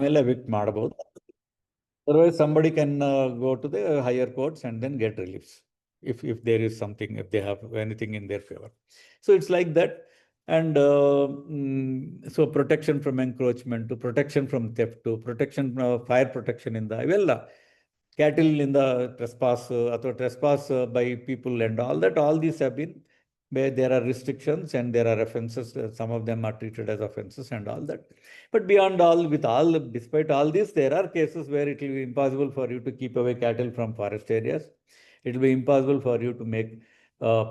ಆಮೇಲೆ evict ಮಾಡಬಹುದು. Otherwise, somebody can go to the higher courts and then get reliefs if there is something, if they have anything in their favor. So it's like that. And so protection from encroachment, to protection from theft, to protection, fire protection in the ಇವೆಲ್ಲ cattle in the trespass, ಅಥವಾ trespass by people and all these have been, where there are restrictions and there are offenses. Some of them are treated as offenses and all that. But beyond all, despite all this, there are cases where it will be impossible for you to keep away cattle from forest areas. It will be impossible for you to make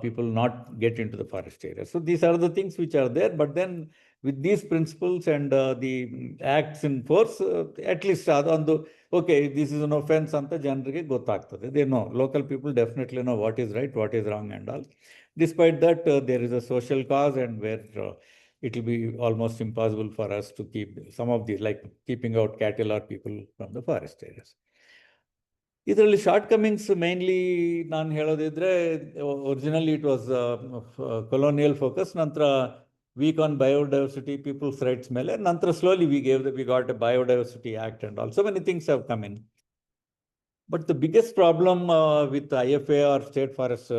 people not get into the forest areas. So these are the things which are there. But then with these principles and the acts in force, at least ಅದೊಂದು okay, this is an offense ಅಂತ ಜನರಿಗೆ ಗೊತ್ತಾಗ್ತದೆ. They know, local people definitely know what is right, what is wrong and all. Despite that, there is a social cause, and where it will be almost impossible for us to keep some of these, like keeping out cattle or people from the forest areas. ಇದರಲ್ಲಿ shortcomings mainly ನಾನು ಹೇಳೋದಿದ್ರೆ, originally it was colonial focus, ನಂತರ weak on biodiversity, people's rights ಮೇಲೆ, ನಂತರ slowly we got a biodiversity act and all. So many things have come in. But the biggest problem with IFA or state forests,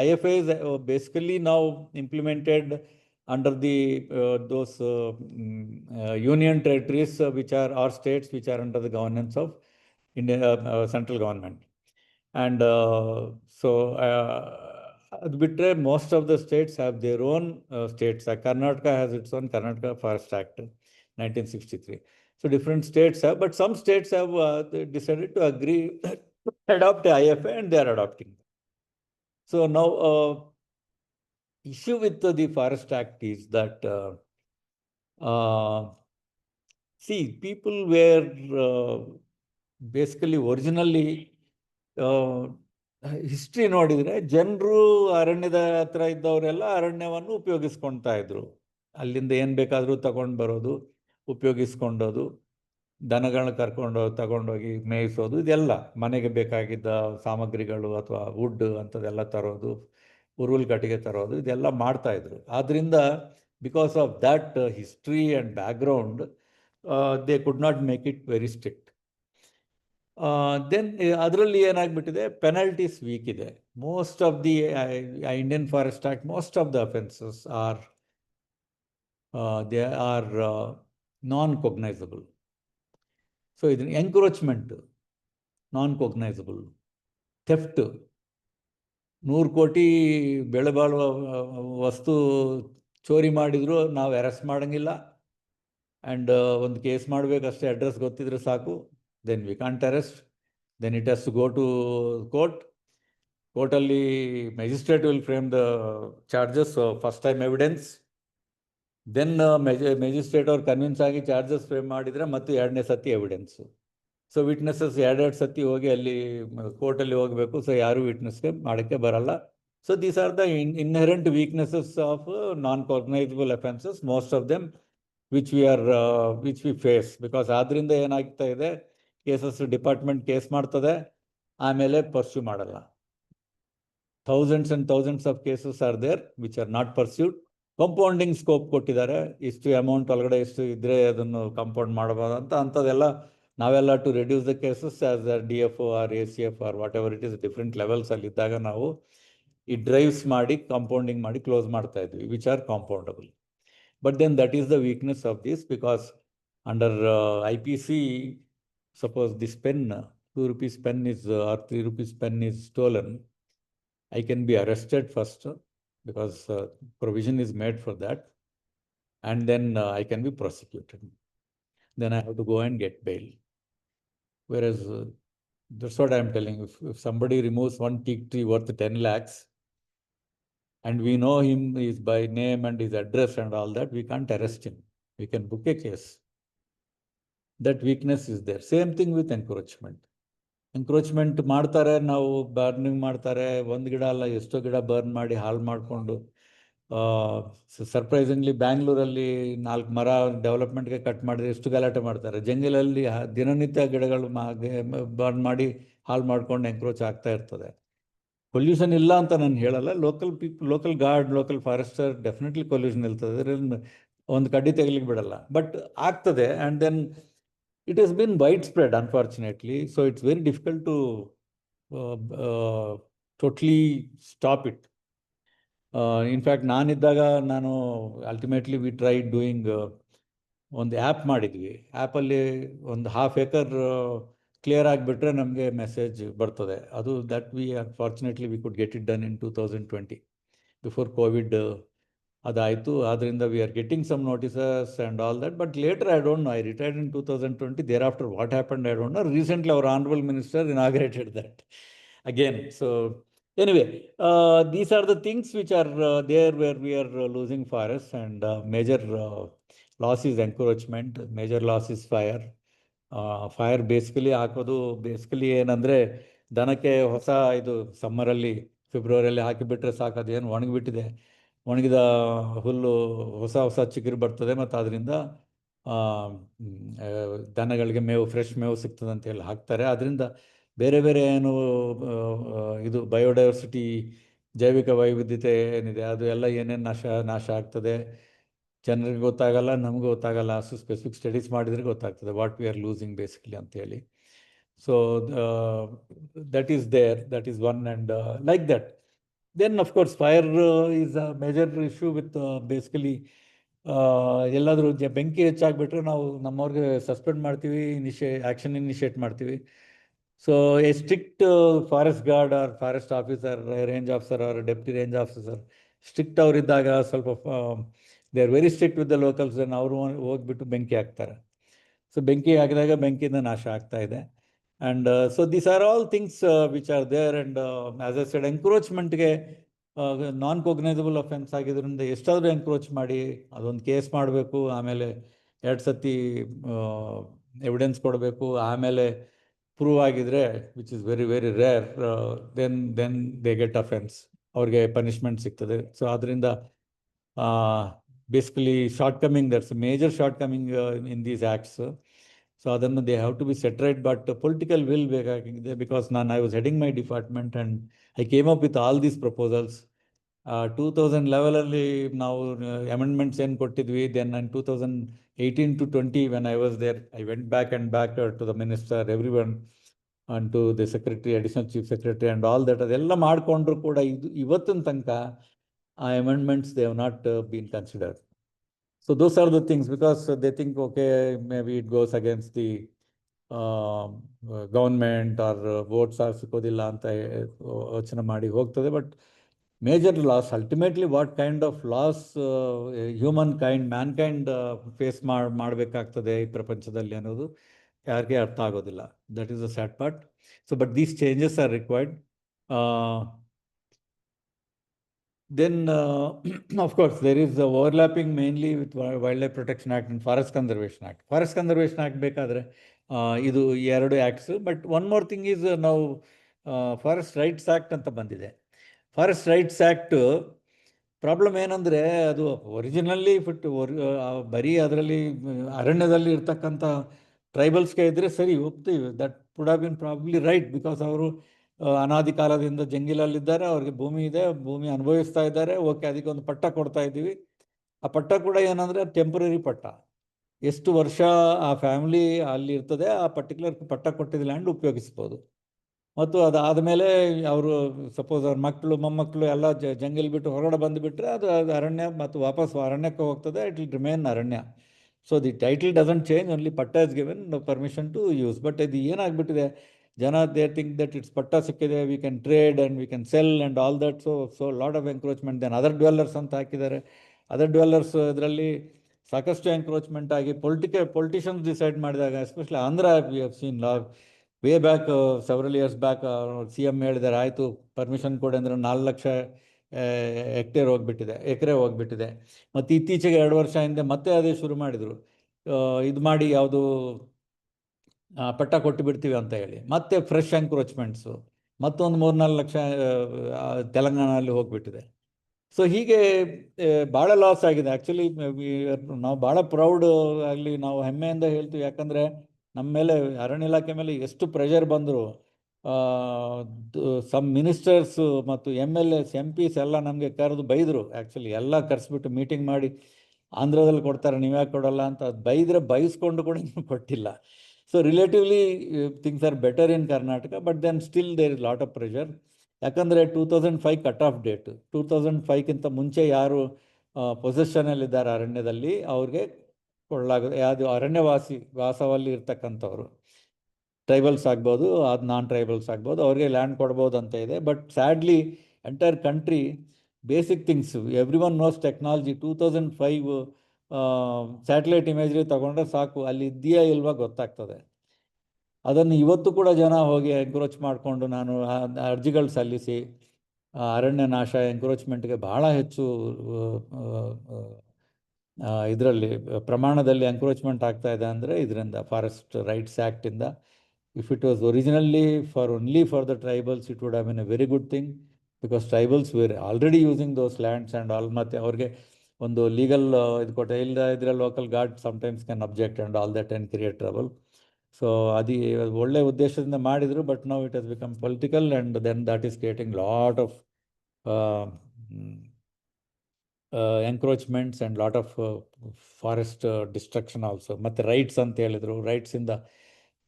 IFA is basically now implemented under the those union territories which are, or states which are under the governance of Indian central government. And so ಅದು ಬಿಟ್ಟರೆ most of the states have their own states. Karnataka has its own Karnataka Forest Act 1963. So different states have, but some states have decided to agree adopt IFA, and they are adopting. So now issue with the Forest Act is that see, people were basically originally history ನೋಡಿದರೆ, ಜನರು ಅರಣ್ಯದ ಹತ್ರ ಇದ್ದವರೆಲ್ಲ ಅರಣ್ಯವನ್ನು ಉಪಯೋಗಿಸ್ಕೊಳ್ತಾ ಇದ್ರು. ಅಲ್ಲಿಂದ ಏನು ಬೇಕಾದರೂ ತಗೊಂಡು ಬರೋದು, ಉಪಯೋಗಿಸ್ಕೊಂಡೋದು, ದನಗಳನ್ನ ತಗೊಂಡೋಗಿ ಮೇಯಿಸೋದು, ಇದೆಲ್ಲ ಮನೆಗೆ ಬೇಕಾಗಿದ್ದ ಸಾಮಗ್ರಿಗಳು ಅಥವಾ ವುಡ್ ಅಂಥದ್ದೆಲ್ಲ ತರೋದು, ಉರುವಲ್ ಕಟ್ಟಿಗೆ ತರೋದು, ಇದೆಲ್ಲ ಮಾಡ್ತಾಯಿದ್ರು. ಆದ್ದರಿಂದ because of that history and background, they could not make it very strict. Then ಅದರಲ್ಲಿ ಏನಾಗ್ಬಿಟ್ಟಿದೆ, ಪೆನಲ್ಟೀಸ್ ವೀಕ್ ಇದೆ. Most of the Indian forest act, most of the offences are they are non cognisable. So ಇದನ್ನ encroachment non cognisable, theft 100 crore ಬೆಲೆ ಬಾಳುವ ವಸ್ತು ಚೋರಿ ಮಾಡಿದ್ರು ನಾವು arrest ಮಾಡೋಂಗಿಲ್ಲ. ಆ್ಯಂಡ್ ಒಂದು ಕೇಸ್ ಮಾಡಬೇಕಷ್ಟೇ, ಅಡ್ರೆಸ್ ಗೊತ್ತಿದ್ರೆ ಸಾಕು, then we can't arrest. Then it has to go to court. Courtally magistrate will frame the charges, so first time evidence. Then magistrate or convince ಆಗಿ ಚಾರ್ಜಸ್ ಫ್ರೇಮ್ ಮಾಡಿದರೆ ಮತ್ತೆ 2ನೇ ಸತಿ evidence. So witnesses 2 ಸತಿ ಹೋಗಿ ಅಲ್ಲಿ ಕೋರ್ಟಲ್ಲಿ ಹೋಗಬೇಕು. ಸೊ ಯಾರು ವಿಟ್ನೆಸ್ಗೆ ಮಾಡೋಕ್ಕೆ ಬರಲ್ಲ. So these are the inherent weaknesses of non cognizable offences, most of them which we face. Because ಆದ್ದರಿಂದ ಏನಾಗ್ತಾ ಇದೆ, ಕೇಸಸ್ ಡಿಪಾರ್ಟ್ಮೆಂಟ್ ಕೇಸ್ ಮಾಡ್ತದೆ, ಆಮೇಲೆ ಪರ್ಸ್ಯೂ ಮಾಡಲ್ಲ. Thousands and thousands of cases are there which are not pursued. Compounding scope ಕೊಟ್ಟಿದ್ದಾರೆ, ಇಷ್ಟು amount ಒಳಗಡೆ ಇಷ್ಟು ಇದ್ದರೆ ಅದನ್ನು ಕಂಪೌಂಡ್ ಮಾಡಬಹುದು ಅಂತ. ಅಂಥದ್ದೆಲ್ಲ ನಾವೆಲ್ಲ to reduce the cases as a DFO or ACF or whatever it is, different ಲೆವೆಲ್ಸಲ್ಲಿದ್ದಾಗ ನಾವು ಈ ಡ್ರೈವ್ಸ್ ಮಾಡಿ ಕಂಪೌಂಡಿಂಗ್ ಮಾಡಿ ಕ್ಲೋಸ್ ಮಾಡ್ತಾ ಇದ್ವಿ, which are compoundable. But then that is the weakness of this, because under IPC, suppose this pen, 2 rupees pen is or 3 rupees pen is stolen, I can be arrested first, because provision is made for that, and then I can be prosecuted. Then I have to go and get bail. Whereas that's what I am telling you. If somebody removes one teak tree worth 10 lakhs, and we know him, is by name and his address and all that, we can't arrest him. We can book a case. That weakness is there. Same thing with encroachment. Encroachment ಮಾಡ್ತಾರೆ, ನಾವು burning ಮಾಡ್ತಾರೆ, ಒಂದು ಗಿಡ ಅಲ್ಲ ಎಷ್ಟೋ ಗಿಡ burn ಮಾಡಿ ಹಾಳು ಮಾಡಿಕೊಂಡು. ಸರ್ಪ್ರೈಸಿಂಗ್ಲಿ ಬ್ಯಾಂಗ್ಳೂರಲ್ಲಿ 4 ಮರ ಡೆವಲಪ್ಮೆಂಟ್ಗೆ ಕಟ್ ಮಾಡಿದ್ರೆ ಎಷ್ಟು ಗಲಾಟೆ ಮಾಡ್ತಾರೆ. ಜಂಗಲಲ್ಲಿ ದಿನನಿತ್ಯ ಗಿಡಗಳು ಬರ್ನ್ ಮಾಡಿ ಹಾಳು ಮಾಡ್ಕೊಂಡು ಎನ್ಕ್ರೋಚ್ ಆಗ್ತಾ ಇರ್ತದೆ. ಪೊಲ್ಯೂಷನ್ ಇಲ್ಲ ಅಂತ ನಾನು ಹೇಳಲ್ಲ. Local guard, local forester definitely pollution ಇರ್ತದೆ, ಒಂದು ಕಡ್ಡಿ ತೆಗಿಲಿಕ್ಕೆ ಬಿಡಲ್ಲ, ಬಟ್ ಆಗ್ತದೆ. And then It has been widespread, unfortunately, so it's very difficult to totally stop it. In fact ನಾನಿದ್ದಾಗ ನಾನು ಅಲ್ಟಿಮೇಟ್ಲಿ ವಿ ಟ್ರೈ ಡೂಯಿಂಗ್ ಒಂದು ಆ್ಯಪ್ ಮಾಡಿದ್ವಿ. ಆ್ಯಪಲ್ಲಿ ಒಂದು 1/2 acre ಕ್ಲಿಯರ್ ಆಗಿಬಿಟ್ರೆ ನಮಗೆ ಮೆಸೇಜ್ ಬರ್ತದೆ. ಅದು that we unfortunately we could get it done in 2020 before COVID ಅದಾಯಿತು. ಆದ್ದರಿಂದ we are getting some notices and all that. But later I don't know, I retired in 2020. Thereafter what happened I don't know. Recently our honourable minister inaugurated that again. So anyway, these are the things which are there where we are losing forests, and major loss is encroachment, major loss is fire. Fire basically ಹಾಕೋದು basically ಏನಂದರೆ ದನಕ್ಕೆ ಹೊಸ ಇದು ಸಮ್ಮರಲ್ಲಿ ಫೆಬ್ರವರಿಯಲ್ಲಿ ಹಾಕಿಬಿಟ್ರೆ ಸಾಕು, ಅದೇನು ಒಣಗಿಬಿಟ್ಟಿದೆ. ಒಣಗಿದ ಹುಲ್ಲು ಹೊಸ ಹೊಸ ಚಿಗುರು ಬರ್ತದೆ ಮತ್ತು ಅದರಿಂದ ದನಗಳಿಗೆ ಮೇವು, ಫ್ರೆಶ್ ಮೇವು ಸಿಗ್ತದೆ ಅಂತ ಹೇಳಿ ಹಾಕ್ತಾರೆ. ಅದರಿಂದ ಬೇರೆ ಬೇರೆ ಏನು ಇದು ಬಯೋಡೈವರ್ಸಿಟಿ, ಜೈವಿಕ ವೈವಿಧ್ಯತೆ ಏನಿದೆ ಅದು ಎಲ್ಲ ಏನೇನು ನಾಶ ಆಗ್ತದೆ, ಜನರಿಗೆ ಗೊತ್ತಾಗಲ್ಲ, ನಮಗೂ ಗೊತ್ತಾಗಲ್ಲ. ಸ್ಪೆಸಿಫಿಕ್ ಸ್ಟಡೀಸ್ ಮಾಡಿದರೆ ಗೊತ್ತಾಗ್ತದೆ what we are losing basically ಅಂತೇಳಿ. So that is there, that is one. And like that then of course fire is a major issue with basically ಎಲ್ಲಾದರೂ ಬೆಂಕಿ ಹೆಚ್ಚಾಗ್ಬಿಟ್ರೆ ನಾವು ನಮ್ಮವ್ರಿಗೆ ಸಸ್ಪೆಂಡ್ ಮಾಡ್ತೀವಿ, ಆ್ಯಕ್ಷನ್ ಇನಿಷಿಯೇಟ್ ಮಾಡ್ತೀವಿ. So a strict forest guard or forest officer, range officer or deputy range officer strict ಅವರಿದ್ದಾಗ ಸ್ವಲ್ಪ they are very strict with the locals, ಅವರು ಹೋಗ್ಬಿಟ್ಟು ಬೆಂಕಿ ಹಾಕ್ತಾರೆ. ಸೊ ಬೆಂಕಿ ಹಾಕಿದಾಗ ಬೆಂಕಿಯಿಂದ ನಾಶ ಆಗ್ತಾ ಇದೆ. And so these are all things which are there. And as I said, ಎಂಕ್ರೋಚ್ಮೆಂಟ್ಗೆ ನಾನ್ ಕೊಗ್ನೈಸಬಲ್ ಅಫೆನ್ಸ್ ಆಗಿದ್ದರಿಂದ ಎಷ್ಟಾದರೂ ಎಂಕ್ರೋಚ್ ಮಾಡಿ ಅದೊಂದು ಕೇಸ್ ಮಾಡಬೇಕು, ಆಮೇಲೆ 2 ಸತಿ ಎವಿಡೆನ್ಸ್ ಕೊಡಬೇಕು, ಆಮೇಲೆ ಪ್ರೂವ್ ಆಗಿದ್ರೆ, which is very very rare, then they get offence, ಅವ್ರಿಗೆ ಪನಿಷ್ಮೆಂಟ್ ಸಿಗ್ತದೆ. ಸೊ ಅದರಿಂದ basically shortcoming, that's major shortcoming in these acts. So ಅದನ್ನು they have to be set right. But political will ಬೇಕಾಗಿದೆ, because I was heading my department and I came up with all these proposals. 2011 ನಾವು amendments ಏನು ಕೊಟ್ಟಿದ್ವಿ. Then in 2018 to 20 when I was there, I vent back and back to the minister, everyone, and to the secretary, additional chief secretary and all that. ಅದೆಲ್ಲ ಮಾಡಿಕೊಂಡ್ರು ಕೂಡ ಇವತ್ತಿನ ತನಕ ಆ amendments they have not been considered. So those are the things, because they think okay maybe it goes against the government or votes ಸಿಗೋದಿಲ್ಲ ಅಂತ ಯೋಚನೆ ಮಾಡಿ ಹೋಗ್ತದೆ. But major loss, ultimately what kind of loss humankind, mankind face ಮಾಡಬೇಕಾಗ್ತದೆ ಈ ಪ್ರಪಂಚದಲ್ಲಿ ಅನ್ನೋದು ಯಾರಿಗೆ ಅರ್ಥ ಆಗೋದಿಲ್ಲ. That is a sad part. So but these changes are required. Then, of course, there is overlapping mainly with Wildlife Protection Act and Forest Conservation Act. Forest Conservation Act ಬೇಕಾದರೆ ಇದು 2 acts. But one more thing is, ನಾವು forest rights act ಅಂತ ಬಂದಿದೆ. Forest rights act problem ಏನಂದರೆ, ಅದು ಒರಿಜಿನಲ್ಲಿ ಬರೀ ಅದರಲ್ಲಿ ಅರಣ್ಯದಲ್ಲಿ ಇರ್ತಕ್ಕಂಥ ಟ್ರೈಬಲ್ಸ್ಗೆ ಇದ್ದರೆ ಸರಿ, ಒಪ್ತೀವಿ, that would have been probably right, because ಅವರು ಅನಾದಿ ಕಾಲದಿಂದ ಜಂಗಿಲಲ್ಲಿದ್ದಾರೆ, ಅವ್ರಿಗೆ ಭೂಮಿ ಇದೆ, ಭೂಮಿ ಅನುಭವಿಸ್ತಾ ಇದ್ದಾರೆ. ಓಕೆ, ಅದಕ್ಕೆ ಒಂದು ಪಟ್ಟ ಕೊಡ್ತಾ ಇದ್ದೀವಿ. ಆ ಪಟ್ಟ ಕೂಡ ಏನಂದರೆ ಟೆಂಪ್ರರಿ ಪಟ್ಟ, ಎಷ್ಟು ವರ್ಷ ಆ ಫ್ಯಾಮಿಲಿ ಅಲ್ಲಿ ಇರ್ತದೆ ಆ ಪರ್ಟಿಕ್ಯುಲರ್ ಪಟ್ಟ ಕೊಟ್ಟಿದ್ದ ಲ್ಯಾಂಡ್ ಉಪಯೋಗಿಸ್ಬೋದು. ಮತ್ತು ಅದಾದಮೇಲೆ ಅವರು ಸಪೋಸ್ ಅವ್ರ ಮಕ್ಕಳು ಮೊಮ್ಮಕ್ಕಳು ಎಲ್ಲ ಜಂಗಲ್ ಬಿಟ್ಟು ಹೊರಗಡೆ ಬಂದುಬಿಟ್ರೆ ಅದು ಅರಣ್ಯ ಮತ್ತು ವಾಪಸ್ ಅರಣ್ಯಕ್ಕೆ ಹೋಗ್ತದೆ. It will remain aranya. So the title doesn't change, only patta is given, permission to use. But ಇದು ಏನಾಗ್ಬಿಟ್ಟಿದೆ, ಜನ they think that it's patta ಸಿಕ್ಕಿದೆ, we can trade and we can sell and all that. So lot of encroachment. Then other dwellers ಅಂತ ಹಾಕಿದ್ದಾರೆ. Other dwellers ಇದರಲ್ಲಿ ಸಾಕಷ್ಟು encroachment ಆಗಿ politicians decide ಮಾಡಿದಾಗ, especially Andhra, we have seen way back several years back, CM ಹೇಳಿದ್ದಾರೆ, ಆಯಿತು permission ಕೊಡಿ ಅಂದರೆ 4 ಲಕ್ಷ ಎಕರೆ ಹೋಗ್ಬಿಟ್ಟಿದೆ. ಮತ್ತು ಇತ್ತೀಚೆಗೆ 2 ವರ್ಷ ಹಿಂದೆ ಮತ್ತೆ ಅದೇ ಶುರು ಮಾಡಿದರು, ಇದು ಮಾಡಿ ಯಾವುದು ಪಟ್ಟ ಕೊಟ್ಟು ಬಿಡ್ತೀವಿ ಅಂತ ಹೇಳಿ. ಮತ್ತೆ ಫ್ರೆಶ್ ಎಂಕ್ರೋಚ್ಮೆಂಟ್ಸು, ಮತ್ತೊಂದು 3-4 ಲಕ್ಷ ತೆಲಂಗಾಣದಲ್ಲಿ ಹೋಗಿಬಿಟ್ಟಿದೆ. ಸೊ ಹೀಗೆ ಭಾಳ ಲಾಸ್ ಆಗಿದೆ. ಆ್ಯಕ್ಚುಲಿ ನಾವು ಭಾಳ ಪ್ರೌಡ್ ಆಗಲಿ, ನಾವು ಹೆಮ್ಮೆಯಿಂದ ಹೇಳ್ತೀವಿ. ಯಾಕಂದರೆ ನಮ್ಮ ಮೇಲೆ, ಅರಣ್ಯ ಇಲಾಖೆ ಮೇಲೆ ಎಷ್ಟು ಪ್ರೆಷರ್ ಬಂದರು, ಸಮ್ ಮಿನಿಸ್ಟರ್ಸು ಮತ್ತು MLAs MPs ಎಲ್ಲ ನಮಗೆ ಕರೆದು ಬೈದರು. ಆ್ಯಕ್ಚುಲಿ ಎಲ್ಲ ಕರೆಸ್ಬಿಟ್ಟು ಮೀಟಿಂಗ್ ಮಾಡಿ, ಆಂಧ್ರದಲ್ಲಿ ಕೊಡ್ತಾರೆ ನೀವ್ಯಾಕೆ ಕೊಡಲ್ಲ ಅಂತ ಬೈದರೆ, ಬೈಸ್ಕೊಂಡು ಕೂಡ ಕೊಟ್ಟಿಲ್ಲ. So relatively things are better in Karnataka, but then still there is lot of pressure. ಯಾಕಂದರೆ 2005 ಕಟ್ ಆಫ್ ಡೇಟ್. 2005ಕ್ಕಿಂತ ಮುಂಚೆ ಯಾರು ಪೊಸೆಷನಲ್ಲಿದ್ದಾರೆ ಅರಣ್ಯದಲ್ಲಿ ಅವ್ರಿಗೆ ಕೊಡಲಾಗುತ್ತೆ. ಯಾವುದು ವಾಸವಲ್ಲಿ ಇರ್ತಕ್ಕಂಥವ್ರು, ಟ್ರೈಬಲ್ಸ್ ಆಗ್ಬೋದು, ಅದು ನಾನ್ ಟ್ರೈಬಲ್ಸ್ ಆಗ್ಬೋದು, ಅವ್ರಿಗೆ ಲ್ಯಾಂಡ್ ಕೊಡ್ಬೋದು ಅಂತ ಇದೆ. But sadly entire country basic things, everyone knows technology. 2005 satellite imagery ತಗೊಂಡ್ರೆ ಸಾಕು, ಅಲ್ಲಿ ಇದೆಯಾ ಇಲ್ವಾ ಗೊತ್ತಾಗ್ತದೆ. ಅದನ್ನು ಇವತ್ತು ಕೂಡ ಜನ ಹೋಗಿ ಎಂಕ್ರೋಚ್ ಮಾಡಿಕೊಂಡು ನಾನು ಅರ್ಜಿಗಳು ಸಲ್ಲಿಸಿ ಅರಣ್ಯ ನಾಶ ಎಂಕ್ರೋಚ್ಮೆಂಟ್ಗೆ ಭಾಳ ಹೆಚ್ಚು ಇದರಲ್ಲಿ ಪ್ರಮಾಣದಲ್ಲಿ ಎಂಕ್ರೋಚ್ಮೆಂಟ್ ಆಗ್ತಾ ಇದೆ ಅಂದರೆ ಇದರಿಂದ, ಫಾರೆಸ್ಟ್ ರೈಟ್ಸ್ ಆ್ಯಕ್ಟಿಂದ. If it was originally only for the tribals, it would have been a very good thing, because tribals were already using those lands and all. ಮತ್ತು ಅವ್ರಿಗೆ ಒಂದು ಲೀಗಲ್ ಇದು ಕೊಟ್ಟೆ ಇದ್ರೆ local guard sometimes can object and all that and create trouble. So ಅದು ಒಳ್ಳೆ ಉದ್ದೇಶದಿಂದ ಮಾಡಿದರು, but now it has become political and then that is creating lot of encroachments and lot of forest destruction also. ಮತ್ತು rights ಅಂತ ಹೇಳಿದರು, ರೈಟ್ಸಿಂದ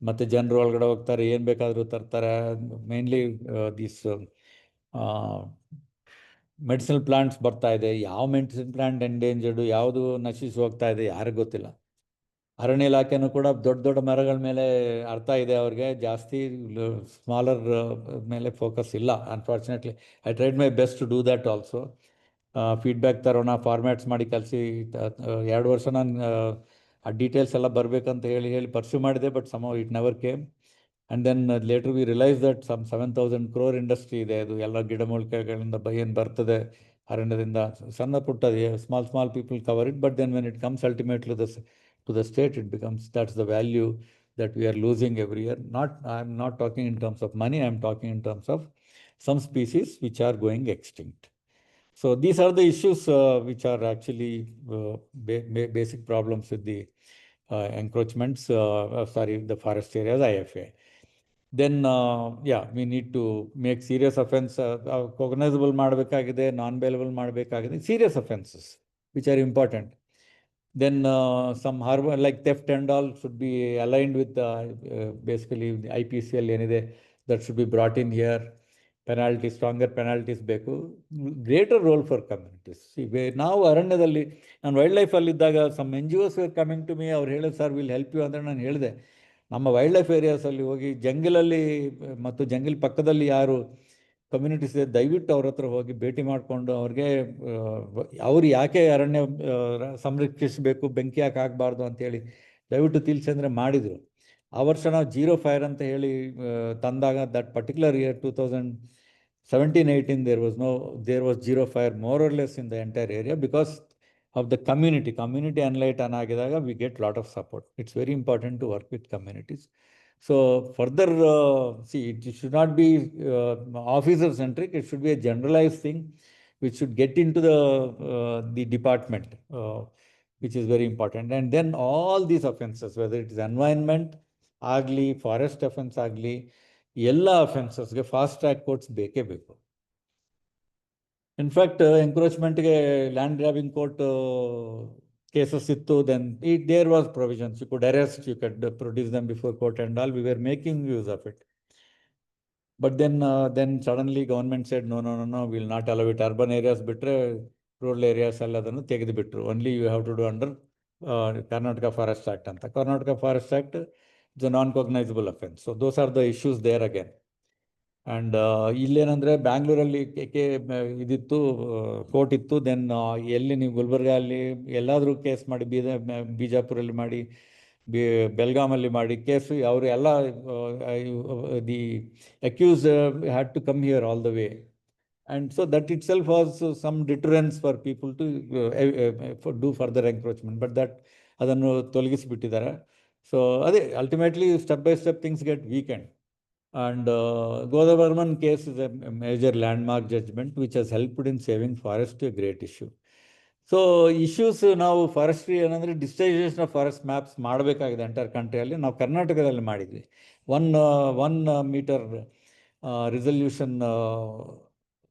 ಮತ್ತು ಜನರು ಒಳಗಡೆ ಹೋಗ್ತಾರೆ, ಏನು ಬೇಕಾದರೂ ತರ್ತಾರೆ. ಮೇನ್ಲಿ ದಿಸ್ ಮೆಡಿಸಿನಲ್ ಪ್ಲಾಂಟ್ಸ್ ಬರ್ತಾ ಇದೆ. ಯಾವ ಮೆಡಿಸಿನ್ ಪ್ಲಾಂಟ್ ಎಂಡೇಂಜರ್ಡು, ಯಾವುದು ನಶಿಸಿ ಹೋಗ್ತಾ ಇದೆ ಯಾರಿಗೂ ಗೊತ್ತಿಲ್ಲ. ಅರಣ್ಯ ಇಲಾಖೆನೂ ಕೂಡ ದೊಡ್ಡ ದೊಡ್ಡ ಮರಗಳ ಮೇಲೆ ಅರ್ಥ ಇದೆ ಅವ್ರಿಗೆ, ಜಾಸ್ತಿ ಸ್ಮಾಲರ್ ಮೇಲೆ ಫೋಕಸ್ ಇಲ್ಲ. Unfortunately I tried my best to do that also. Feedback ತರೋಣ, ಫಾರ್ಮ್ಯಾಟ್ಸ್ ಮಾಡಿ ಕಲಿಸಿ. 2 ವರ್ಷ ನಾನು ಆ ಡೀಟೇಲ್ಸ್ ಎಲ್ಲ ಬರಬೇಕಂತ ಹೇಳಿ ಪರ್ಸ್ಯೂ ಮಾಡಿದೆ, but some it never came. And then later we realise that 7,000 crore industry ಇದೆ. ಅದು ಎಲ್ಲ ಗಿಡಮೂಲಿಕೆಗಳಿಂದ ಏನು ಬರ್ತದೆ ಅರಣ್ಯದಿಂದ, ಸಣ್ಣ ಪುಟ್ಟ small people cover it. But then when it comes ultimately to the state, it becomes, that's the value that we are losing every year. I'm not talking in terms of money, I'm talking in terms of some species which are going extinct. So these are the issues which are actually basic problems with the encroachments, the forest areas, IFA. Then we need to make serious offense cognizable ಮಾಡಬೇಕಾಗಿದೆ, non bailable ಮಾಡಬೇಕಾಗಿದೆ, serious offenses which are important. Then some harbor like theft and all should be aligned with basically the IPCL ಏನಿದೆ, that should be brought in here. Penalties, stronger penalties ಬೇಕು. Greater role for communities. ನಾವು ಅರಣ್ಯದಲ್ಲಿ, ನಾನು wild ಲೈಫಲ್ಲಿದ್ದಾಗ some NGOs were coming to me, ಅವ್ರು ಹೇಳಿದ್ರು sir will help you ಅಂದರೆ ನಾನು ಹೇಳಿದೆ, ನಮ್ಮ ವೈಲ್ಡ್ ಲೈಫ್ ಏರಿಯಾಸಲ್ಲಿ ಹೋಗಿ ಜಂಗಲಲ್ಲಿ ಮತ್ತು ಜಂಗಲ್ ಪಕ್ಕದಲ್ಲಿ ಯಾರು ಕಮ್ಯುನಿಟೀಸ್ ಇದೆ, ದಯವಿಟ್ಟು ಅವ್ರ ಹತ್ರ ಹೋಗಿ ಭೇಟಿ ಮಾಡಿಕೊಂಡು ಅವ್ರಿಗೆ ಅವ್ರು ಯಾಕೆ ಅರಣ್ಯ ಸಂರಕ್ಷಿಸಬೇಕು, ಬೆಂಕಿ ಯಾಕೆ ಆಗಬಾರ್ದು ಅಂತೇಳಿ ದಯವಿಟ್ಟು ತಿಳಿಸಿ ಅಂದರೆ ಮಾಡಿದರು. ಆ ವರ್ಷ ನಾವು 0 fire ಅಂತ ಹೇಳಿ ತಂದಾಗ, that particular year 2017-18 there was 0 fire more or less in the entire area because of the community enlighten ಆಗಿದಾಗ we get lot of support. It's very important to work with communities. So further, it should not be officer centric, it should be a generalized thing which should get into the department, which is very important. And then all these offenses, whether it is environment ಆಗಲಿ, forest offence ಆಗಲಿ, ಎಲ್ಲ ಅಫೆನ್ಸಸ್ಗೆ fast track courts ಬೇಕೇ ಬೇಕು. In fact ಎಂಕ್ರೋಚ್ಮೆಂಟ್ಗೆ land grabbing court cases ಇತ್ತು. Then there was provisions, you could arrest, you could produce them before court and all. We were making use of it. But then suddenly government said no will not allow it. Urban areas ಬಿಟ್ಟರೆ rural areas ಎಲ್ಲ ಅದನ್ನು ತೆಗೆದುಬಿಟ್ರು. Only you have to do under Karnataka forest act ಅಂತ. Karnataka forest act is a non-cognizable offense. So those are the issues there again. And ಇಲ್ಲೇನಂದರೆ ಬ್ಯಾಂಗ್ಳೂರಲ್ಲಿ ಇದಿತ್ತು, court ಇತ್ತು. Then ಎಲ್ಲಿ ನೀವು ಗುಲ್ಬರ್ಗ ಅಲ್ಲಿ ಎಲ್ಲಾದರೂ ಕೇಸ್ ಮಾಡಿ, ಬಿಜಾಪುರಲ್ಲಿ ಮಾಡಿ, ಬೆಲ್ಗಾಮಲ್ಲಿ ಮಾಡಿ ಕೇಸು, ಅವರು ಎಲ್ಲ the accuse had to come here all the way. And so that itself was some deterrence for people to do further encroachment. But that ಅದನ್ನು ತೊಲಗಿಸಿಬಿಟ್ಟಿದ್ದಾರೆ. ಸೊ ಅದೇ ultimately step by step things get weakened. And Godavarman case is a major landmark judgement which has helped in saving forest, a great issue. So issues ನಾವು forestry ಏನಂದರೆ digitisation of forest maps ಮಾಡಬೇಕಾಗಿದೆ entire ಕಂಟ್ರಿಯಲ್ಲಿ. ನಾವು ಕರ್ನಾಟಕದಲ್ಲಿ ಮಾಡಿದ್ವಿ. 1 meter resolution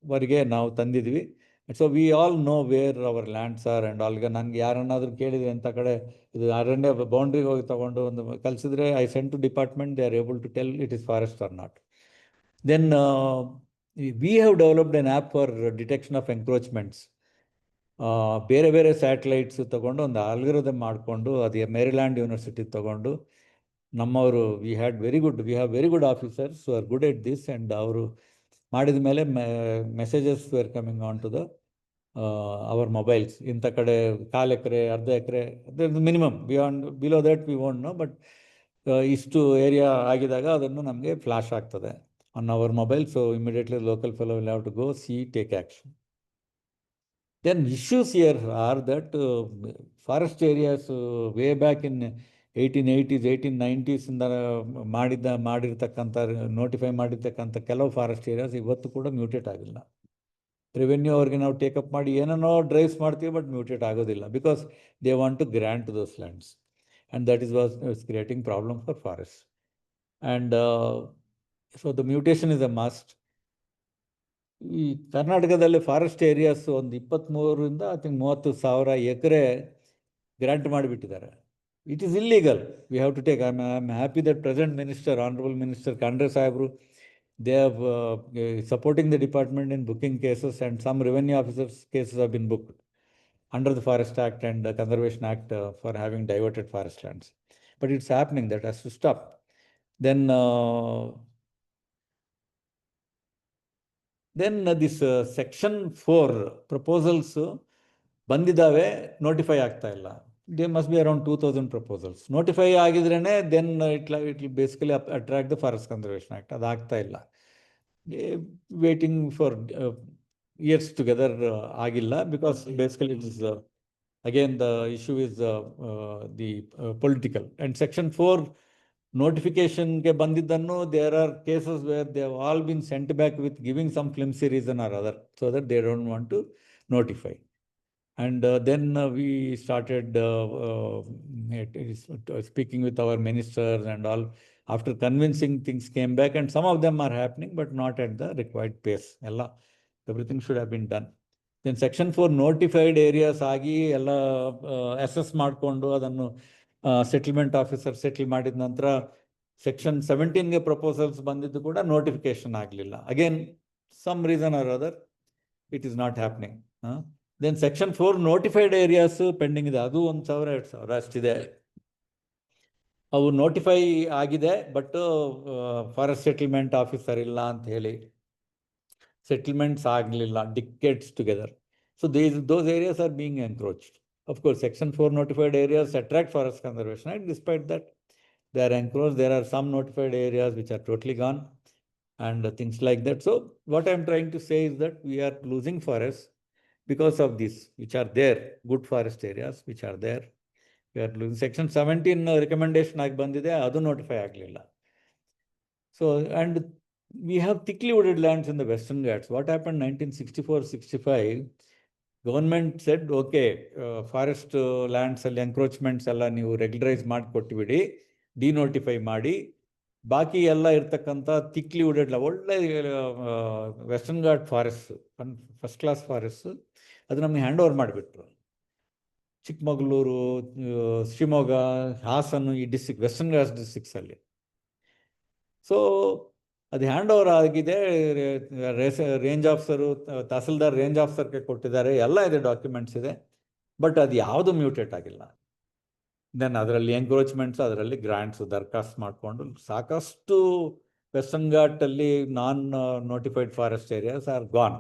ವರೆಗೆ ನಾವು ತಂದಿದ್ವಿ. So we all know where our lands are and all. ಈಗ ನನಗೆ ಯಾರನ್ನಾದರೂ ಕೇಳಿದರೆ ಎಂಥ ಕಡೆ ಇದು ಅರಣ್ಯ ಬೌಂಡ್ರಿಗೆ ಹೋಗಿ ತೊಗೊಂಡು ಒಂದು ಕಲಿಸಿದ್ರೆ, I send to department, they are able to tell it is forest or not. Then we have developed an app for detection of encroachments. ಬೇರೆ ಬೇರೆ ಸ್ಯಾಟಲೈಟ್ಸ್ ತೊಗೊಂಡು ಒಂದು ಆಲ್ಗರಿದಮ್ ಮಾಡಿಕೊಂಡು, ಅದು ಮೇರಿಲ್ಯಾಂಡ್ ಯೂನಿವರ್ಸಿಟಿ ತೊಗೊಂಡು ನಮ್ಮವರು we have very good officers who are good at this. And ಅವರು ಮಾಡಿದ ಮೇಲೆ messages were coming on to the our mobiles. ಇಂಥ ಕಡೆ 1/4 ಎಕರೆ, ಅರ್ಧ acre, minimum. Below that we won't know, but ಇಷ್ಟು ಏರಿಯಾ ಆಗಿದಾಗ ಅದನ್ನು ನಮಗೆ ಫ್ಲಾಶ್ ಆಗ್ತದೆ on our mobile. So immediately local fellow will have to go see, take action. Then issues here are that forest areas way back in 1880s, 1890s ಇಂದ ಮಾಡಿರ್ತಕ್ಕಂಥ notify ಮಾಡಿರ್ತಕ್ಕಂಥ ಕೆಲವು forest areas ಇವತ್ತು ಕೂಡ ಮ್ಯೂಟೇಟ್ ಆಗಿಲ್ಲ. Revenue ಅವ್ರಿಗೆ ನಾವು take-up ಮಾಡಿ ಏನೇನೋ ಡ್ರೈವ್ಸ್ ಮಾಡ್ತೀವಿ, ಬಟ್ ಮ್ಯೂಟೇಟ್ ಆಗೋದಿಲ್ಲ, because they want to grant those lands, and that was creating problem for forest. And so the mutation is a must. ಈ ಕರ್ನಾಟಕದಲ್ಲಿ ಫಾರೆಸ್ಟ್ ಏರಿಯಾಸ್ ಒಂದು 23ರಿಂದ ಐ ಥಿಂಕ್ 30,000 ಎಕರೆ ಗ್ರಾಂಟ್ ಮಾಡಿಬಿಟ್ಟಿದ್ದಾರೆ. It is illegal. We have to take. I am happy that present minister, honourable minister Khandre ಸಾಹೇಬರು, they have supporting the department in booking cases, and some revenue officers cases have been booked under the Forest Act and the Conservation Act for having diverted forest lands. But it's happening. That has to stop. Then this section 4 proposals ಬಂದಿದ್ದಾವೆ, notify ಆಗ್ತಾ ಇಲ್ಲ. There must be around 2,000 proposals. Notify ಆಗಿದ್ರೇ then it will basically attract the Forest Conservation Act. ಅದು ಆಗ್ತಾ ಇಲ್ಲ. Waiting for years together ಆಗಿಲ್ಲ, because basically it is again the issue is the political. And section 4 notification ಗೆ ಬಂದಿದ್ದನ್ನು, there are cases where they have all been sent back with giving some flimsy reason or other, so that they don't want to notify. And then we started speaking with our ministers and all. After convincing, things came back, and some of them are happening, but not at the required pace. Everything should have been done. Then section 4 notified areas ಆಗಿ ಎಲ್ಲ assess ಮಾಡಿಕೊಂಡು ಅದನ್ನು settlement officer settle ಮಾಡಿದ ನಂತರ section 17ಗೆ proposals ಬಂದಿದ್ದು ಕೂಡ notification ಆಗಲಿಲ್ಲ. Again some reason or other it is not happening. Then section 4 notified areas pending ಇದೆ. ಅದು 1,000-2,000 ಅಷ್ಟಿದೆ. ಅವು ನೋಟಿಫೈ ಆಗಿದೆ, ಬಟ್ ಫಾರೆಸ್ಟ್ ಸೆಟಲ್ಮೆಂಟ್ ಆಫೀಸರ್ ಇಲ್ಲ ಅಂತ ಹೇಳಿ ಸೆಟಲ್ಮೆಂಟ್ಸ್ ಆಗಲಿಲ್ಲ decades together. So those areas are being encroached. Of course, section 4 notified areas attract Forest Conservation Act. Despite that, they are encroached. There are some notified areas which are totally gone, and things like that. So what I am trying to say is that we are losing forests because of this, which are there, good forest areas which are there. We are losing. Section 17 recommendation ಆಗಿ ಬಂದಿದೆ, ಅದು notify ಆಗಲಿಲ್ಲ. So, and we have thickly wooded lands in the Western Ghats. What happened 1964-65? Government said, okay, forest lands ಅಲ್ಲಿ encroachments ಎಲ್ಲ ನೀವು regularise ಮಾಡಿಕೊಟ್ಬಿಡಿ, denotify ಮಾಡಿ, ಬಾಕಿ ಎಲ್ಲ ಇರ್ತಕ್ಕಂಥ thickly wooded ಒಳ್ಳೆ western ghat forest, first class forest, ಅದು ನಮಗೆ ಹ್ಯಾಂಡ್ ಓವರ್ ಮಾಡಿಬಿಟ್ರು. ಚಿಕ್ಕಮಗಳೂರು, ಶಿವಮೊಗ್ಗ, ಹಾಸನ, ಈ ಡಿಸ್ಟ್ರಿಕ್ಟ್ ವೆಸ್ಟರ್ನ್ ಘಾಟ್ಸ್ ಡಿಸ್ಟ್ರಿಕ್ಟ್ಸಲ್ಲಿ. ಸೊ ಅದು ಹ್ಯಾಂಡ್ ಓವರ್ ಆಗಿದೆ. ರೇಂಜ್ ಆಫೀಸರು, ತಹಸೀಲ್ದಾರ್ ರೇಂಜ್ ಆಫೀಸರ್ಗೆ ಕೊಟ್ಟಿದ್ದಾರೆ, ಎಲ್ಲ ಇದೆ, ಡಾಕ್ಯುಮೆಂಟ್ಸ್ ಇದೆ, ಬಟ್ ಅದು ಯಾವುದು ಮ್ಯೂಟೇಟ್ ಆಗಿಲ್ಲ. ದೆನ್ ಅದರಲ್ಲಿ ಎನ್ಕ್ರೋಚ್ಮೆಂಟ್ಸ್, ಅದರಲ್ಲಿ ಗ್ರಾಂಟ್ಸ್ ದರ್ಖಾಸ್ತು ಮಾಡಿಕೊಂಡು ಸಾಕಷ್ಟು ವೆಸ್ಟರ್ನ್ ಘಾಟಲ್ಲಿ non notified forest areas are gone.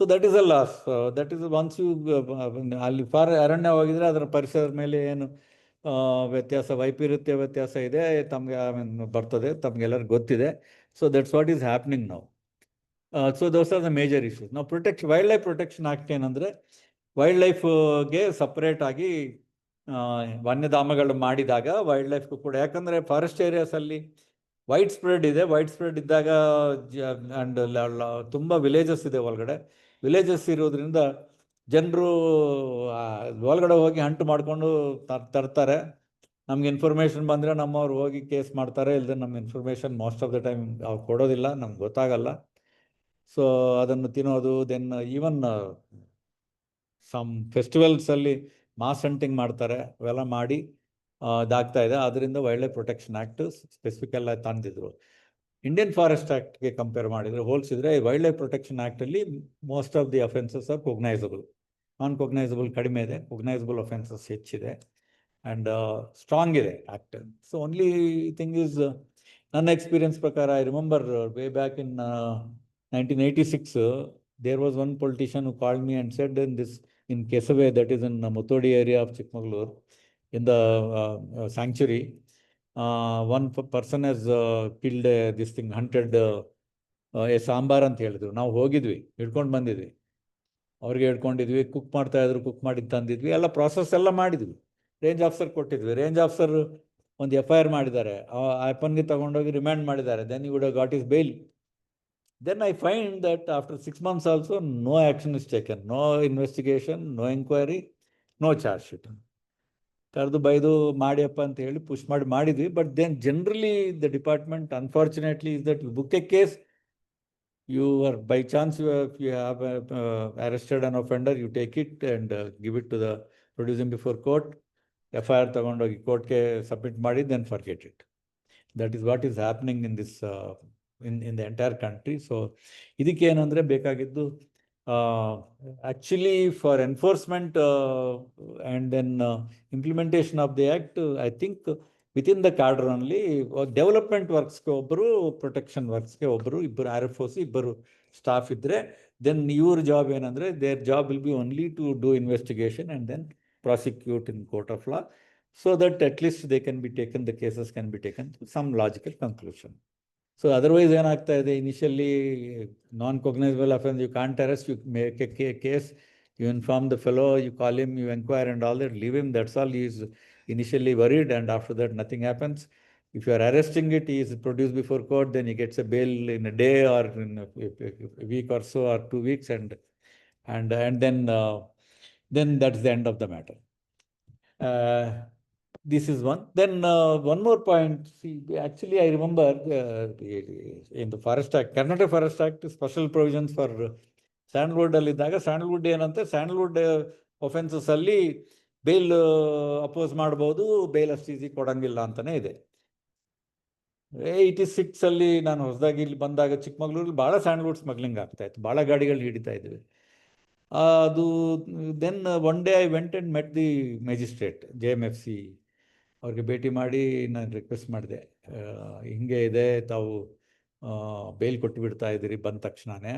So that is a loss. That is once you ಅಲ್ಲಿ ಅರಣ್ಯ ಹೋಗಿದ್ರೆ ಅದರ ಪರಿಸರದ ಮೇಲೆ ಏನು ವ್ಯತ್ಯಾಸ, ವೈಪರೀತ್ಯ ವ್ಯತ್ಯಾಸ ಇದೆ, ತಮಗೆ ಬರ್ತದೆ, ತಮಗೆಲ್ಲರಿಗೂ ಗೊತ್ತಿದೆ. So that's what is happening now. So those are the major issues. ನಾವು ವೈಲ್ಡ್ ಲೈಫ್ ಪ್ರೊಟೆಕ್ಷನ್ ಆಕ್ಟ್ ಏನಂದರೆ, ವೈಲ್ಡ್ ಲೈಫ್ಗೆ ಸಪ್ರೇಟ್ ಆಗಿ ವನ್ಯಧಾಮಗಳು ಮಾಡಿದಾಗ ವೈಲ್ಡ್ ಲೈಫ್ಗೂ ಕೂಡ, ಯಾಕಂದರೆ ಫಾರೆಸ್ಟ್ ಏರಿಯಾಸಲ್ಲಿ ವೈಡ್ ಸ್ಪ್ರೆಡ್ ಇದೆ. ವೈಡ್ ಸ್ಪ್ರೆಡ್ ಇದ್ದಾಗ ಆ್ಯಂಡ್ ತುಂಬ ವಿಲೇಜಸ್ ಇದೆ ಒಳಗಡೆ. ವಿಲೇಜಸ್ ಇರೋದ್ರಿಂದ ಜನರು ಒಳಗಡೆ ಹೋಗಿ ಹಂಟು ಮಾಡಿಕೊಂಡು ತರ್ತಾರೆ. ನಮ್ಗೆ ಇನ್ಫಾರ್ಮೇಷನ್ ಬಂದರೆ ನಮ್ಮವ್ರು ಹೋಗಿ ಕೇಸ್ ಮಾಡ್ತಾರೆ, ಇಲ್ಲದೆ ನಮ್ಮ information most of the time ಅವ್ರು ಕೊಡೋದಿಲ್ಲ, ನಮ್ಗೆ ಗೊತ್ತಾಗಲ್ಲ. ಸೊ ಅದನ್ನು ತಿನ್ನೋದು, ದೆನ್ ಈವನ್ ಸಮ್ ಫೆಸ್ಟಿವಲ್ಸಲ್ಲಿ ಮಾಸ್ ಹಂಟಿಂಗ್ ಮಾಡ್ತಾರೆ, ಅವೆಲ್ಲ ಮಾಡಿ ಇದಾಗ್ತಾ ಇದೆ. ಅದರಿಂದ wildlife protection act specific ಎಲ್ಲ ತಂದಿದ್ರು. ಇಂಡಿಯನ್ ಫಾರೆಸ್ಟ್ ಆ್ಯಕ್ಟ್ಗೆ ಕಂಪೇರ್ ಮಾಡಿದರೆ, ಹೋಲಿಸಿದ್ರೆ ವೈಲ್ಡ್ ಲೈಫ್ ಪ್ರೊಟೆಕ್ಷನ್ ಆ್ಯಕ್ಟಲ್ಲಿ most of the offences are cognizable. Non cognizable ಕಡಿಮೆ ಇದೆ, ಕೊಗ್ನೈಸಬಲ್ ಅಫೆನ್ಸಸ್ ಹೆಚ್ಚಿದೆ ಆ್ಯಂಡ್ ಸ್ಟ್ರಾಂಗ್ ಇದೆ act. So only thing is, ನನ್ನ ಎಕ್ಸ್ಪೀರಿಯನ್ಸ್ ಪ್ರಕಾರ, I remember way back in 1986, there was one politician who called me and said in Kesave, that is in Mutodi area of Chikmagalur, in the sanctuary, one person has killed this thing, hunted a sambar ಅಂತ ಹೇಳಿದ್ರು. ನಾವು ಹೋಗಿದ್ವಿ, ಹಿಡ್ಕೊಂಡು ಬಂದಿದ್ವಿ, ಅವ್ರಿಗೆ ಹಿಡ್ಕೊಂಡಿದ್ವಿ, cook ಮಾಡ್ತಾ ಇದ್ರು, cook ಮಾಡಿ ತಂದಿದ್ವಿ, ಎಲ್ಲ ಪ್ರಾಸೆಸ್ ಎಲ್ಲ ಮಾಡಿದ್ವಿ, ರೇಂಜ್ ಆಫೀಸರ್ ಕೊಟ್ಟಿದ್ವಿ. ರೇಂಜ್ ಆಫೀಸರ್ ಒಂದು FIR ಮಾಡಿದ್ದಾರೆ, ಆ ಅಪ್ಪನಿಗೆ ತಗೊಂಡೋಗಿ ರಿಮ್ಯಾಂಡ್ ಮಾಡಿದ್ದಾರೆ. Then you would have got is bail. Then I find that after 6 months also, no action is taken, no investigation, no inquiry, no charge sheet. ಕರೆದು ಬೈದು ಮಾಡಿಯಪ್ಪ ಅಂತ ಹೇಳಿ ಪುಷ್ ಮಾಡಿದ್ವಿ. But then generally the department, unfortunately, is that you book a case, you are by chance you have arrested an offender, you take it and give it to the, produce him before court, FIR ತಗೊಂಡೋಗಿ ಕೋರ್ಟ್ಗೆ submit ಮಾಡಿ, then forget it. That is what is happening in this in the entire country. So ಇದಕ್ಕೆ ಏನಂದರೆ ಬೇಕಾಗಿದ್ದು, actually for enforcement and then implementation of the act, I think within the cadre only, development ವರ್ಕ್ಸ್ಗೆ ಒಬ್ಬರು, protection ವರ್ಕ್ಸ್ಗೆ ಒಬ್ಬರು, ಇಬ್ಬರು RFOC, ಇಬ್ಬರು staff ಇದ್ದರೆ, then ಇವ್ರ ಜಾಬ್ ಏನಂದರೆ, their job will be only to do investigation and then prosecute in court of law, so that at least they can be taken, the cases can be taken to some logical conclusion. So otherwise ಏನಾಗ್ತಾ ಇದೆ, initially non cognizable offence, you can't arrest, you make a case, you inform the fellow, you call him, you inquire and all that, leave him, that's all. He is initially worried, and after that nothing happens. If you are arresting it, he is produced before court, then he gets a bail in a day or in a week or so, or 2 weeks, and then that's the end of the matter. This is one. Then one more point. See, actually, I remember in the Forest Act, Karnataka Forest Act, special provisions for Sandalwood ಅಲ್ಲಿ ಇದ್ದಾಗ, Sandalwood ಏನಂತೆ, Sandalwood offences ಅಲ್ಲಿ bale oppose ಮಾಡ್ಬೋದು, bale ಅಷ್ಟು easy ಕೊಡಂಗಿಲ್ಲ ಅಂತಾನೆ ಇದೆ. 86 ಅಲ್ಲಿ ನಾನು ಹೊಸದಾಗಿ ಇಲ್ಲಿ ಬಂದಾಗ ಚಿಕ್ಕಮಗಳೂರಲ್ಲಿ ಭಾಳ ಸ್ಯಾಂಡಲ್ವುಡ್ ಸ್ಮಗ್ಲಿಂಗ್ ಆಗ್ತಾ ಇತ್ತು, ಭಾಳ ಗಾಡಿಗಳು ಹಿಡಿತಾ ಇದ್ವಿ. ಅದು then one day I went and met the magistrate, JMFC, ಅವ್ರಿಗೆ ಭೇಟಿ ಮಾಡಿ ನಾನು ರಿಕ್ವೆಸ್ಟ್ ಮಾಡಿದೆ, ಹಿಂಗೆ ಇದೆ, ತಾವು ಬೇಲ್ ಕೊಟ್ಟು ಬಿಡ್ತಾ ಇದ್ದೀರಿ ಬಂದ ತಕ್ಷಣವೇ.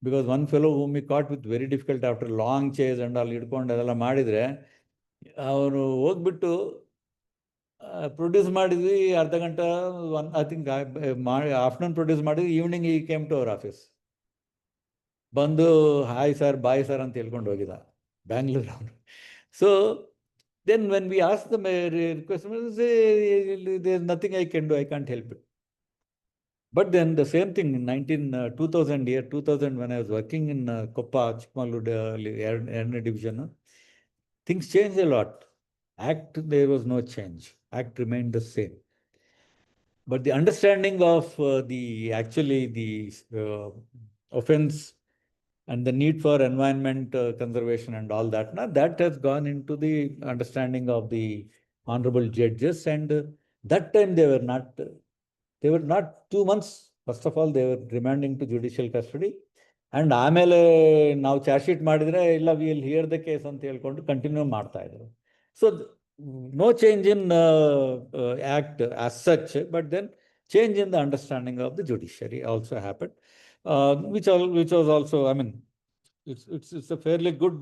Because one fellow whom we caught with very difficult after long chase and ಅಲ್ಲಿ ಹಿಡ್ಕೊಂಡು ಅದೆಲ್ಲ ಮಾಡಿದರೆ, ಅವರು ಹೋಗ್ಬಿಟ್ಟು ಪ್ರೊಡ್ಯೂಸ್ ಮಾಡಿದ್ವಿ ಅರ್ಧ ಗಂಟೆ, ಐ ಥಿಂಕ್ ಆಫ್ಟರ್ನೂನ್ ಪ್ರೊಡ್ಯೂಸ್ ಮಾಡಿದ್ವಿ, ಈವ್ನಿಂಗ್ ಈ ಕೇಮ್ ಟು ಅವರ್ ಆಫೀಸ್, ಬಂದು ಹಾಯ್ ಸರ್, ಬಾಯ್ ಸರ್ ಅಂತ ಹೇಳ್ಕೊಂಡು ಹೋಗಿದ್ದ, ಬ್ಯಾಂಗ್ಳೂರು ಅವನು. So then when we asked the request, there's nothing I can do, I can't help it. But then the same thing in 2000, when I was working in Koppa, Chikmagalur, Erna division, things changed a lot. Act, there was no change. Act remained the same. But the understanding of the offense and the need for environment conservation and all that, that has gone into the understanding of the honorable judges. And that time they were not 2 months. First of all, they were remanding to judicial custody. And ಆಮೇಲೆ ನಾವು charge sheet ಮಾಡಿದರೆ, ಇಲ್ಲ we will hear the case ಅಂತ ಹೇಳ್ಕೊಂಡು continue ಮಾಡ್ತಾ ಇದ್ರು. So no change in act as such, but then change in the understanding of the judiciary also happened, which was also, I mean, it's a fairly good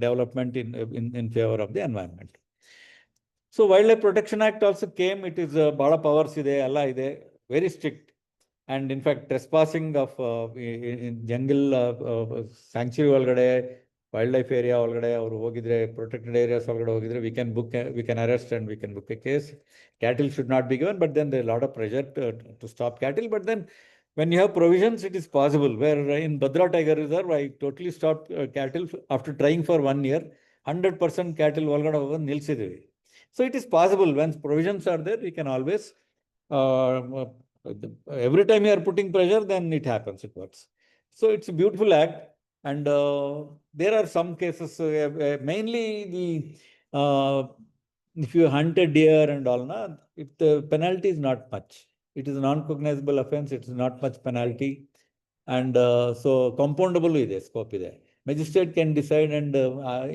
development in favor of the environment. So Wildlife Protection Act also came. It is bada powers ide, alla ide, very strict. And in fact, trespassing of in jungle sanctuary ಒಳಗಡೆ, wildlife area ಒಳಗಡೆ ಅವರು ಹೋಗಿದ್ರೆ, protected areas ಒಳಗಡೆ ಹೋಗಿದ್ರೆ, we can arrest and we can book a case. Cattle should not be given, but then there is a lot of pressure to stop cattle. But then when you have provisions, it is possible. Where in Bhadra Tiger Reserve, I totally stopped cattle after trying for 1 year. 100% cattle ಒಳಗಡೆ ಹೋಗೋದು ನಿಲ್ಲಿಸಿದ್ವಿ. So it is possible. When provisions are there, we can always, every time you are putting pressure, then it happens, it works. So it's a beautiful act, and there are some cases, mainly if you hunt a deer and all, if the penalty is not much, it is a non-cognizable offense, it is not much penalty, and so compoundable ಇದೆ, scope ಇದೆ. Magistrate can decide and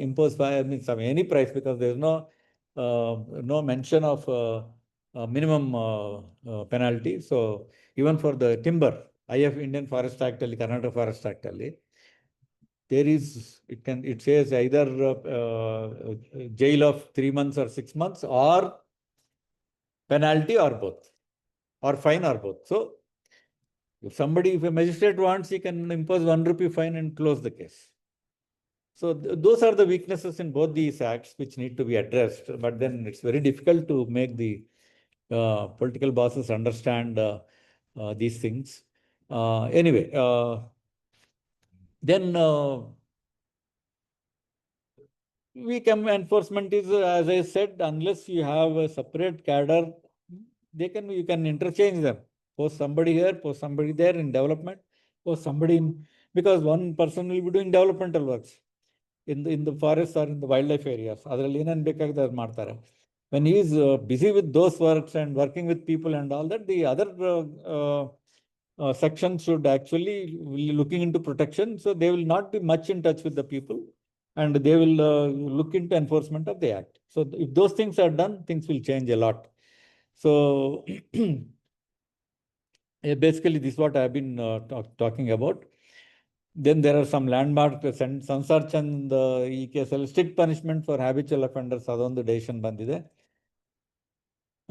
impose any price, because there is no mention of minimum penalty. So even for the timber, IF Indian Forest Act ಅಲ್ಲಿ, Karnataka Forest Act ಅಲ್ಲಿ, there is, it says either jail of 3 months or 6 months, or penalty, or both, or fine, or both. So if a magistrate wants, he can impose 1 rupee fine and close the case. So those are the weaknesses in both these acts which need to be addressed. But then it's very difficult to make the political bosses understand these things. Anyway, then weak enforcement is, as I said, unless you have a separate cadre, you can interchange them. Post somebody here, post somebody there in development, post somebody in, because one person will be doing developmental works in the forests or in the wildlife areas. ಅದರಲ್ಲಿ ಏನೇನು ಬೇಕಾಗಿದೆ ಅದು ಮಾಡ್ತಾರೆ. When he is busy with those works and working with people and all that, the other sections should actually be looking into protection. So they will not be much in touch with the people, and they will look into enforcement of the act. So if those things are done, things will change a lot. So basically, this is what I have been talking about. Then there are some landmark, Sansar Chand ಈ ಕೇಸಲ್ಲಿ strict punishment for habitual offenders, ಅದೊಂದು decision ಬಂದಿದೆ.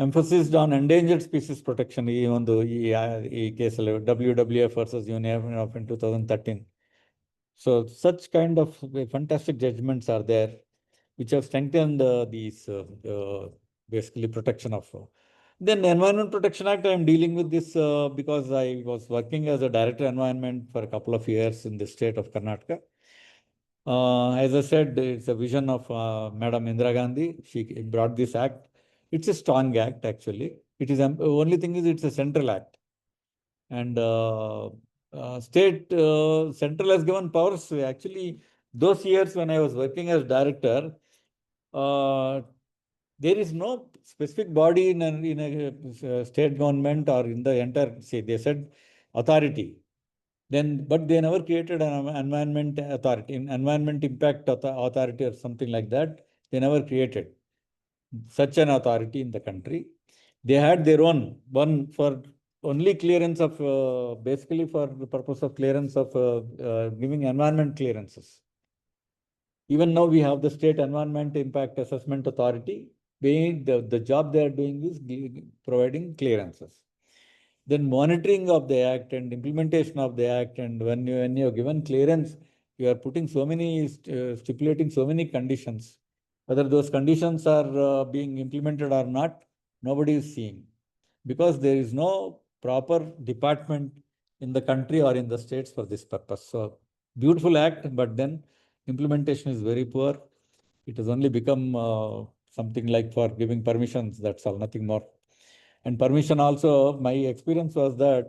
ಎಂಫಸಿಸ್ಡ್ on endangered species protection, ಈ ಕೇಸಲ್ಲಿ WWF versus Union of in 2013. So such kind of fantastic judgments are there, which have strengthened these basically protection of. Then Environment Protection Act, I am dealing with this because I was working as a director environment for a couple of years in the state of Karnataka. As I said, it's a vision of Madam Indira Gandhi. She brought this act. It's a strong act, actually. It is only thing is it's a central act, and state central has given powers. Actually, those years when I was working as director, there is no specific body in a state government or in the entire, say, they said authority. Then, but they never created an environment authority, environment impact authority or something like that. They never created such an authority in the country. They had their own one for only clearance of, basically for the purpose of clearance of giving environment clearances. Even now we have the State Environment Impact Assessment Authority. The job they are doing is providing clearances. Then monitoring of the act and implementation of the act, and when you are given clearance, you are putting so many, stipulating so many conditions. Whether those conditions are being implemented or not, nobody is seeing, because there is no proper department in the country or in the states for this purpose. So beautiful act, but then implementation is very poor. It has only become something like for giving permissions, that's all, nothing more. And permission also, my experience was that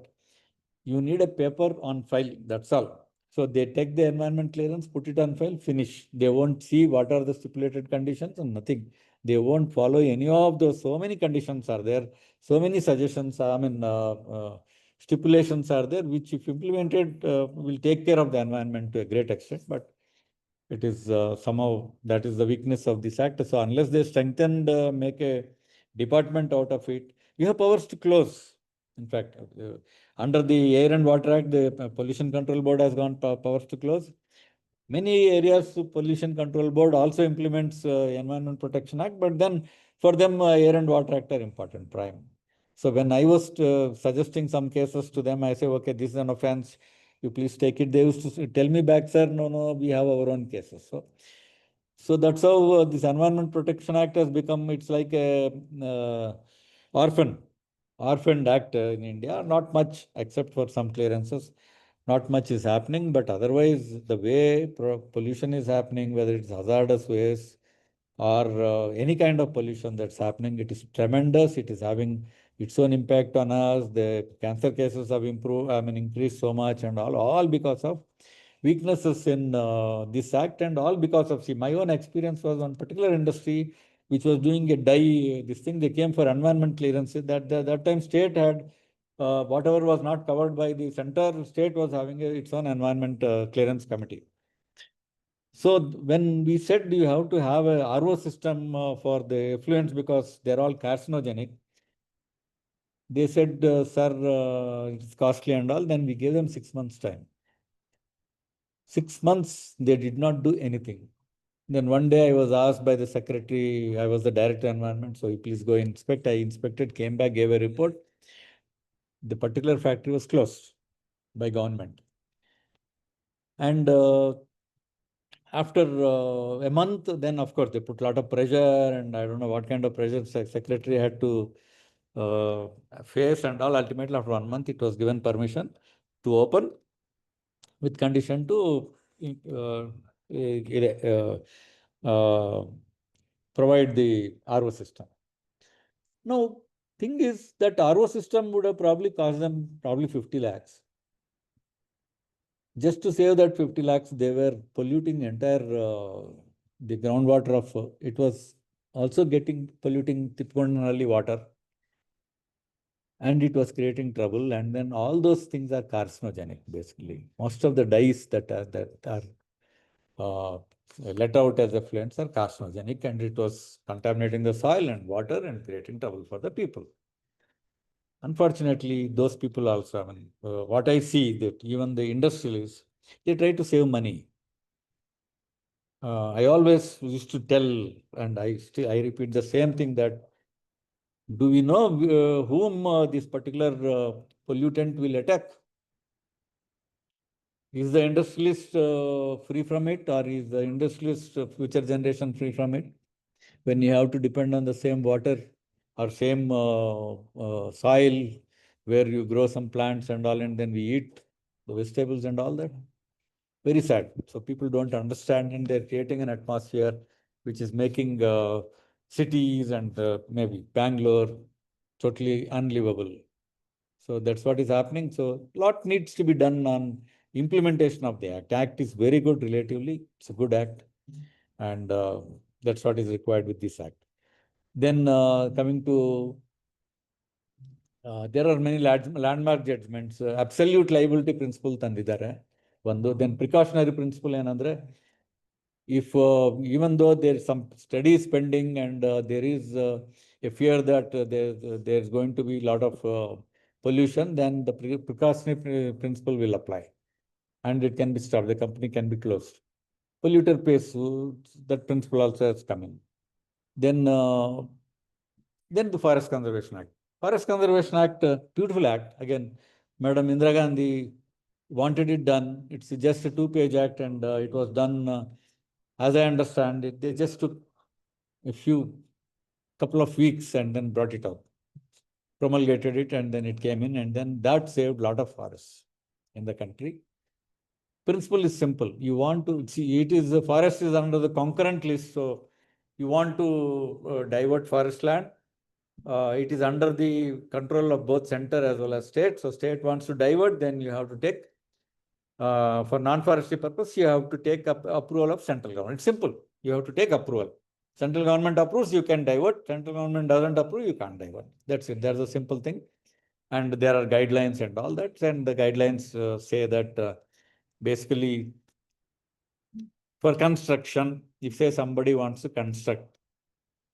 you need a paper on file, that's all. So they take the environment clearance, put it on file, finish. They won't see what are the stipulated conditions and nothing. They won't follow any of those. So many conditions are there, so many suggestions, stipulations are there, which if implemented will take care of the environment to a great extent. But it is somehow that is the weakness of this act. So unless they strengthen, make a department out of it, you have powers to close. In fact, under the Air and Water Act, the Pollution Control Board has gone powers to close. Many areas, Pollution Control Board also implements Environment Protection Act, but then for them, Air and Water Act are important, prime. So when I was suggesting some cases to them, I say, okay, this is an offense, you please take it. They used to tell me back, sir, no, we have our own cases. So that's how this Environment Protection Act has become, it's like a orphaned act in India. Not much, except for some clearances. Not much is happening, but otherwise the way pollution is happening, whether it's hazardous waste or any kind of pollution that's happening, it is tremendous. It is having its own impact on us. The cancer cases have increased so much, and all because of weaknesses in this act, and all because of, see, my own experience was on particular industry which was doing a dye, this thing, they came for environment clearances. That time state had whatever was not covered by the center, state was having its own environment clearance committee. So when we said you have to have a RO system for the effluents because they're all carcinogenic, they said, sir, it's costly and all. Then we gave them 6 months time. 6 months, they did not do anything. Then one day I was asked by the secretary, I was the director of environment, so please go inspect. I inspected, came back, gave a report. The particular factory was closed by government. And after a month, then of course they put a lot of pressure, and I don't know what kind of pressure secretary had to face and all. Ultimately, after 1 month, it was given permission to open with condition to provide the RO system. Now, thing is that RO system would have probably cost them probably 50 lakhs. Just to save that 50 lakhs, they were polluting entire the groundwater of it was also polluting Tipkondanalli water, and it was creating trouble. And then all those things are carcinogenic. Basically, most of the dyes that are let out as effluents are carcinogenic, and it was contaminating the soil and water and creating trouble for the people. Unfortunately, those people also, I mean, what I see that even the industrialists, they try to save money. I always used to tell, and I repeat the same thing, that do we know whom this particular pollutant will attack? Is the industrialist free from it, or is the industrialist future generation free from it? When you have to depend on the same water or same soil where you grow some plants and all, and then we eat the vegetables and all that. Very sad. So people don't understand, and they're creating an atmosphere which is making cities and maybe Bangalore totally unlivable. So that's what is happening. So a lot needs to be done on implementation of the act. Act is very good relatively. It's a good act. And that's what is required with this act. Then coming to, there are many landmark judgments. Absolute liability principle ತಂದಿದ್ದಾರೆ ಒಂದು. Then precautionary principle ಏನಂದ್ರೆ, if even though there is some studies pending and there is a fear that there's going to be a lot of pollution, then the precautionary principle will apply, and it can be stopped. The company can be closed. Polluter pays. That principle also has come in. Then the Forest Conservation Act. Forest Conservation Act, beautiful act. Again, Madam Indira Gandhi wanted it done. It's just a 2-page act, and it was done, as I understand it, they just took a couple of weeks and then brought it out, promulgated it, and then it came in, and then that saved a lot of forests in the country. Principle is simple. You want to see, the forest is under the concurrent list, so you want to divert forest land. It is under the control of both center as well as state. So state wants to divert, then you have to take, for non-forestry purpose, you have to take approval of central government. It's simple. You have to take approval. Central government approves, you can divert. Central government doesn't approve, you can't divert. That's it. That's a simple thing. And there are guidelines and all that. And the guidelines say that basically for construction, if say somebody wants to construct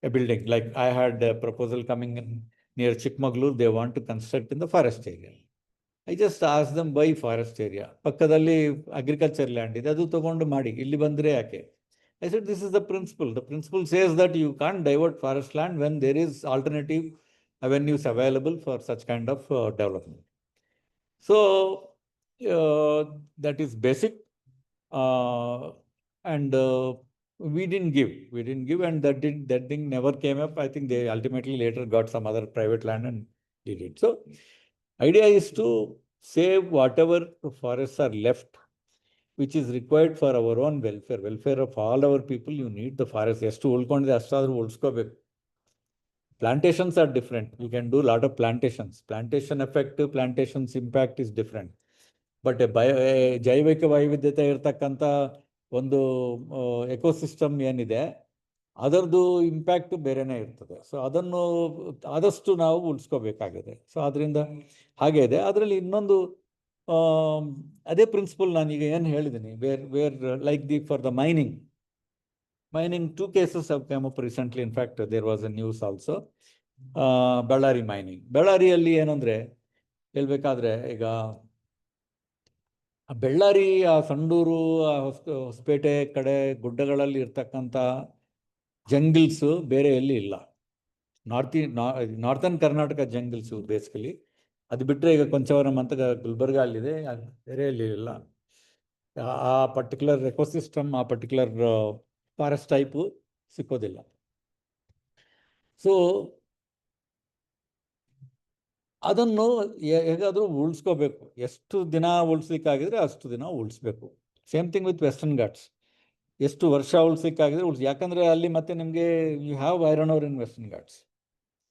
a building, like I had a proposal coming in near Chikmagalur, they want to construct in the forest area. I just asked them, why forest area? Pakkadalli agriculture land ಇದೆ, ಅದು ತಗೊಂಡು ಮಾಡಿ, ಇಲ್ಲಿ ಬಂದ್ರೆ ಯಾಕೆ? I said, this is the principle. The principle says that you can't divert forest land when there is alternative avenues available for such kind of development. So that is basic. And we didn't give, and that thing never came up. I think they ultimately later got some other private land and did it. So idea is to save whatever forests are left, which is required for our own welfare of all our people. You need the forest. ಎಷ್ಟು ಉಳ್ಕೊಂಡಿದೆ ಅಷ್ಟಾದ್ರೂ ಉಳಿಸ್ಕೋಬೇಕು. plantations are different. You can do a lot of plantations. Plantation effect, plantations impact is different. But ಜೈವಿಕ ವೈವಿಧ್ಯತೆ ಇರತಕ್ಕಂಥ ಒಂದು ecosystem ಏನಿದೆ ಅದರದ್ದು impact ಬೇರೆನೇ ಇರ್ತದೆ. So ಅದನ್ನು ಆದಷ್ಟು ನಾವು ಉಳಿಸ್ಕೋಬೇಕಾಗಿದೆ. ಸೊ ಅದರಿಂದ ಹಾಗೆ ಇದೆ. ಅದರಲ್ಲಿ ಇನ್ನೊಂದು ಅದೇ ಪ್ರಿನ್ಸಿಪಲ್ ನಾನೀಗ ಏನು ಹೇಳಿದ್ದೀನಿ, where like for the mining 2 cases have come up recently. In fact, there was a news also. Ballari mining. ಬಳ್ಳಾರಿಯಲ್ಲಿ ಏನಂದ್ರೆ ಹೇಳ್ಬೇಕಾದ್ರೆ, ಈಗ ಬೆಳ್ಳಾರಿ, ಆ ಸಂಡೂರು, ಹೊಸಪೇಟೆ ಕಡೆ ಗುಡ್ಡಗಳಲ್ಲಿ ಇರ್ತಕ್ಕಂಥ ಜಂಗಲ್ಸು ಬೇರೆ ಎಲ್ಲಿ ಇಲ್ಲ. Northern Karnataka jungles basically. ಅದು ಬಿಟ್ಟರೆ ಈಗ ಕೊಂಚವರಂ ಅಂತ ಗುಲ್ಬರ್ಗ ಅಲ್ಲಿದೆ, ಬೇರೆ ಎಲ್ಲಿ ಇಲ್ಲ. ಆ ಪರ್ಟಿಕ್ಯುಲರ್ ಎಕೋಸಿಸ್ಟಮ್, ಆ ಪರ್ಟಿಕ್ಯುಲರ್ ಫಾರೆಸ್ಟ್ ಟೈಪು ಸಿಕ್ಕೋದಿಲ್ಲ. ಸೊ ಅದನ್ನು ಹೇಗಾದರೂ ಉಳಿಸ್ಕೋಬೇಕು. ಎಷ್ಟು ದಿನ ಉಳಿಸ್ಲಿಕ್ಕಾಗಿದ್ರೆ ಅಷ್ಟು ದಿನ ಉಳಿಸ್ಬೇಕು. Same thing with Western Ghats. ಎಷ್ಟು ವರ್ಷ ಉಳಿಸ್ಲಿಕ್ಕಾಗಿದ್ರೆ ಯಾಕಂದರೆ ಅಲ್ಲಿ ಮತ್ತೆ ನಿಮಗೆ you have iron ore in Western Ghats.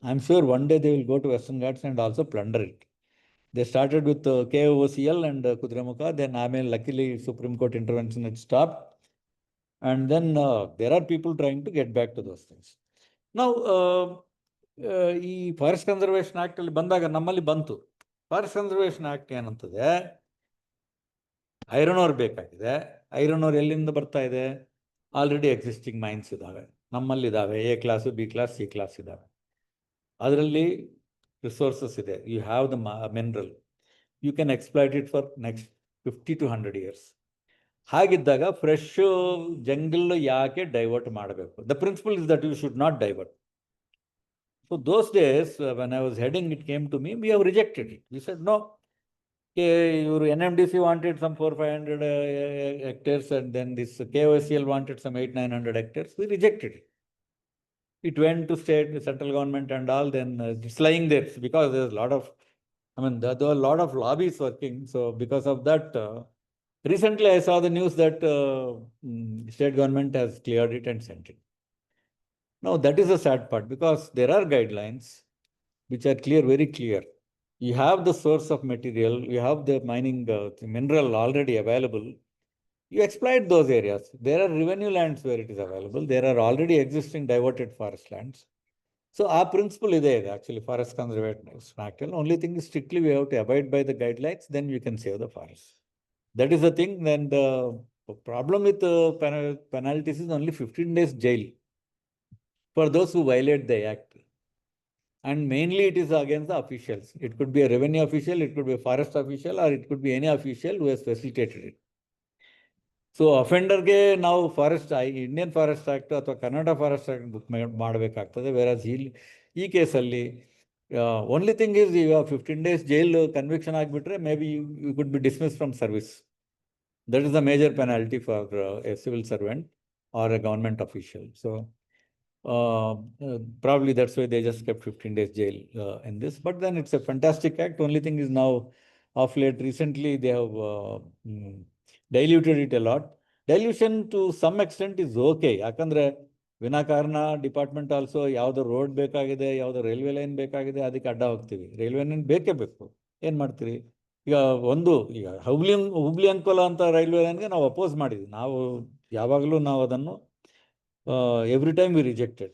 I am sure one day they will go to Western Ghats and also plunder it. They started with KOCL and Kudremukh. Then ಆಮೇಲೆ luckily Supreme Court intervention it stop. And then there are people trying to get back to those things. Now, ಈ forest conservation act ಅಲ್ಲಿ ಬಂದಾಗ ನಮ್ಮಲ್ಲಿ ಬಂತು. Forest conservation act ಏನಂತದೆ, iron ore ಬೇಕಾಗಿದೆ. Iron ore ಎಲ್ಲಿಂದ ಬರ್ತಾ ಇದೆ? ಆಲ್ರೆಡಿ ಎಕ್ಸಿಸ್ಟಿಂಗ್ ಮೈನ್ಸ್ ಇದ್ದಾವೆ, ನಮ್ಮಲ್ಲಿದ್ದಾವೆ. A class, B class, C class ಇದ್ದಾವೆ. ಅದರಲ್ಲಿ ರಿಸೋರ್ಸಸ್ ಇದೆ. You have the mineral, you can exploit it for next 50 to 100 years. ಹಾಗಿದ್ದಾಗ ಫ್ರೆಶ್ ಜಂಗಲ್ ಯಾಕೆ ಡೈವರ್ಟ್ ಮಾಡಬೇಕು? The principle is that you should not divert. So those days when I was heading, it came to me, we have rejected it. We said no. ಇವರು NMDC wanted some 400-500 hectares and then this KOCL wanted some 800-900 hectares. We rejected it. It went to state, central government and all. Then it's lying there because there's a lot of, there were a lot of lobbies working. So because of that, recently I saw the news that state government has cleared it and sent it. Now that is the sad part, because there are guidelines which are clear, very clear. You have the source of material, you have the mining the mineral already available. You exploit those areas. There are revenue lands where it is available. There are already existing diverted forest lands. So our principle is there, actually, Forest Conservation Act. Only thing is strictly we have to abide by the guidelines, then we can save the forest. That is the thing. Then the problem with penalties is only 15 days jail for those who violate the act. And mainly it is against the officials. It could be a revenue official, it could be a forest official, or it could be any official who has facilitated it. So offender ge now Indian Forest Act ಅಥವಾ Karnataka forest act book ಮಾಡಬೇಕಾಗ್ತದೆ. ವೆರಾಸ್ ಈ ಕೇಸಲ್ಲಿ only thing is you have 15 days jail conviction ಆಗಿಬಿಟ್ರೆ maybe you could be dismissed from service. That is the major penalty for a civil servant or a government official. So probably that's why they just kept 15 days jail in this. But then it's a fantastic act. Only thing is now, of late, recently they have diluted it a lot. Dilution to some extent is okay. ಯಾಕಂದ್ರೆ ವಿನಾಕಾರಣ department also ಯಾವುದೋ road ಬೇಕಾಗಿದೆ, ಯಾವುದೋ railway line ಬೇಕಾಗಿದೆ, ಅದಕ್ಕೆ ಅಡ್ಡ ಹೋಗ್ತೀವಿ. Railway line ಬೇಕೇ ಬೇಕು, ಏನು ಮಾಡ್ತೀರಿ? ಈಗ ಹುಬ್ಳಿ ಅಂಕೋಲ ಅಂತ ರೈಲ್ವೆ ಲೈನ್ಗೆ ನಾವು ಅಪೋಸ್ ಮಾಡಿದ್ವಿ. ನಾವು ಯಾವಾಗಲೂ ನಾವು ಅದನ್ನು every time we rejected.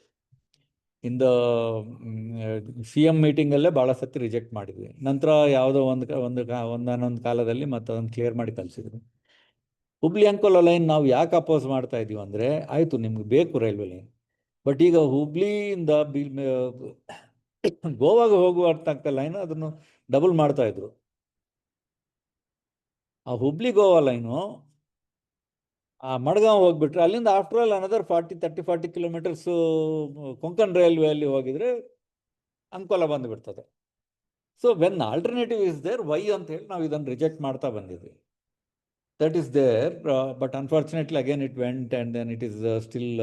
In the CM ಮೀಟಿಂಗಲ್ಲೇ ಭಾಳ ಸತಿ ರಿಜೆಕ್ಟ್ ಮಾಡಿದ್ವಿ. ನಂತರ ಯಾವುದೋ ಒಂದೊಂದು ಕಾಲದಲ್ಲಿ ಮತ್ತೆ ಅದನ್ನು ಕ್ಲಿಯರ್ ಮಾಡಿ ಕಲಿಸಿದ್ರು. ಹುಬ್ಳಿ ಅಂಕೋಲ ಲೈನ್ ನಾವು ಯಾಕೆ ಅಪೋಸ್ ಮಾಡ್ತಾ ಇದೀವಿ ಅಂದರೆ, ಆಯಿತು ನಿಮ್ಗೆ ಬೇಕು ರೈಲ್ವೆ ಲೈನ್, ಬಟ್ ಈಗ ಹುಬ್ಳಿಯಿಂದ ಗೋವಾಗೆ ಹೋಗುವಂಥ ಲೈನ್ ಅದನ್ನು ಡಬಲ್ ಮಾಡ್ತಾ ಇದ್ರು. ಆ ಹುಬ್ಳಿ ಗೋವಾ ಲೈನು ಆ ಮಡ್ಗಾಂವ್ ಹೋಗ್ಬಿಟ್ರೆ ಅಲ್ಲಿಂದ after all another 30-40 kilometres Konkan ರೈಲ್ವೆಯಲ್ಲಿ ಹೋಗಿದ್ರೆ ಅಂಕೋಲ ಬಂದುಬಿಡ್ತದೆ. So when alternative is there, why ಅಂತ ಹೇಳಿ ನಾವು ಇದನ್ನು ರಿಜೆಕ್ಟ್ ಮಾಡ್ತಾ ಬಂದಿದ್ವಿ. That is there, but unfortunately again it went and then it is still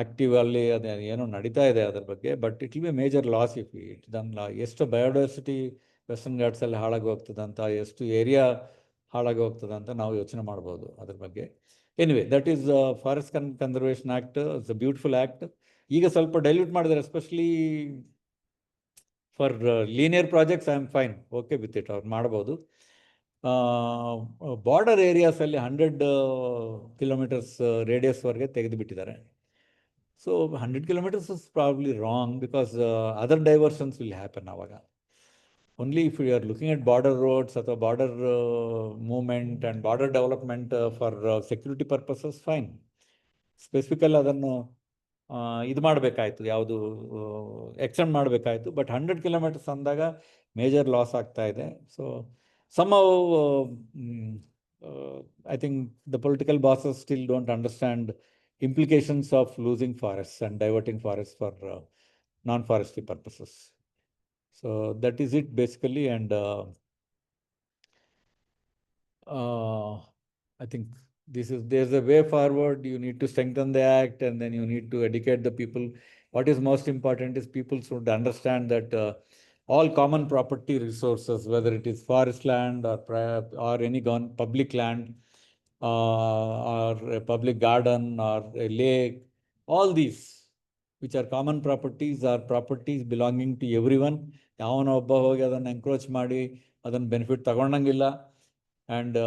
active. ಅಲ್ಲಿ ಅದೇ ಏನೋ ನಡೀತಾ ಇದೆ ಅದ್ರ ಬಗ್ಗೆ. But it will be major loss if it done. ಎಷ್ಟು ಬಯೋಡೈವರ್ಸಿಟಿ ವೆಸ್ಟರ್ನ್ ಘಾಟ್ಸಲ್ಲಿ ಹಾಳಾಗಿ ಹೋಗ್ತದಂತ, ಎಷ್ಟು ಏರಿಯಾ ಹಾಳಾಗಿ ಹೋಗ್ತದಂತ ನಾವು ಯೋಚನೆ ಮಾಡ್ಬೋದು ಅದ್ರ ಬಗ್ಗೆ. Anyway, that is forest conservation act. It's a beautiful act. ಈಗ ಸ್ವಲ್ಪ ಡೈಲ್ಯೂಟ್ ಮಾಡಿದ್ದಾರೆ, especially for linear projects I am fine, okay with it, ಅವ್ರು ಮಾಡ್ಬೋದು. ಬಾರ್ಡರ್ ಏರಿಯಾಸಲ್ಲಿ 100 ಕಿಲೋಮೀಟರ್ಸ್ ರೇಡಿಯಸ್ವರೆಗೆ ತೆಗೆದುಬಿಟ್ಟಿದ್ದಾರೆ. ಸೊ 100 kilometers is probably wrong because other diversions will happen ಆವಾಗ. Only if we are looking at border roads ಅಥವಾ border movement and border development for security purposes, fine. ಸ್ಪೆಸಿಫಿಕಲ್ ಅದನ್ನು ಇದು ಮಾಡಬೇಕಾಯ್ತು, ಯಾವುದು ಎಕ್ಸ್ಟೆಂಡ್ ಮಾಡಬೇಕಾಯ್ತು. ಬಟ್ 100 kilometers ಅಂದಾಗ ಮೇಜರ್ ಲಾಸ್ ಆಗ್ತಾ ಇದೆ. So somehow I think the political bosses still don't understand implications of losing forests and diverting forests for non-forestry purposes. So that is it basically, and I think there's a way forward. You need to strengthen the act, and then you need to educate the people. What is most important is people should understand that all common property resources, whether it is forest land or any public land, or a public garden or a lake, all these which are common properties are properties belonging to everyone. ಯಾವನೋ ಒಬ್ಬ ಹೋಗಿ ಅದನ್ನು encroach ಮಾಡಿ ಅದನ್ನು benefit ತಗೊಂಡಂಗಿಲ್ಲ. And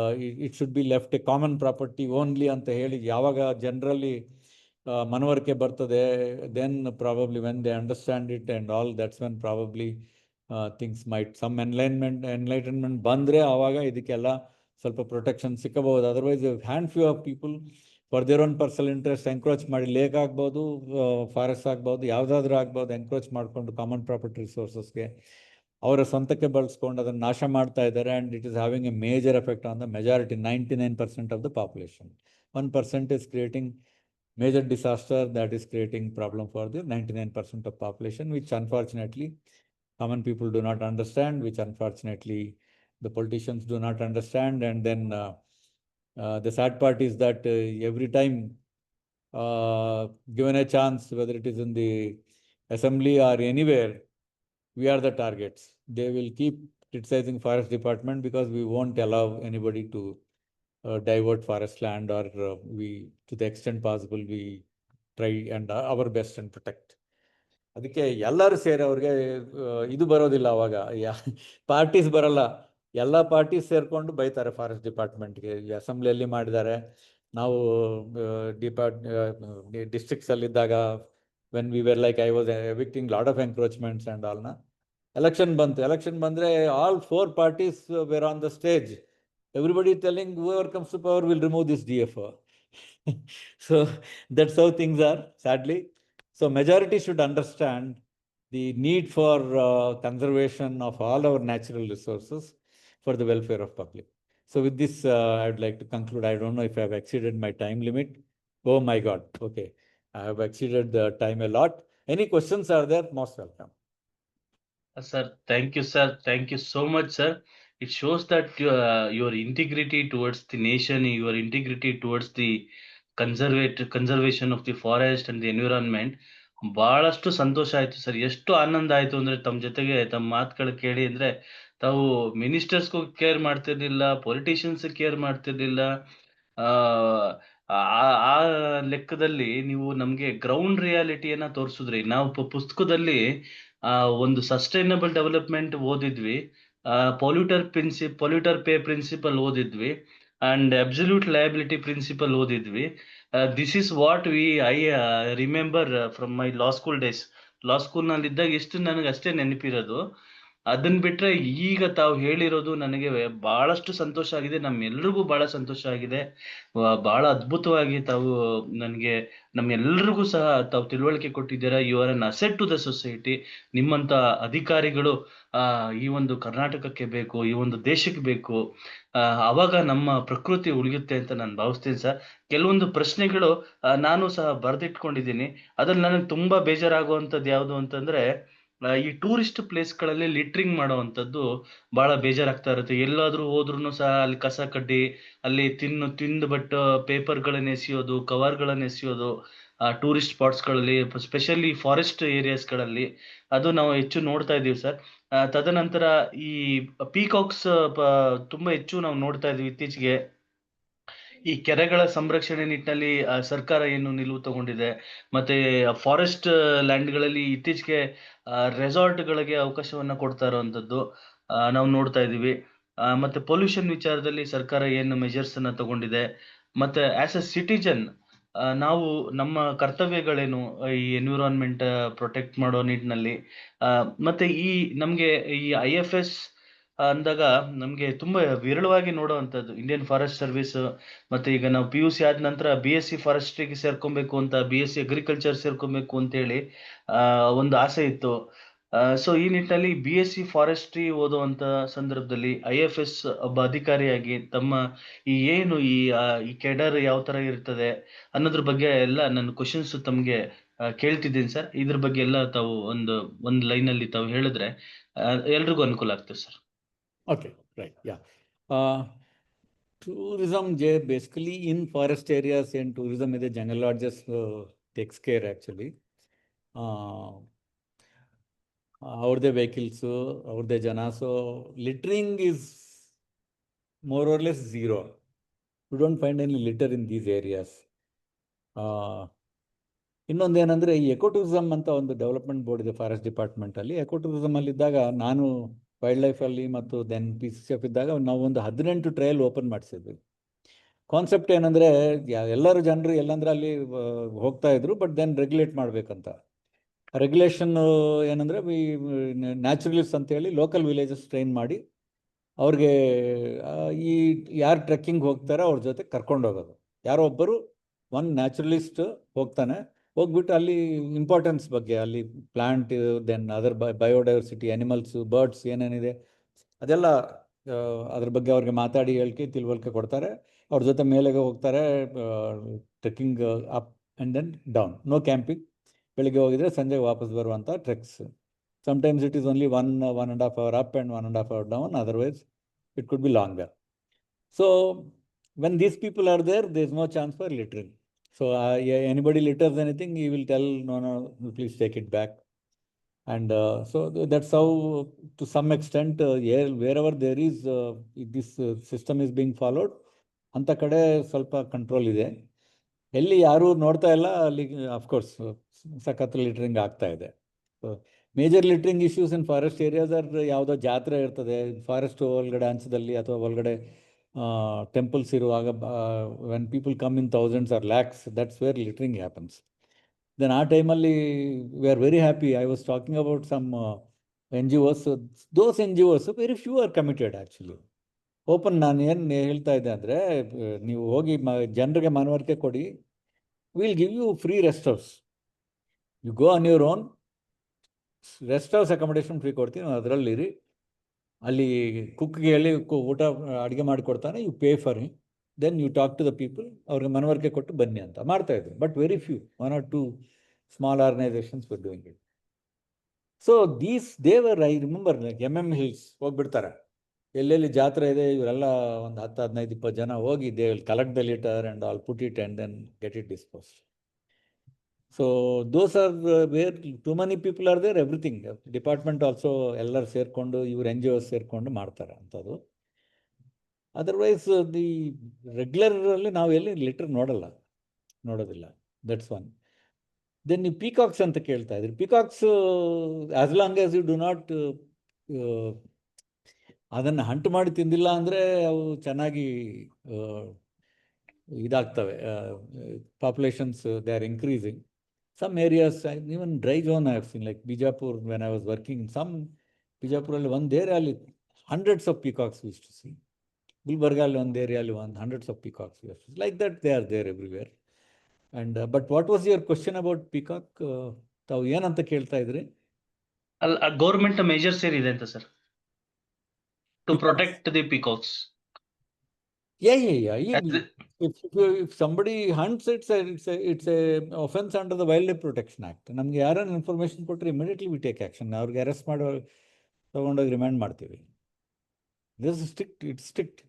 it should be left a common property only ಅಂತ ಹೇಳಿ ಯಾವಾಗ ಜನರಲ್ಲಿ ಮನವರಿಕೆ ಬರ್ತದೆ, then probably when they understand it and all, that's when probably things might some enlightenment ಬಂದರೆ ಆವಾಗ ಇದಕ್ಕೆಲ್ಲ ಸ್ವಲ್ಪ ಪ್ರೊಟೆಕ್ಷನ್ ಸಿಕ್ಕಬಹುದು. Otherwise hand few of people for their own personal interest encroach ಮಾಡಿ, ಲೇಕ್ ಆಗ್ಬೋದು, ಫಾರೆಸ್ಟ್ ಆಗ್ಬೋದು, ಯಾವುದಾದ್ರೂ ಆಗ್ಬೋದು, ಎಂಕ್ರೋಚ್ ಮಾಡಿಕೊಂಡು ಕಾಮನ್ ಪ್ರಾಪರ್ಟಿ ರಿಸೋರ್ಸಸ್ಗೆ ಅವರ ಸ್ವಂತಕ್ಕೆ ಬಳಸ್ಕೊಂಡು ಅದನ್ನು ನಾಶ ಮಾಡ್ತಾ ಇದ್ದಾರೆ. And it is having A major effect on the majority, 99% of the population. 1% is creating major disaster, that is creating problem for the 99% of population, which unfortunately common people do not understand, which unfortunately the politicians do not understand. And then the sad part is that every time given a chance, whether it is in the assembly or anywhere, we are the targets. They will keep criticizing forest department because we won't allow anybody to divert forest land, or we, to the extent possible, we try and our best and protect. ಅದಕ್ಕೆ ಎಲ್ಲರೂ ಸೇರಿ ಅವ್ರಿಗೆ ಇದು ಬರೋದಿಲ್ಲ, ಅವಾಗ parties ಬರಲ್ಲ, ಎಲ್ಲ parties ಸೇರಿಕೊಂಡು ಬೈತಾರೆ ಫಾರೆಸ್ಟ್ ಡಿಪಾರ್ಟ್ಮೆಂಟ್ಗೆ. ಅಸೆಂಬ್ಲಿಯಲ್ಲಿ ಮಾಡಿದ್ದಾರೆ. ನಾವು ಡಿಸ್ಟ್ರಿಕ್ಟ್ಸಲ್ಲಿದ್ದಾಗ when we were like I was evicting lot of encroachments and ಆಲ್ನ. ಎಲೆಕ್ಷನ್ ಬಂದರೆ all 4 parties were on the stage. Everybody telling whoever comes to power will remove this DFO. So that's how things are, sadly. So majority should understand the need for conservation of all our natural resources for the welfare of public. So with this, I would like to conclude. I don't know if I have exceeded my time limit. Oh my God. Okay. I have exceeded the time a lot. Any questions are there? Most welcome. Sir, thank you, sir. Thank you so much, sir. It shows that your integrity towards the nation, your integrity towards the conservation of the forest and the environment. ಬಹಳಷ್ಟು ಸಂತೋಷ ಆಯ್ತು sir. ಎಷ್ಟು ಆನಂದ ಆಯ್ತು ಅಂದ್ರೆ ತಮ್ಮ ಜೊತೆಗೆ ತಮ್ಮ ಮಾತುಗಳು ಕೇಳಿ. ಅಂದ್ರೆ ತಾವು ಮಿನಿಸ್ಟರ್ಸ್ಗೂ ಕೇರ್ ಮಾಡ್ತಿರ್ಲಿಲ್ಲ, ಪೊಲಿಟಿಷಿಯನ್ಸ್ ಕೇರ್ ಮಾಡ್ತಿರ್ಲಿಲ್ಲ. ಆ ಲೆಕ್ಕದಲ್ಲಿ ನೀವು ನಮ್ಗೆ ಗ್ರೌಂಡ್ ರಿಯಾಲಿಟಿಯನ್ನ ತೋರಿಸಿದ್ರಿ. ನಾವು ಪುಸ್ತಕದಲ್ಲಿ ಒಂದು ಸಸ್ಟೈನಬಲ್ ಡೆವಲಪ್ಮೆಂಟ್ ಓದಿದ್ವಿ, ಪೊಲ್ಯೂಟರ್ ಪೇ ಪ್ರಿನ್ಸಿಪಲ್ ಓದಿದ್ವಿ, ಅಂಡ್ ಅಬ್ಸಲ್ಯೂಟ್ ಲಯಬಿಲಿಟಿ ಪ್ರಿನ್ಸಿಪಲ್ ಓದಿದ್ವಿ. This is what I remember from my law school days. Law ಸ್ಕೂಲ್ನಲ್ಲಿ ಇದ್ದಾಗ ಎಷ್ಟು ನನಗೆ ಅಷ್ಟೇ ನೆನಪಿರೋದು. ಅದನ್ನ ಬಿಟ್ರೆ ಈಗ ತಾವು ಹೇಳಿರೋದು ನನಗೆ ಬಹಳಷ್ಟು ಸಂತೋಷ ಆಗಿದೆ. ನಮ್ಮೆಲ್ರಿಗೂ ಬಹಳ ಸಂತೋಷ ಆಗಿದೆ. ಬಹಳ ಅದ್ಭುತವಾಗಿ ತಾವು ನನಗೆ ನಮ್ಮೆಲ್ಲರಿಗೂ ಸಹ ತಾವು ತಿಳುವಳಿಕೆ ಕೊಟ್ಟಿದ್ದೀರಾ. You are an asset to the society. ನಿಮ್ಮಂತ ಅಧಿಕಾರಿಗಳು ಈ ಒಂದು ಕರ್ನಾಟಕಕ್ಕೆ ಬೇಕು, ಈ ಒಂದು ದೇಶಕ್ಕೆ ಬೇಕು. ಅವಾಗ ನಮ್ಮ ಪ್ರಕೃತಿ ಉಳಿಯುತ್ತೆ ಅಂತ ನಾನು ಭಾವಿಸ್ತೀನಿ ಸರ್. ಕೆಲವೊಂದು ಪ್ರಶ್ನೆಗಳು ನಾನು ಸಹ ಬರೆದಿಟ್ಕೊಂಡಿದ್ದೀನಿ. ಅದ್ರಲ್ಲಿ ನನಗೆ ತುಂಬಾ ಬೇಜಾರಾಗುವಂಥದ್ದು ಯಾವುದು ಅಂತಂದ್ರೆ, ಈ ಟೂರಿಸ್ಟ್ ಪ್ಲೇಸ್ಗಳಲ್ಲಿ ಲಿಟ್ರಿಂಗ್ ಮಾಡುವಂಥದ್ದು ಬಹಳ ಬೇಜಾರಾಗ್ತಾ ಇರುತ್ತೆ. ಎಲ್ಲಾದ್ರೂ ಹೋದ್ರೂ ಸಹ ಅಲ್ಲಿ ಕಸ ಕಡ್ಡಿ, ಅಲ್ಲಿ ತಿಂದು ಪೇಪರ್ಗಳನ್ನ ಎಸೆಯೋದು, ಕವರ್ಗಳನ್ನ ಎಸೆಯೋದು ಟೂರಿಸ್ಟ್ ಸ್ಪಾಟ್ಸ್ಗಳಲ್ಲಿ, ಸ್ಪೆಷಲಿ ಫಾರೆಸ್ಟ್ ಏರಿಯಾಸ್ಗಳಲ್ಲಿ ಅದು ನಾವು ಹೆಚ್ಚು ನೋಡ್ತಾ ಇದ್ದೀವಿ ಸರ್. ತದನಂತರ ಈ ಪೀಕಾಕ್ಸ್ ತುಂಬಾ ಹೆಚ್ಚು ನಾವು ನೋಡ್ತಾ ಇದ್ವಿ ಇತ್ತೀಚೆಗೆ. ಈ ಕೆರೆಗಳ ಸಂರಕ್ಷಣೆ ನಿಟ್ಟಿನಲ್ಲಿ ಸರ್ಕಾರ ಏನು ನಿಲುವು ತಗೊಂಡಿದೆ, ಮತ್ತೆ ಫಾರೆಸ್ಟ್ ಲ್ಯಾಂಡ್ಗಳಲ್ಲಿ ಇತ್ತೀಚೆಗೆ ರೆಸಾರ್ಟ್ಗಳಿಗೆ ಅವಕಾಶವನ್ನ ಕೊಡ್ತಾ ಇರುವಂತದ್ದು ನಾವು ನೋಡ್ತಾ ಇದೀವಿ. ಮತ್ತೆ ಪೊಲ್ಯೂಷನ್ ವಿಚಾರದಲ್ಲಿ ಸರ್ಕಾರ ಏನು ಮೆಜರ್ಸ್ ಅನ್ನ ತಗೊಂಡಿದೆ, ಮತ್ತೆ ಆಸ್ ಎ ಸಿಟಿಜನ್ ನಾವು ನಮ್ಮ ಕರ್ತವ್ಯಗಳೇನು ಈ ಎನ್ವಿರಾನ್ಮೆಂಟ್ ಪ್ರೊಟೆಕ್ಟ್ ಮಾಡೋ ನಿಟ್ಟಿನಲ್ಲಿ, ಮತ್ತೆ ಈ ನಮ್ಗೆ ಈ IFS ಅಂದಾಗ ನಮ್ಗೆ ತುಂಬಾ ವಿರಳವಾಗಿ ನೋಡುವಂತದ್ದು ಇಂಡಿಯನ್ ಫಾರೆಸ್ಟ್ ಸರ್ವಿಸ್. ಮತ್ತೆ ಈಗ ನಾವು PUC ಆದ ನಂತರ BSc ಫಾರೆಸ್ಟ್ರಿಗೆ ಸೇರ್ಕೊಬೇಕು ಅಂತ, BSc ಅಗ್ರಿಕಲ್ಚರ್ ಸೇರ್ಕೊಬೇಕು ಅಂತ ಹೇಳಿ ಒಂದು ಆಸೆ ಇತ್ತು. ಸೊ ಈ ನಿಟ್ಟಿನಲ್ಲಿ BSc ಫಾರೆಸ್ಟ್ರಿ ಓದುವಂತ ಸಂದರ್ಭದಲ್ಲಿ IFS ಒಬ್ಬ ಅಧಿಕಾರಿಯಾಗಿ ತಮ್ಮ ಈ ಏನು ಈ ಕೆಡರ್ ಯಾವ ತರ ಇರ್ತದೆ ಅನ್ನೋದ್ರ ಬಗ್ಗೆ ಎಲ್ಲ ನನ್ನ ಕ್ವಶನ್ಸ್ ತಮ್ಗೆ ಕೇಳ್ತಿದ್ದೀನಿ ಸರ್. ಇದ್ರ ಬಗ್ಗೆ ಎಲ್ಲ ತಾವು ಒಂದು ಲೈನ್ ಅಲ್ಲಿ ತಾವು ಹೇಳಿದ್ರೆ ಎಲ್ರಿಗೂ ಅನುಕೂಲ ಆಗ್ತದೆ sir. Okay, right, yeah. Tourism, basically in forest areas and tourism is the jungle lodges takes care actually. ಅವ್ರದ್ದೇ vehicles, ಅವ್ರದ್ದೇ ಜನ. So littering is more or less zero. You don't find any litter in these areas. ಇನ್ನೊಂದೇನೆಂದರೆ ಈ eco tourism ಅಂತ ಒಂದು development board ಇದೆ forest ಡಿಪಾರ್ಟ್ಮೆಂಟಲ್ಲಿ. Eco ಟೂರಿಸಮಲ್ಲಿ ಇದ್ದಾಗ ನಾನು wild ಲೈಫಲ್ಲಿ ಮತ್ತು ದೆನ್ PCF ಇದ್ದಾಗ ನಾವು ಒಂದು 18 ಟ್ರಯಲ್ ಓಪನ್ ಮಾಡಿಸಿದ್ವಿ. ಕಾನ್ಸೆಪ್ಟ್ ಏನಂದರೆ ಎಲ್ಲರೂ ಜನರು ಎಲ್ಲಂದ್ರೆ ಅಲ್ಲಿ ಹೋಗ್ತಾ ಇದ್ರು, ಬಟ್ ದೆನ್ ರೆಗ್ಯುಲೇಟ್ ಮಾಡಬೇಕಂತ. ರೆಗ್ಯುಲೇಷನ್ ಏನಂದರೆ ನ್ಯಾಚುರಲಿಸ್ಟ್ ಅಂತೇಳಿ ಲೋಕಲ್ ವಿಲೇಜಸ್ ಟ್ರೈನ್ ಮಾಡಿ ಅವ್ರಿಗೆ ಈ ಯಾರು ಟ್ರೆಕ್ಕಿಂಗ್ ಹೋಗ್ತಾರೋ ಅವ್ರ ಜೊತೆ ಕರ್ಕೊಂಡು ಹೋಗೋದು. ಯಾರೋ ಒಬ್ಬರು ಒನ್ ನ್ಯಾಚುರಲಿಸ್ಟ್ ಹೋಗ್ತಾನೆ, ಹೋಗ್ಬಿಟ್ಟು ಅಲ್ಲಿ ಇಂಪಾರ್ಟೆನ್ಸ್ ಬಗ್ಗೆ, ಅಲ್ಲಿ plant, then other biodiversity, animals, birds ಏನೇನಿದೆ ಅದೆಲ್ಲ ಅದ್ರ ಬಗ್ಗೆ ಅವ್ರಿಗೆ ಮಾತಾಡಿ ಹೇಳಿಕೆ ತಿಳುವಳಿಕೆ ಕೊಡ್ತಾರೆ. ಅವ್ರ ಜೊತೆ ಮೇಲೆಗೆ ಹೋಗ್ತಾರೆ, trekking up and then down, no camping. ಬೆಳಿಗ್ಗೆ ಹೋಗಿದ್ರೆ ಸಂಜೆಗೆ ವಾಪಸ್ ಬರುವಂಥ treks. Sometimes it is only 1.5 hour up and 1.5 hour down, otherwise it could be longer. So when these people are there, there is no chance for littering. So anybody litters anything, he will tell, no, please take it back. And so that's how, to some extent, wherever there is this system is being followed, anta kade ಸ್ವಲ್ಪ control ಇದೆ. ಎಲ್ಲಿ ಯಾರು ನೋಡ್ತಾ ಇಲ್ಲ ಅಲ್ಲಿ of course ಸಖತ್ littering ಆಗ್ತಾ ಇದೆ. Major littering issues in forest areas are, ಯಾವುದೋ ಜಾತ್ರೆ ಇರ್ತದೆ ಫಾರೆಸ್ಟ್ ಒಳಗಡೆ ಅಂಚದಲ್ಲಿ ಅಥವಾ ಒಳಗಡೆ ಟೆಂಪಲ್ಸ್ ಇರುವಾಗ, when people come in thousands or lakhs, that's where littering happens. Then ಆ ಟೈಮಲ್ಲಿ we are very happy. I was talking about some NGOs. Those NGOs very few are committed actually. Open ನಾನು ಏನು ಹೇಳ್ತಾ ಇದ್ದೆ ಅಂದರೆ, ನೀವು ಹೋಗಿ ಜನರಿಗೆ ಮನವರಿಕೆ ಕೊಡಿ, will give you free rest house, you go on your own, rest house accommodation free ಕೊಡ್ತೀನಿ, ಅದರಲ್ಲಿರಿ. ಅಲ್ಲಿ ಕುಕ್ಗೆ ಹೇಳಿ ಊಟ ಅಡುಗೆ ಮಾಡಿಕೊಡ್ತಾನೆ, you pay for him, then you talk to the people, ಅವ್ರಿಗೆ ಮನವರಿಕೆ ಕೊಟ್ಟು ಬನ್ನಿ ಅಂತ ಮಾಡ್ತಾಯಿದ್ರು. But very few, 1 or 2 small organisations were doing it. So they were I remember, like MM Hills ಹೋಗ್ಬಿಡ್ತಾರೆ, ಎಲ್ಲೆಲ್ಲಿ ಜಾತ್ರೆ ಇದೆ ಇವರೆಲ್ಲ ಒಂದು 10, 15, 20 ಜನ ಹೋಗಿ they will collect the litter and all put it and then get it dispose. So those are where too many people are there, everything department also ಎಲ್ಲರೂ ಸೇರಿಕೊಂಡು, ಇವ್ರು NGOs ಸೇರಿಕೊಂಡು ಮಾಡ್ತಾರೆ ಅಂಥದ್ದು. ಅದರ್ವೈಸ್ ದಿ ರೆಗ್ಯುಲರಲ್ಲಿ ನಾವು ಎಲ್ಲಿ ಲಿಟರ್ ನೋಡೋದಿಲ್ಲ. That's one. ದೆನ್ ನೀವು ಪೀಕಾಕ್ಸ್ ಅಂತ ಕೇಳ್ತಾ ಇದ್ರಿ. Peacocks, as long as you do not ಅದನ್ನು ಹಂಟ್ ಮಾಡಿ ತಿಂದಿಲ್ಲ ಅಂದರೆ ಅವು ಚೆನ್ನಾಗಿ ಇದಾಗ್ತವೆ. Populations they are increasing. Some areas, even dry zone I have seen, like Bijapur, when I was working in some Bijapuralli, one area ಅಲ್ಲಿ hundreds of peacocks we used to see. Gulbarga ಅಲ್ಲಿ ಒಂದು ಏರಿಯಾಲಿ hundreds of peacocks we used to see. Like that they are there everywhere. And but what was your question about peacock? ತಾವು ಏನಂತ ಕೇಳ್ತಾ ಇದ್ರಿ? Government measures ಏನಿದೆ ಅಂತ sir, to protect the peacocks. Yeah. If somebody hunts, it's a offense under the Wildlife Protection Act. ನಮ್ಗೆ ಯಾರನ್ನ information ಕೊಟ್ಟರೆ immediately we take action. ಅವ್ರಿಗೆ ಅರೆಸ್ಟ್ ಮಾಡೋ ತಗೊಂಡೋಗಿ ರಿಮ್ಯಾಂಡ್ ಮಾಡ್ತೀವಿ. This strict, it's strict.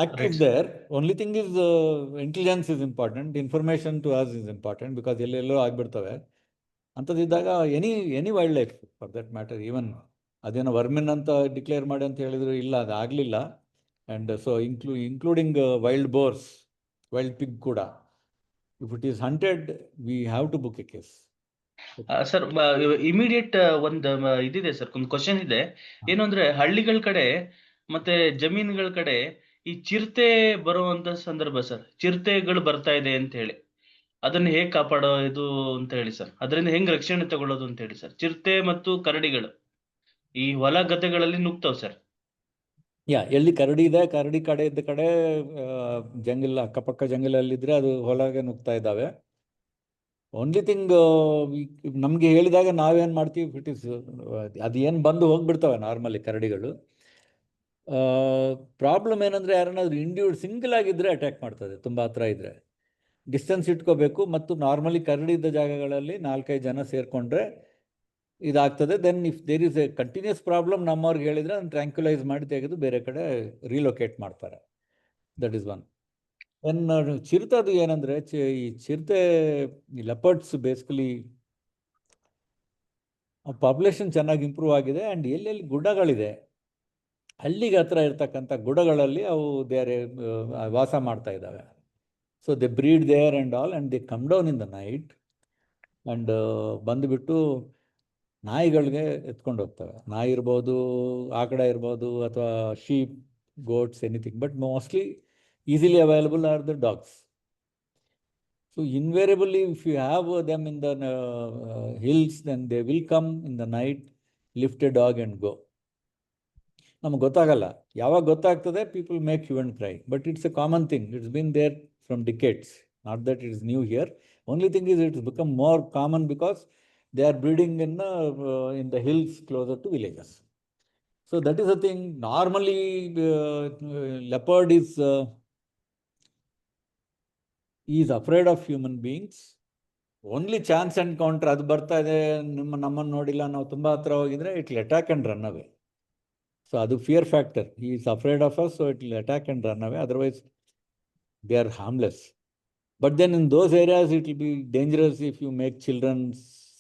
Act is there. Only thing is intelligence is important, information to us is important, because ಎಲ್ಲೆಲ್ಲೋ ಆಗ್ಬಿಡ್ತವೆ. ಅಂಥದ್ದಿದ್ದಾಗ any wild life for that matter, even ಅದೇನೋ vermin ಅಂತ declare ಮಾಡಿ ಅಂತ ಹೇಳಿದ್ರು, ಇಲ್ಲ ಅದು ಆಗಲಿಲ್ಲ. And so including wild boars, wild pig ಕೂಡ. If it is hunted, we have to book a case. Sir immediate ಒಂದು ಇದಿದೆ ಸರ್, ಒಂದು ಕ್ವಶನ್ ಇದೆ. ಹಾ. ಏನು ಅಂದ್ರೆ ಹಳ್ಳಿಗಳ ಕಡೆ ಮತ್ತೆ ಜಮೀನುಗಳ ಕಡೆ ಈ ಚಿರತೆ ಬರುವಂತ ಸಂದರ್ಭ ಸರ್, ಚಿರತೆಗಳು ಬರ್ತಾ ಇದೆ ಅಂತ ಹೇಳಿ, ಅದನ್ನ ಹೇಗ್ ಕಾಪಾಡೋದು ಅಂತ ಹೇಳಿ ಸರ್, ಅದರಿಂದ ಹೆಂಗ್ ರಕ್ಷಣೆ ತಗೊಳ್ಳೋದು ಅಂತ ಹೇಳಿ ಸರ್. ಚಿರತೆ ಮತ್ತು ಕರಡಿಗಳು ಈ ಹೊಲ ಗದ್ದೆಗಳಲ್ಲಿ ನುಗ್ತಾವ್ ಸರ್. ಎಲ್ಲಿ ಕರಡಿ ಇದೆ, ಕರಡಿ ಕಡೆ ಇದ್ದ ಕಡೆ ಜಂಗಲ್, ಅಕ್ಕಪಕ್ಕ ಜಂಗಲಲ್ಲಿದ್ರೆ ಅದು ಹೊಲಗೆ ನುಗ್ತಾ ಇದ್ದಾವೆ. ಓನ್ಲಿ ಥಿಂಗ್ ನಮ್ಗೆ ಹೇಳಿದಾಗ ನಾವೇನ್ ಮಾಡ್ತೀವಿ, ಇಟ್ ಇಸ್ ಅದು ಏನು ಬಂದು ಹೋಗ್ಬಿಡ್ತವೆ ನಾರ್ಮಲಿ ಕರಡಿಗಳು. ಪ್ರಾಬ್ಲಮ್ ಏನಂದ್ರೆ ಯಾರನ್ನಾದ್ರೂ ಸಿಂಗಲ್ ಆಗಿದ್ರೆ ಅಟ್ಯಾಕ್ ಮಾಡ್ತದೆ, ತುಂಬಾ ಹತ್ರ ಇದ್ರೆ. ಡಿಸ್ಟೆನ್ಸ್ ಇಟ್ಕೋಬೇಕು, ಮತ್ತು ನಾರ್ಮಲಿ ಕರಡಿ ಇದ್ದ ಜಾಗಗಳಲ್ಲಿ 4-5 ಜನ ಸೇರ್ಕೊಂಡ್ರೆ ಇದಾಗ್ತದೆ. Then if there is a continuous problem, ನಮ್ಮವ್ರಿಗೆ ಹೇಳಿದ್ರೆ ಅದನ್ನು ಟ್ರ್ಯಾಂಕ್ಯುಲೈಸ್ ಮಾಡಿ ತೆಗೆದು ಬೇರೆ ಕಡೆ ರಿಲೊಕೇಟ್ ಮಾಡ್ತಾರೆ. That is one. ದೆನ್ ಚಿರತೆದು ಏನಂದ್ರೆ, ಈ ಚಿರತೆ, ಈ ಲೆಪರ್ಡ್ಸ್ ಬೇಸಿಕಲಿ ಪಾಪ್ಯುಲೇಷನ್ ಚೆನ್ನಾಗಿ ಇಂಪ್ರೂವ್ ಆಗಿದೆ. ಆ್ಯಂಡ್ ಎಲ್ಲೆಲ್ಲಿ ಗುಡ್ಡಗಳಿದೆ, ಹಳ್ಳಿಗೆ ಹತ್ರ ಇರ್ತಕ್ಕಂಥ ಗುಡ್ಡಗಳಲ್ಲಿ ಅವು ವಾಸ ಮಾಡ್ತಾ ಇದ್ದಾವೆ. So they breed there and all, and they come down in the night and ಬಂದುಬಿಟ್ಟು ನಾಯಿಗಳಿಗೆ ಎತ್ಕೊಂಡು ಹೋಗ್ತವೆ. ನಾಯಿ ಇರ್ಬೋದು, ಆಕಳ ಇರ್ಬೋದು, ಅಥವಾ sheep, goats, anything. But mostly easily available are the dogs. So invariably, if you have them in the hills, then they will come in the night, lift a dog and go. ನಮಗೆ ಗೊತ್ತಾಗಲ್ಲ. ಯಾವಾಗ ಗೊತ್ತಾಗ್ತದೆ, people make hue and cry. But it's a common thing. It's been there from decades. Not that it is new here. Only thing is it's become more common because they are breeding in the hills closer to villages. So that is the thing. Normally, leopard is afraid of human beings. Only chance encounter, ಅದು ಬರ್ತಾ ಇದೆ, ನಮ್ಮನ್ನು ನೋಡಿಲ್ಲ, ನಾವು ತುಂಬಾ ಹತ್ರ ಹೋಗಿದ್ರೆ it will attack and run away. So ಅದು fear factor. He is afraid of us, so it will attack and run away. Otherwise, they are harmless. But then in those areas, it will be dangerous if you make children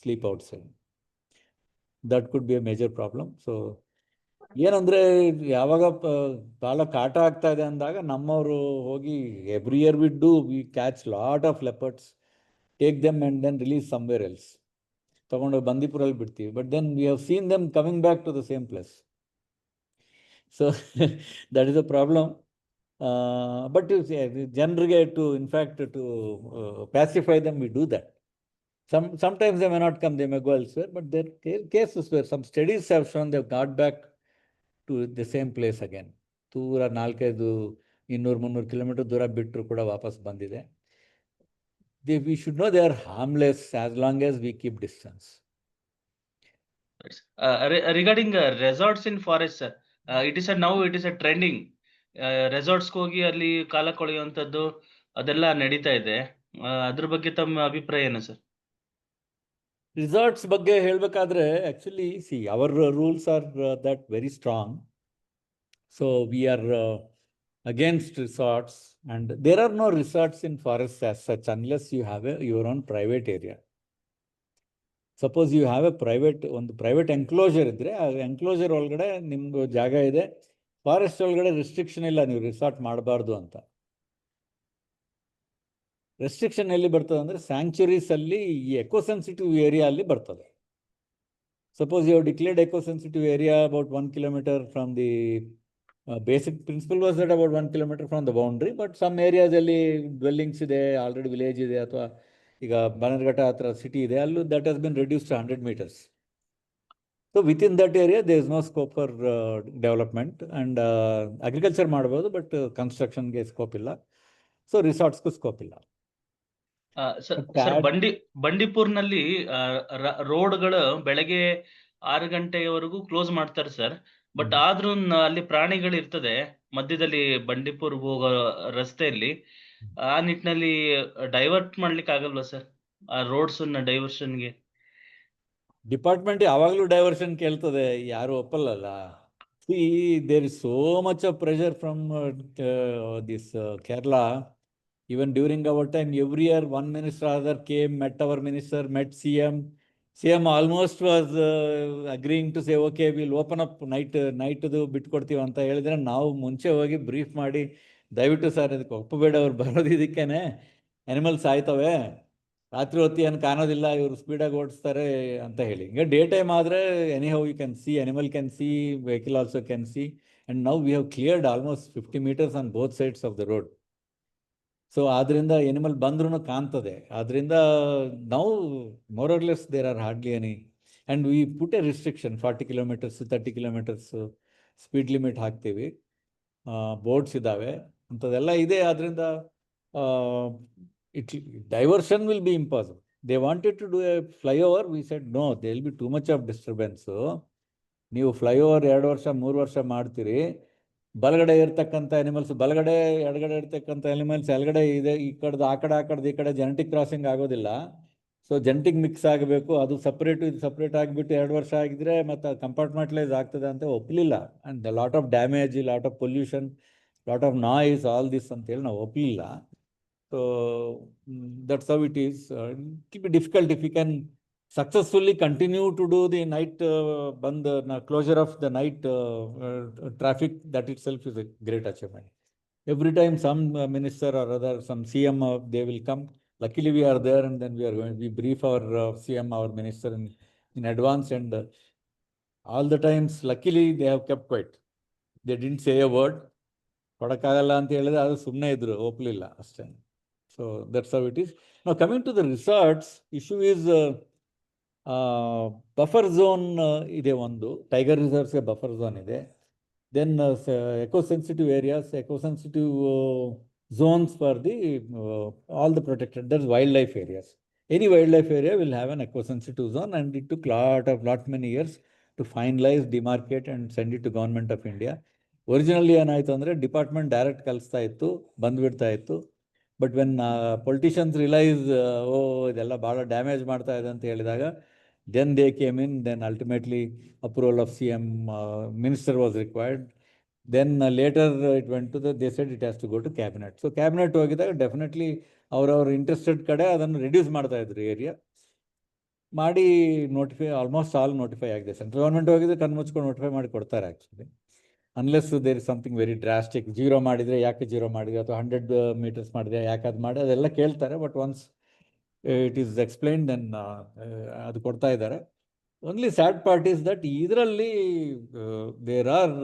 sleep outside. That could be a major problem. So ಏನಂದ್ರೆ, ಯಾವಾಗ ಭಾಳ ಕಾಟ ಆಗ್ತಾ ಇದೆ ಅಂದಾಗ ನಮ್ಮವರು ಹೋಗಿ every year we catch lot of leopards, take them and then release somewhere else. ತೊಗೊಂಡೋಗಿ ಬಂದೀಪುರಲ್ಲಿ ಬಿಡ್ತೀವಿ. But then we have seen them coming back to the same place. So that is a problem. But ಜನರಿಗೆ in fact to pacify them, we do that. Sometimes they may not come, they may go elsewhere, but there are cases where some studies have shown they have got back to the same place again. ದೂರ 4-5 200-300 kilometre ದೂರ ಬಿಟ್ಟರು ಕೂಡ ವಾಪಸ್ ಬಂದಿದೆ. We should know they are harmless as long as we keep distance. Regarding resorts in forest, sir, it is a trending. Resorts ಹೋಗಿ ಅಲ್ಲಿ ಕಾಲ ಕಳೆಯುವಂಥದ್ದು ಅದೆಲ್ಲ ನಡೀತಾ ಇದೆ. ಅದ್ರ ಬಗ್ಗೆ ತಮ್ಮ ಅಭಿಪ್ರಾಯ ಏನು ಸರ್? ರಿಸಾರ್ಟ್ಸ್ ಬಗ್ಗೆ ಹೇಳಬೇಕಾದ್ರೆ, actually our rules are that very strong. So we are against resorts, and there are no resorts in forests as such unless you have your own private area. Suppose you have ಒಂದು private enclosure ಇದ್ರೆ, ಆ enclosure ಒಳಗಡೆ ನಿಮ್ಗೆ ಜಾಗ ಇದೆ, forest ಒಳಗಡೆ restriction ಇಲ್ಲ, ನೀವು ರಿಸಾರ್ಟ್ ಮಾಡಬಾರ್ದು ಅಂತ. ರೆಸ್ಟ್ರಿಕ್ಷನ್ ಎಲ್ಲಿ ಬರ್ತದೆ ಅಂದರೆ, ಸ್ಯಾಂಕ್ಚುರೀಸ್ ಅಲ್ಲಿ, ಈ ಎಕೋಸೆನ್ಸಿಟಿವ್ ಏರಿಯಾ ಅಲ್ಲಿ ಬರ್ತದೆ. Suppose you have declared eco sensitive area about 1 kilometer from the basic principle was that about 1 kilometer from the boundary, but some areas ಅಲ್ಲಿ dwellings ಇದೆ, ಆಲ್ರೆಡಿ ವಿಲೇಜ್ ಇದೆ, ಅಥವಾ ಈಗ ಬನರ್ಘಟ್ಟ ಹತ್ರ ಸಿಟಿ ಇದೆ, ಅಲ್ಲೂ that has been reduced to 100 meters. So within that area there is no scope for development, and agriculture ಮಾಡಬಹುದು, but ಕನ್ಸ್ಟ್ರಕ್ಷನ್ಗೆ scope ಇಲ್ಲ. ಸೊ ರಿಸಾರ್ಟ್ಸ್ಗೂ ಸ್ಕೋಪ್ ಇಲ್ಲ. ಸರ್, ಬಂಡೀಪುರ್ನಲ್ಲಿ ರೋಡ್ಗಳು ಬೆಳಗ್ಗೆ 6 ಗಂಟೆಯವರೆಗೂ ಕ್ಲೋಸ್ ಮಾಡ್ತಾರೆ ಸರ್. ಬಟ್ ಆದ್ರೂ ಅಲ್ಲಿ ಪ್ರಾಣಿಗಳು ಇರ್ತದೆ ಮಧ್ಯದಲ್ಲಿ, ಬಂಡೀಪುರ್ ಹೋಗೋ ರಸ್ತೆಯಲ್ಲಿ. ಆ ನಿಟ್ಟಿನಲ್ಲಿ ಡೈವರ್ಟ್ ಮಾಡ್ಲಿಕ್ಕೆ ಆಗಲ್ವಾ ಸರ್, ಆ ರೋಡ್ಸ್ ಡೈವರ್ಷನ್ಗೆ? ಡಿಪಾರ್ಟ್ಮೆಂಟ್ ಯಾವಾಗಲೂ ಡೈವರ್ಷನ್ ಕೇಳ್ತದೆ, ಯಾರು ಒಪ್ಪಲ್ಲ. There is so much of pressure from this Kerala. Even during our time, every year one minister or other came, met our minister, met CM, CM almost was agreeing to say, okay, we'll open up ನೈಟ್ದು ಬಿಟ್ಕೊಡ್ತೀವಿ ಅಂತ ಹೇಳಿದ್ರೆ, ನಾವು ಮುಂಚೆ ಹೋಗಿ brief ಮಾಡಿ, ದಯವಿಟ್ಟು sir ಇದಕ್ಕೆ ಒಪ್ಪಬೇಡ, ಅವ್ರು ಬರೋದು ಇದಕ್ಕೇನೆ, ಅನಿಮಲ್ಸ್ ಆಯ್ತವೆ, ರಾತ್ರಿ ಹೊತ್ತು ಏನು ಕಾಣೋದಿಲ್ಲ, ಇವರು ಸ್ಪೀಡಾಗಿ ಓಡಿಸ್ತಾರೆ ಅಂತ ಹೇಳಿ. ಈಗ ಡೇ ಟೈಮ್ ಆದರೆ anyhow you can see, animal can see, vehicle also can see, and now we have cleared almost 50 meters on both sides of the road. So ಆದ್ರಿಂದ ಎನಿಮಲ್ ಬಂದ್ರೂ ಕಾಣ್ತದೆ. ಆದ್ರಿಂದ ನಾವು more or less there are hardly any, and we put a restriction 40 kilometers 30 kilometers speed limit ಹಾಕ್ತೀವಿ. Boards ಇದ್ದಾವೆ, ಅಂಥದ್ದೆಲ್ಲ ಇದೆ. ಆದ್ರಿಂದ diversion will be impossible. They wanted to do a flyover, we said no, they will be too much of disturbance. ನೀವು flyover 2 ವರ್ಷ 3 ವರ್ಷ ಮಾಡ್ತೀರಿ, ಬಲಗಡೆ ಇರ್ತಕ್ಕಂಥ ಅನಿಮಲ್ಸ್ ಬಲಗಡೆ, ಎಡಗಡೆ ಇರ್ತಕ್ಕಂಥ ಅನಿಮಲ್ಸ್ ಎಡಗಡೆ ಇದೆ, ಈ ಕಡೆದು ಆ ಕಡೆ ಈ ಕಡೆ ಜೆನೆಟಿಕ್ ಕ್ರಾಸಿಂಗ್ ಆಗೋದಿಲ್ಲ. ಸೊ ಜೆನೆಟಿಕ್ ಮಿಕ್ಸ್ ಆಗಬೇಕು, ಅದು ಸಪ್ರೇಟು ಇದು ಸಪ್ರೇಟ್ ಆಗಿಬಿಟ್ಟು 2 ವರ್ಷ ಆಗಿದ್ರೆ ಮತ್ತು ಕಂಪಾರ್ಟ್ಮೆಂಟಲೈಸ್ ಆಗ್ತದೆ ಅಂತ ಒಪ್ಪಲಿಲ್ಲ. And lot of damage, lot of pollution, lot of noise, all this ಅಂತೇಳಿ ನಾವು ಒಪ್ಪಲಿಲ್ಲ. So that's how it is. It will be difficult if you can successfully continue to do the night band, closure of the night traffic. That itself is a great achievement. Every time some minister or other, some CM, they will come. Luckily we are there, and then we brief our CM, our minister in advance, and all the times luckily they have kept quiet. They didn't say a word. ಕೊಡಕ್ಕಾಗಲ್ಲ ಅಂತ ಹೇಳಿದ್ರೆ ಅದು ಸುಮ್ಮನೆ ಇದ್ರು, ಒಪ್ಪಲಿಲ್ಲ ಅಷ್ಟೇ. So that's how it is. ನಾವು coming to the resorts, issue is buffer zone ಇದೆ ಒಂದು, ಟೈಗರ್ ರಿಸರ್ವ್ಸ್ಗೆ ಬಫರ್ ಝೋನ್ ಇದೆ. Then eco sensitive areas, eco sensitive zones for the all the protected, that's wild life areas. Any wild life area will have an eco sensitive zone, and it took lot many years to finalise, demarcate and send it to government of India. Originally ಏನಾಯಿತು ಅಂದರೆ department direct ಕಳಿಸ್ತಾ ಇತ್ತು, ಬಂದುಬಿಡ್ತಾ ಇತ್ತು. But when politicians realise, ಇದೆಲ್ಲ ಭಾಳ damage ಮಾಡ್ತಾ ಇದೆ ಅಂತ ಹೇಳಿದಾಗ, then they came in, then ultimately approval of CM minister was required. Then later it went to they said it has to go to cabinet. So cabinet ಹೋಗಿದಾಗ definitely ಅವ್ರವ್ರ interested ಕಡೆ ಅದನ್ನು ರಿಡ್ಯೂಸ್ ಮಾಡ್ತಾ ಇದ್ರು ಏರಿಯಾ ಮಾಡಿ, almost all notify ಆಗಿದೆ. Central government ಹೋಗಿದ್ರೆ ಕಣ್ಮುಚ್ಕೊಂಡು ನೋಟಿಫೈ ಮಾಡಿ ಕೊಡ್ತಾರೆ actually, unless there is something very drastic. 0 ಮಾಡಿದರೆ ಯಾಕೆ 0 ಮಾಡಿದೆ, ಅಥವಾ 100 meters ಮಾಡಿದೆ ಯಾಕೆ ಅದು ಮಾಡಿ, ಅದೆಲ್ಲ ಕೇಳ್ತಾರೆ. But once it is explain, then ಅದು ಕೊಡ್ತಾ ಇದ್ದಾರೆ. Only sad part is that ಇದರಲ್ಲಿ there are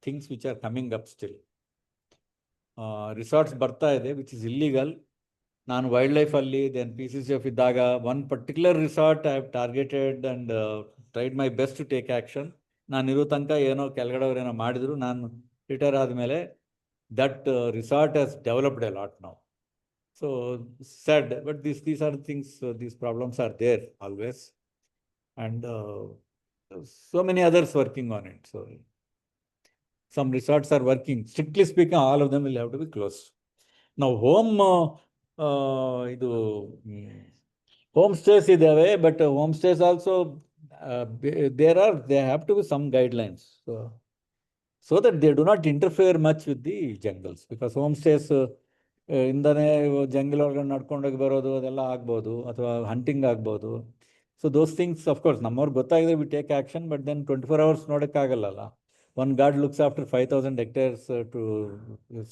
things which are coming up still. Resorts ಬರ್ತಾ ಇದೆ ವಿಚ್ ಇಸ್ ಇಲ್ಲಿಗಲ್. ನಾನು ವೈಲ್ಡ್ ಲೈಫಲ್ಲಿ ದೆನ್ PCCF ಇದ್ದಾಗ one particular resort I have targeted and tried my best to take action. ನಾನು ಇರೋ ತನಕ ಏನೋ ಕೆಳಗಡೆಯವ್ರು ಏನೋ ಮಾಡಿದ್ರು, ನಾನು ರಿಟೈರ್ ಆದಮೇಲೆ that resort has developed A lot now. So sad, but these are things, these problems are there always, and so many others working on it. So some resorts are working. Strictly speaking, all of them will have to be closed. Now home stays idave, but home stays also there have to be some guidelines, so that they do not interfere much with the jungles, because home stays ಇಂದನೇ jungle ಒಳಗಡೆ ನಡ್ಕೊಂಡೋಗಿ ಬರೋದು ಅದೆಲ್ಲ ಆಗ್ಬೋದು, ಅಥವಾ hunting ಆಗ್ಬೋದು. So those things of course ನಮ್ಮವ್ರಿಗೆ ಗೊತ್ತಾಗಿದೆ, we take action. But then 24 hours ನೋಡೋಕ್ಕಾಗಲ್ಲ. One guard looks after 5,000 hectares to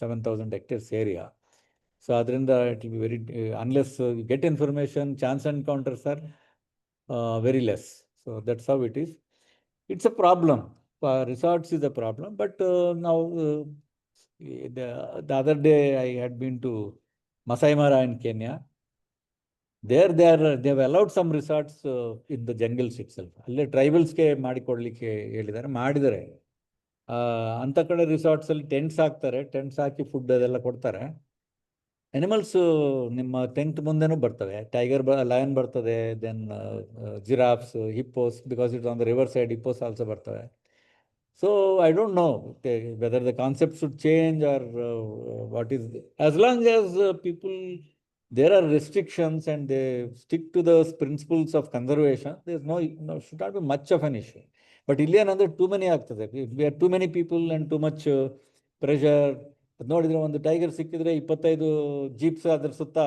7,000 hectares area. So ಅದರಿಂದ it will be very, unless you get information, chance encounters are very less. So that's how it is. It's a problem. Resorts is a problem, but now the other day I had been to Masai Mara in Kenya. There they have allowed some resorts in the jungles itself. ಅಲ್ಲೇ ಟ್ರೈಬಲ್ಸ್ಗೆ ಮಾಡಿಕೊಡ್ಲಿಕ್ಕೆ ಹೇಳಿದ್ದಾರೆ, ಮಾಡಿದ್ದಾರೆ. ಅಂಥ ಕಡೆ ರಿಸಾರ್ಟ್ಸಲ್ಲಿ tents ಹಾಕ್ತಾರೆ, tents ಹಾಕಿ food ಅದೆಲ್ಲ ಕೊಡ್ತಾರೆ. ಅನಿಮಲ್ಸ್ ನಿಮ್ಮ ಟೆಂಟ್ ಮುಂದೆನೂ ಬರ್ತವೆ. ಲಯನ್ ಬರ್ತದೆ, then giraffes, hippos, because it's on the river side, hippos also ಬರ್ತವೆ. So I don't know whether the concept should change or what is. As long as people, there are restrictions and they stick to those principles of conservation, there's no should not be much of an issue. But ಇಲ್ಲಿ ಏನಂದ್ರೆ too many ಆಗ್ತದೆ. We have too many people and too much pressure. ನೋಡಿದ್ರೆ ಒಂದು tiger ಸಿಕ್ಕಿದ್ರೆ 25 jeeps ಅದ್ರ ಸುತ್ತ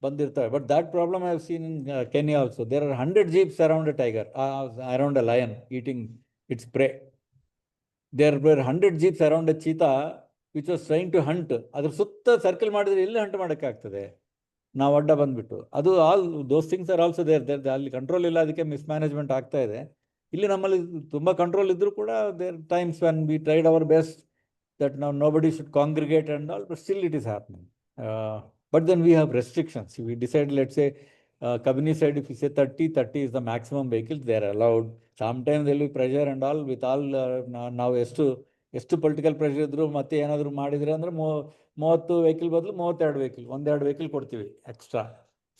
ಬಂದಿರ್ತವೆ. But that problem I have seen in Kenya also. There are 100 jeeps around a tiger, around a lion eating its prey. There were 100 jeeps around a cheetah which was trying to hunt. ಅದ್ರ ಸುತ್ತ circle ಮಾಡಿದ್ರೆ ಎಲ್ಲಿ Hunt ಮಾಡೋಕ್ಕಾಗ್ತದೆ? ನಾವು ಅಡ್ಡ ಬಂದ್ಬಿಟ್ಟು ಅದು those things are also there ಅಲ್ಲಿ control ಇಲ್ಲ, ಅದಕ್ಕೆ ಮಿಸ್ಮ್ಯಾನೇಜ್ಮೆಂಟ್ ಆಗ್ತಾ ಇದೆ. ಇಲ್ಲಿ ನಮ್ಮಲ್ಲಿ ತುಂಬ ಕಂಟ್ರೋಲ್ ಇದ್ರೂ ಕೂಡ there times when we tried our best that now nobody should congregate and all, but still it is happening. But then we have restrictions. If we decide, let's say, Kabini said, if we say 30 is the maximum vehicles, they are allowed. Sometimes there will be pressure and all, with all, now ಎಷ್ಟು political pressure ಇದ್ರು ಮತ್ತೆ ಏನಾದರೂ ಮಾಡಿದ್ರೆ ಅಂದರೆ 30 vehicle ಬದಲು 32 vehicle, 1-2 vehicle ಕೊಡ್ತೀವಿ extra.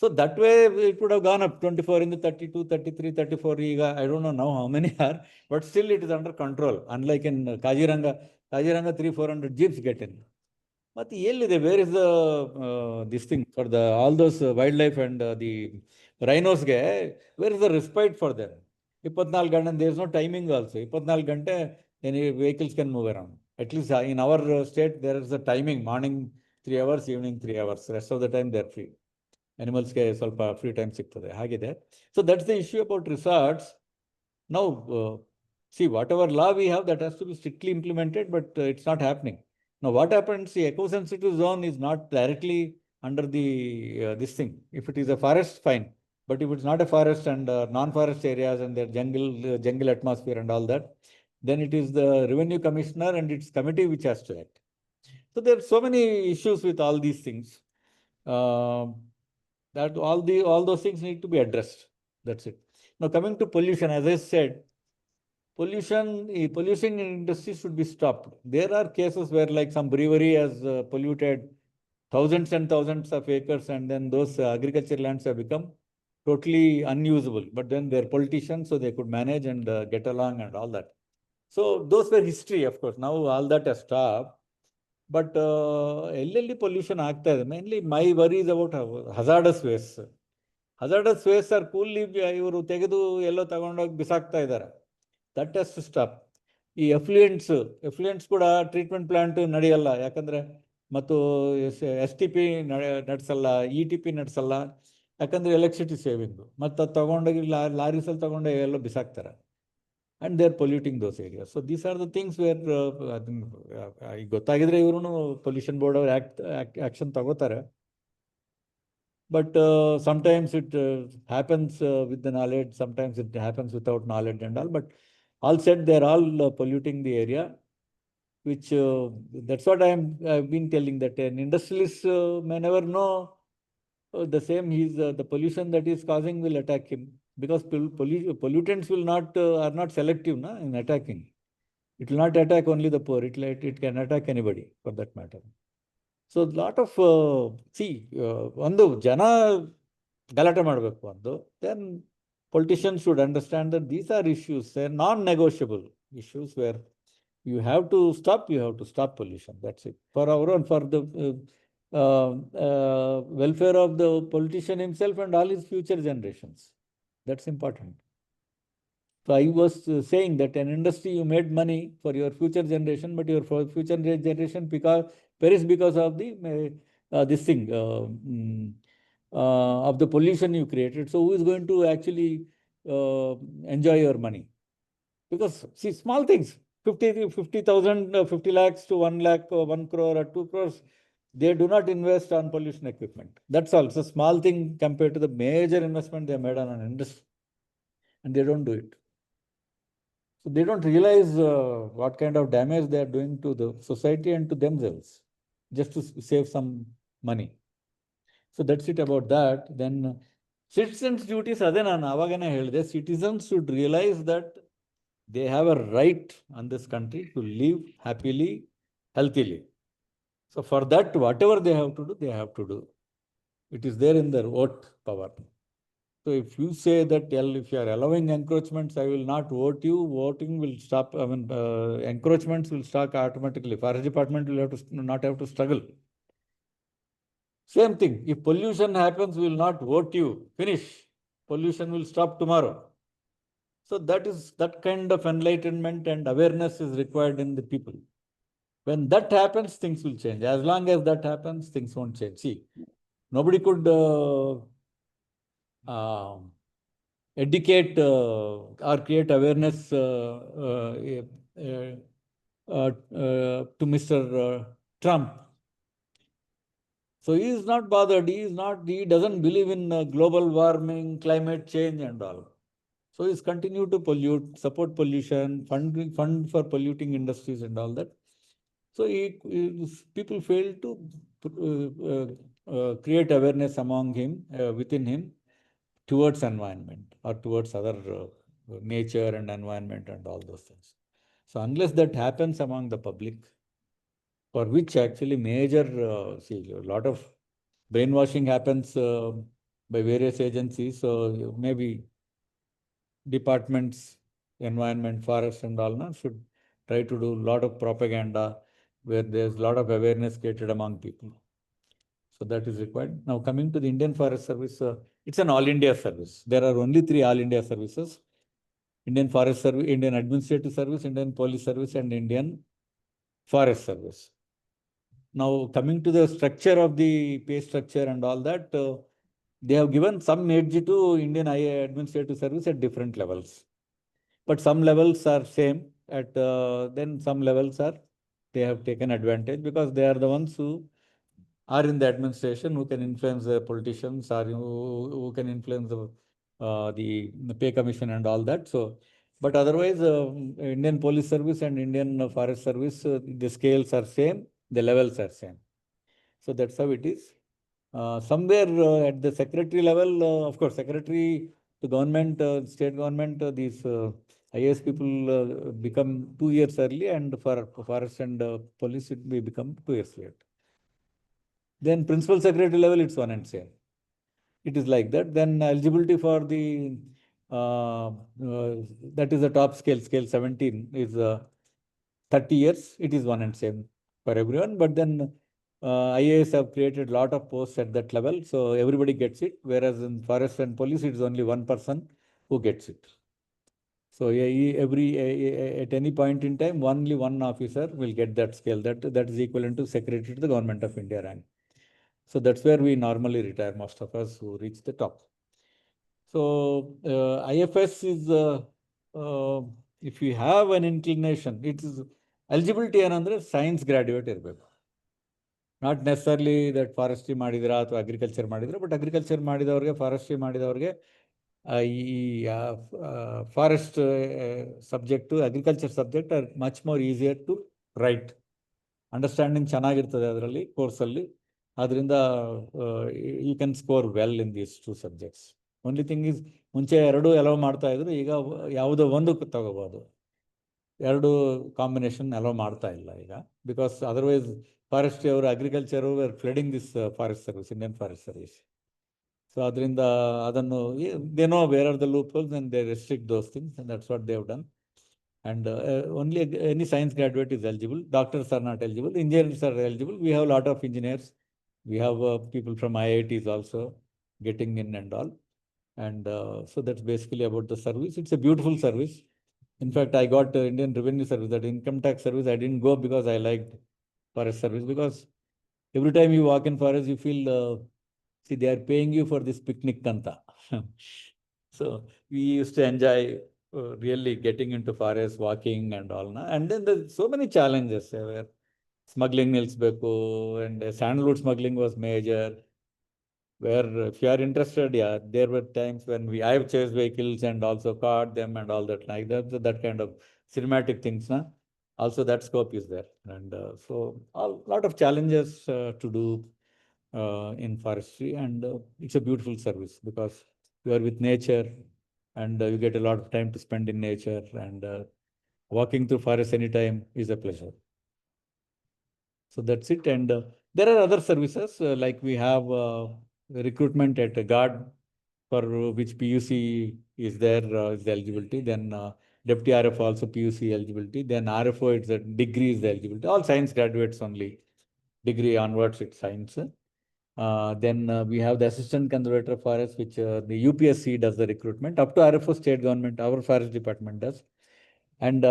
So that way it would have gone up 24 into 32, 33, 34. ಈಗ I don't know now how many are, but still it is under control. Unlike in Kaziranga 300-400 jeeps get in. But ಎಲ್ಲಿದೆ, where is the this thing for the all those wild life and the ರೈನೋಸ್ಗೆ, where is the respite for them? 24 ಗಂಟೆ, there is no timing also. 24 ಗಂಟೆ any vehicles can move around. At least in our state there is a timing, morning 3 hours, evening 3 hours. Rest of the time they are free. ಅನಿಮಲ್ಸ್ಗೆ ಸ್ವಲ್ಪ free time ಸಿಗ್ತದೆ, ಹಾಗಿದೆ. So that's the issue about resorts. Now, see, whatever law we have, that has to be strictly implemented, but it's not happening. Now, what happens, the eco-sensitive zone is not directly under the this thing. If it is a forest, fine. But if it's not a forest and non-forest areas and their jungle atmosphere and all that, then it is the revenue commissioner and its committee which has to act. So there are so many issues with all these things, that all those things need to be addressed. That's it. Now, coming to pollution, as I said, pollution in industry should be stopped. There are cases where, like, some brewery has polluted thousands and thousands of acres, and then those agriculture lands have become totally unusable. But then they're politicians, so they could manage and get along and all that. So those were history, of course. Now all that has stopped. But ಎಲ್ಲೆಲ್ಲಿ pollution ಆಗ್ತಾ ಇದೆ, mainly my worry is about hazardous waste. Hazardous waste are ಕೂಲಿ ಇವರು ತೆಗೆದು ಎಲ್ಲೋ ತಗೊಂಡೋಗಿ ಬಿಸಾಕ್ತಾ ಇದ್ದಾರೆ. That has to stop. ಈ ಎಫ್ಲುಯೆಂಟ್ಸ್ ಕೂಡ ಟ್ರೀಟ್ಮೆಂಟ್ ಪ್ಲಾಂಟ್ ನಡೆಯಲ್ಲ, ಯಾಕಂದರೆ ಮತ್ತು STP ನಡೆಸಲ್ಲ, ETP ನಡೆಸಲ್ಲ, ಯಾಕಂದರೆ ಎಲೆಕ್ಟ್ರಿಸಿಟಿ ಸೇವಿಂಗು. ಮತ್ತು ಅದು ತಗೊಂಡೋಗಿ ಲಾರೀಸಲ್ಲಿ ತಗೊಂಡೋಗಿ ಎಲ್ಲೋ ಬಿಸಾಕ್ತಾರೆ. And they are polluting those areas. So these are the things where ಈಗ ಗೊತ್ತಾಗಿದ್ರೆ ಇವರು ಪೊಲ್ಯೂಷನ್ ಬೋರ್ಡ್ ಅವರು ಆ್ಯಕ್ಷನ್ ತಗೋತಾರೆ. But sometimes it happens with the knowledge, sometimes it happens without knowledge and all. But all said, they're all polluting the area, which that's what I've been telling, that an industrialist may never know the same. The pollution that is causing will attack him, because pollutants will are not selective in attacking. It will not attack only the poor. It can attack anybody for that matter. So lot of ಒಂದು ಜನ ಗಲಾಟೆ ಮಾಡಬೇಕು ಒಂದು, then politicians should understand that these are issues, they're non-negotiable issues where you have to stop pollution. That's it. For our own, for the welfare of the politician himself and all his future generations. That's important. So I was saying that an industry, you made money for your future generation, but your future generation perish because of the this thing of the pollution you created. So who is going to actually enjoy your money? Because see, small things, 50,000, 50 lakhs to 1 lakh, 1 crore or 2 crores, they do not invest on pollution equipment. That's all. It's a small thing compared to the major investment they made on an industry, and they don't do it. So they don't realize what kind of damage they are doing to the society and to themselves, just to save some money. So that's it about that. Then citizens' duties, adhe nanu avagane helide, citizens should realize that they have a right on this country to live happily, healthily. So for that, whatever they have to do. It is there in their vote power. So if you say that, if you are allowing encroachments, I will not vote you, voting will stop. I mean, encroachments will start automatically. Forest department will not have to struggle. Same thing. If pollution happens, we will not vote you. Finish. Pollution will stop tomorrow. So that kind of enlightenment and awareness is required in the people. When that happens, things will change. As long as that happens, things won't change. See, nobody could educate or create awareness to Mr. Trump. So he is not bothered. He doesn't believe in global warming, climate change and all. So he's continued to pollute, support pollution, fund for polluting industries and all that. So people fail to create awareness among him, within him, towards environment or towards other nature and environment and all those things. So unless that happens among the public, for which actually major, see, a lot of brainwashing happens by various agencies. So maybe departments, environment, forest and all now should try to do a lot of propaganda where there's a lot of awareness created among people. So that is required. Now coming to the Indian Forest Service, it's an all India service. There are only 3 all India services: Indian Forest Service, Indian Administrative Service, Indian Police Service, and Indian Forest Service. Now coming to the structure of the pay structure and all that, they have given some edge to Indian Administrative Service at different levels. But some levels are same at, then some levels are, they have taken advantage because they are the ones who are in the administration, who can influence the politicians, or who can influence the pay commission and all that. So, but otherwise, Indian Police Service and Indian Forest Service, the scales are same, the levels are same. So that's how it is. Somewhere at the secretary level, of course, secretary to government, state government, these IAS people become 2 years early, and for forest and police, it may become 2 years late. Then principal secretary level, it's one and same. It is like that. Then eligibility for the, that is the top scale, scale 17 is 30 years. It is one and same for everyone. But then IAS have created a lot of posts at that level. So everybody gets it. Whereas in forest and police, it's only one person who gets it. So at any point in time, only one officer will get that scale. That is equivalent to secretary to the Government of India rank. So that's where we normally retire, most of us who reach the top. So IFS is, if you have an inclination, it is eligibility ಏನಂದ್ರೆ science graduate ಇರಬೇಕು. Not necessarily that forestry ಮಾಡಿದಿರಾ ಅಥವಾ agriculture ಮಾಡಿದ್ರೆ, but agriculture ಮಾಡಿದವ್ರಿಗೆ, forestry ಮಾಡಿದವ್ರಿಗೆ ಈ forest subject, agriculture subject are much more easier to write. Understanding ಚೆನ್ನಾಗಿರ್ತದೆ ಅದರಲ್ಲಿ, ಕೋರ್ಸಲ್ಲಿ. ಆದ್ದರಿಂದ you can score well in these 2 subjects. Only thing is, ಮುಂಚೆ 2 ಅಲೋ ಮಾಡ್ತಾ ಇದ್ರು, ಈಗ ಯಾವುದೋ ಒಂದು ತಗೋಬೋದು. 2 ಕಾಂಬಿನೇಷನ್ ಅಲೋ ಮಾಡ್ತಾ ಇಲ್ಲ ಈಗ, ಬಿಕಾಸ್ ಅದರ್ವೈಸ್ ಫಾರೆಸ್ಟ್ರಿ ಅವರು, ಅಗ್ರಿಕಲ್ಚರ್ ಅವರು flooding this forest service, Indian forest service. So ಅದರಿಂದ ಅದನ್ನು they know where are the loop holes and they restrict those things, and that's what they have done. And only any science graduate is eligible. Doctors are not eligible. Engineers are eligible. We have a lot of engineers. We have people from IITs also getting in and all. And so that's basically about the service. It's a beautiful service. In fact, I got Indian Revenue Service, that income tax service. I didn't go because I liked forest service, because every time you walk in forest, you feel, see, they are paying you for this picnic kanta. So we used to enjoy really getting into forest, walking and all. And then there's so many challenges where smuggling nilsbeku, and sandalwood smuggling was major. Where if you are interested, yeah, there were times when I have chased vehicles and also caught them and all that, like that kind of cinematic things. Also that scope is there. And so a lot of challenges to do in forestry, and it's a beautiful service because you are with nature, and you get a lot of time to spend in nature, and walking through forest anytime is a pleasure. So that's it. And there are other services, like we have recruitment at a guard, for which PUC is there, is the eligibility. Then Deputy RF also PUC eligibility. Then RFO, it's a degree is the eligibility. All science graduates only. Degree onwards, it's science. Then we have the Assistant Conservator of Forest, which the UPSC does the recruitment. Up to RFO, state government, our forest department does. And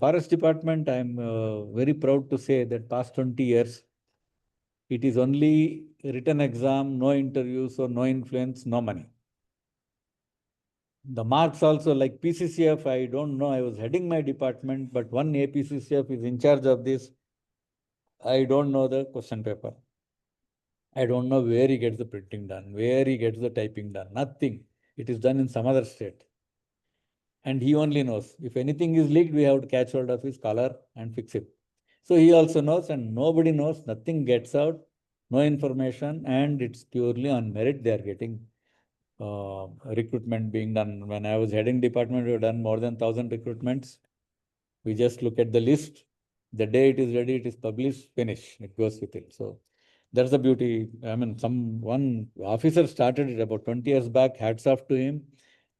forest department, I'm very proud to say that past 20 years, It is only written exam, no interview, so no influence, no money. The marks also, like PCCF, I don't know, I was heading my department, but one APCCF is in charge of this. I don't know the question paper. I don't know where he gets the printing done, where he gets the typing done, nothing. It is done in some other state. And he only knows. If anything is leaked, we have to catch hold of his collar and fix it. So he also knows, and nobody knows, nothing gets out, no information, and it's purely on merit they are getting recruitment being done. When I was heading department, we have done more than 1,000 recruitments. We just look at the list. The day it is ready, it is published, finish, it goes with it. So that's the beauty. I mean, one officer started it about 20 years back, hats off to him.